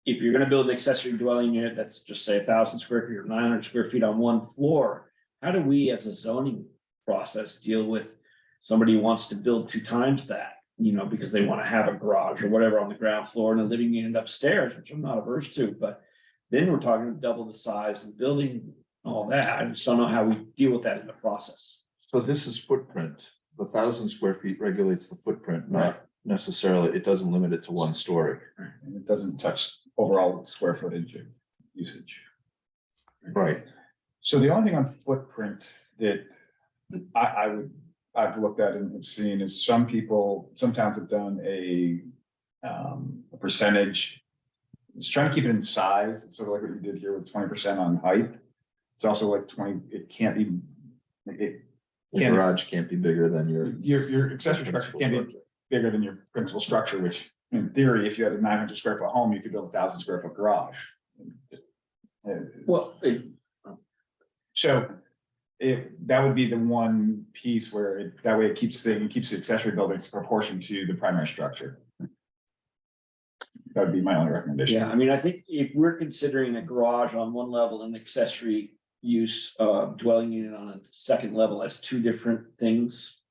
J: if you're gonna build an accessory dwelling unit, that's just say 1,000 square feet or 900 square feet on one floor, how do we as a zoning process deal with somebody who wants to build 2 times that, you know, because they want to have a garage or whatever on the ground floor and a living unit upstairs, which I'm not averse to, but then we're talking double the size of the building, all that. I just don't know how we deal with that in the process.
F: So this is footprint. The 1,000 square feet regulates the footprint, not necessarily, it doesn't limit it to 1 story.
E: And it doesn't touch overall square footage of usage.
F: Right.
E: So the only thing on footprint that I've looked at and have seen is some towns have done a percentage. It's trying to keep it in size, sort of like what you did here with 20% on height. It's also like 20, it can't be.
F: The garage can't be bigger than
E: Your accessory structure can't be bigger than your principal structure, which in theory, if you had a 900 square foot home, you could build a 1,000 square foot garage.
J: Well,
E: So that would be the one piece where that way it keeps the accessory buildings proportion to the primary structure. That would be my only recommendation.
J: yeah, I mean, I think if we're considering a garage on one level and accessory use dwelling unit on a second level, that's 2 different things.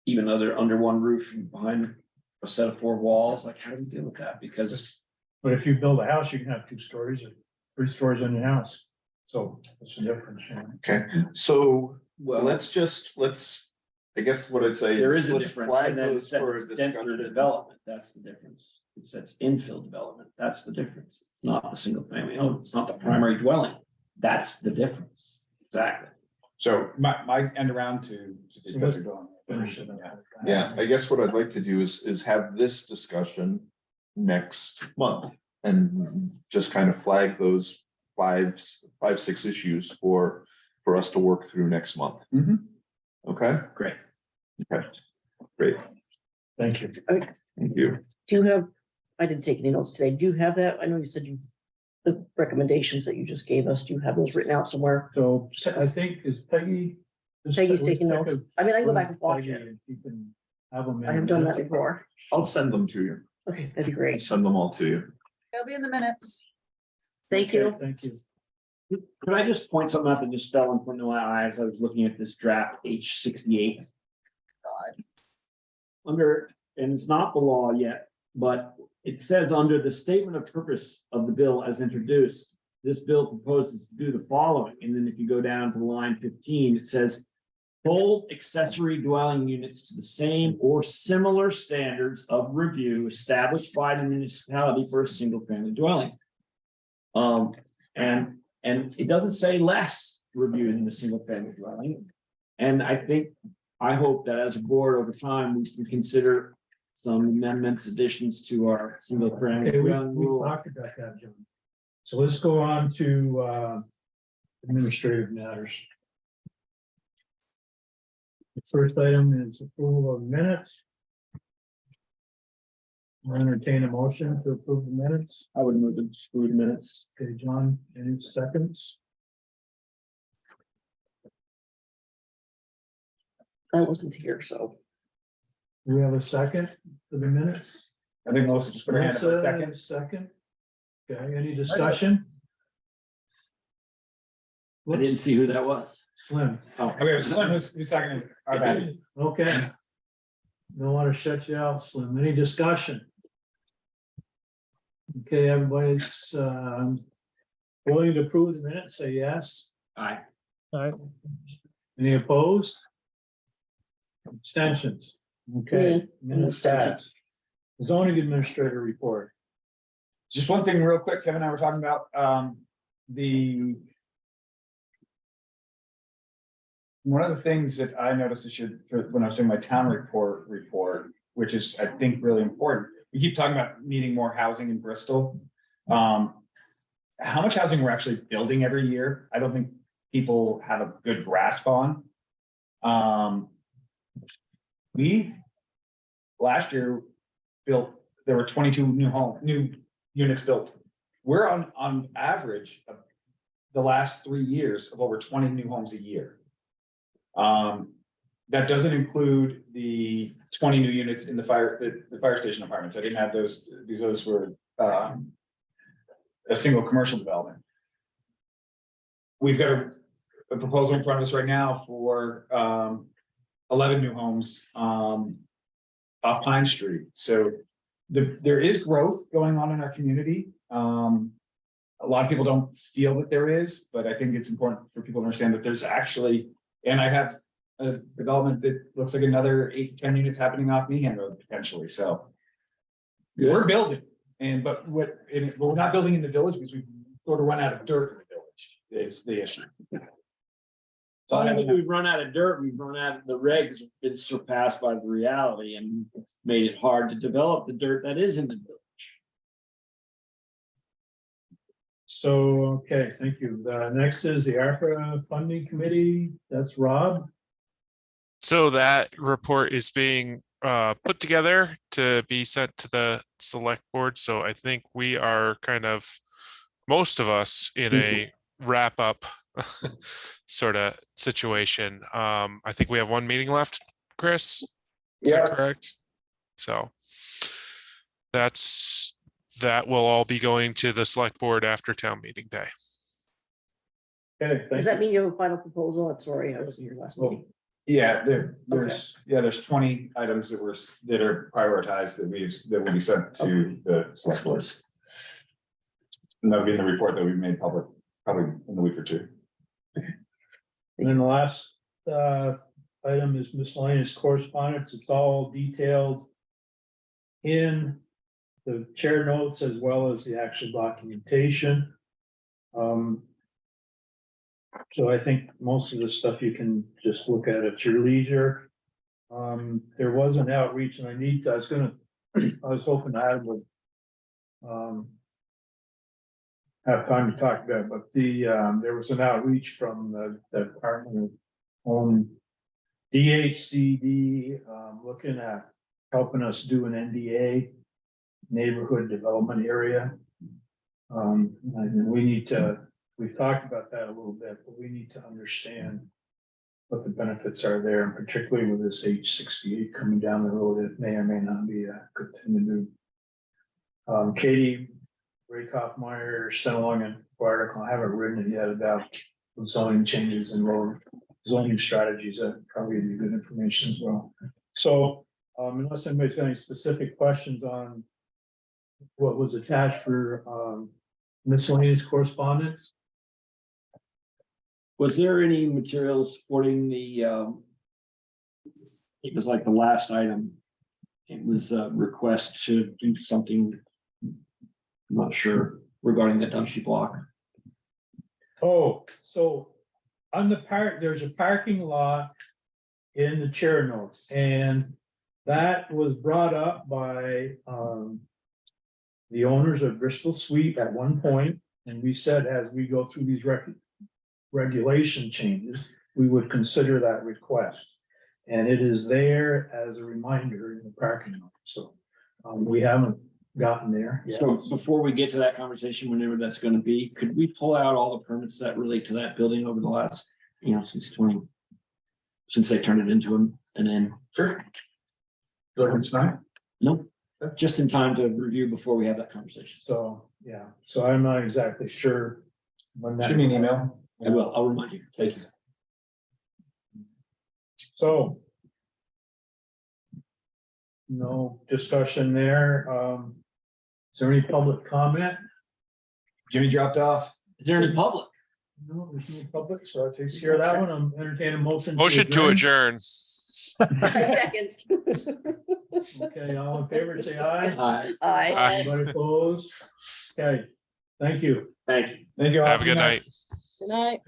J: Even though they're under one roof and behind a set of 4 walls, like how do we deal with that? Because
A: But if you build a house, you can have 2 stories or 3 stories on your house. So what's the difference? You know?
F: Okay, so
J: well,
F: I guess what I'd say
J: there
F: is
J: is a
F: let's
J: difference.
F: flag
J: And then
F: those
J: it's that
F: for
J: it's
F: a
J: denser
F: discussion.
J: development, that's the difference. It says infill development, that's the difference. It's not the single family home, it's not the primary dwelling. That's the difference. Exactly.
E: So my end around to.
A: Finish it.
F: Yeah, I guess what I'd like to do is have this discussion next month and just kind of flag those 5, 6 issues for us to work through next month.
E: Mhm.
F: Okay,
J: Great.
F: okay, great,
A: Thank you.
F: thank you.
D: Do you have, I didn't take any notes today. Do you have that? I know you said the recommendations that you just gave us, do you have those written out somewhere?
A: So I think is Peggy.
D: Peggy's taking notes. I mean, I can go back and watch
A: Peggy,
D: it.
A: if you can have them.
D: I have done that before.
F: I'll send them to you.
D: Okay, that'd be
F: I'll
D: great.
F: send them all to you.
K: They'll be in the minutes.
D: Thank you.
A: Thank you.
J: Could I just point something out that just fell in front of my eye as I was looking at this draft H68? Under, and it's not the law yet, but it says under the statement of purpose of the bill as introduced, this bill proposes to do the following. And then if you go down to line 15, it says hold accessory dwelling units to the same or similar standards of review established by the municipality for a single family dwelling. And it doesn't say less review than a single family dwelling. And I hope that as a board over time, we can consider some amendments, additions to our single family
A: Okay,
J: dwelling
A: we
J: rule.
A: talked about that, John. So let's go on to administrative matters. The first item is approval of minutes. I'll entertain a motion to approve the minutes.
J: I would move to exclude minutes.
A: Okay, John, any seconds?
D: I wasn't here, so.
A: Do we have a second for the minutes?
E: I think Melissa just put her hand up for a second.
A: Second. Okay, any discussion?
J: I didn't see who that was.
A: Slim,
J: Oh,
E: Okay, Slim, who's second? Our bad.
A: okay. Don't want to shut you out, Slim. Any discussion? Okay, everybody's willing to approve the minutes, say yes.
J: aye.
H: All right,
A: Any opposed? Abstentions? Okay. Minutes passed. Zoning administrator report.
E: Just one thing real quick, Kevin and I were talking about, the. One of the things that I noticed this year, when I was doing my town report, which is, I think, really important. We keep talking about needing more housing in Bristol. How much housing we're actually building every year, I don't think people have a good grasp on. We, last year, there were 22 new units built. We're on average of the last 3 years of over 20 new homes a year. That doesn't include the 20 new units in the fire station apartments. I didn't have those, because those were a single commercial development. We've got a proposal in front of us right now for 11 new homes off Pine Street. So there is growth going on in our community. A lot of people don't feel that there is, but I think it's important for people to understand that there's actually, and I have a development that looks like another 8 to 10 units happening off Meehan Road potentially. So we're building, but we're not building in the village because we've sort of run out of dirt in the village is the issue.
J: So I think we've run out of dirt, we've run out of the regs, have been surpassed by the reality, and it's made it hard to develop the dirt that is in the village.
A: So, okay, thank you. Next is the ARPA funding committee. That's Rob.
G: So that report is being put together to be sent to the select board. So I think we are kind of, most of us, in a wrap up sort of situation. I think we have one meeting left, Chris. Is that correct? So that will all be going to the select board after town meeting day.
A: Okay,
D: Does that mean you have a final proposal? I'm sorry, I wasn't here last meeting.
E: Yeah, there's 20 items that are prioritized that will be sent to the select board. And that'll be in the report that we made public probably in a week or two.
A: And then the last item is miscellaneous correspondence. It's all detailed in the chair notes as well as the actual documentation. So I think most of the stuff you can just look at your leisure. There was an outreach, and I was hoping I would have time to talk about it, but there was an outreach from the Department of Home, DHCD, looking at helping us do an NDA, neighborhood development area. And we've talked about that a little bit, but we need to understand what the benefits are there, and particularly with this H68 coming down the road, it may or may not be a good thing to do. Katie Rakoff-Meyer sent along an article, I haven't written it yet, about zoning changes and road zoning strategies. That probably would be good information as well. So unless anybody's got any specific questions on what was attached for miscellaneous correspondence.
J: Was there any material supporting the, it was like the last item. It was a request to do something, I'm not sure, regarding the Dunchy block.
A: Oh, so on the there's a parking lot in the chair notes, and that was brought up by the owners of Bristol Suite at one point, and we said as we go through these regulation changes, we would consider that request. And it is there as a reminder in the parking lot. So we haven't gotten there yet.
J: So before we get to that conversation, whenever that's going to be, could we pull out all the permits that relate to that building over the last, since they turned it into an inn?
E: Sure. Looking tonight?
J: Nope, just in time to review before we have that conversation.
A: So, yeah, so I'm not exactly sure when that.
E: Give me an email.
J: I will, I'll remind you. Thank you.
A: So. No discussion there. Is there any public comment?
E: Jimmy dropped off.
J: Is there any public?
A: No, there's no public, so that takes care of that one. I'm entertaining a motion.
G: Motion to adjourn.
D: Second.
A: Okay, all in favor, say aye.
D: Aye.
A: Anybody opposed? Okay, thank you.
J: Thank you.
E: Thank you all.
G: Have a good night.
C: Good night.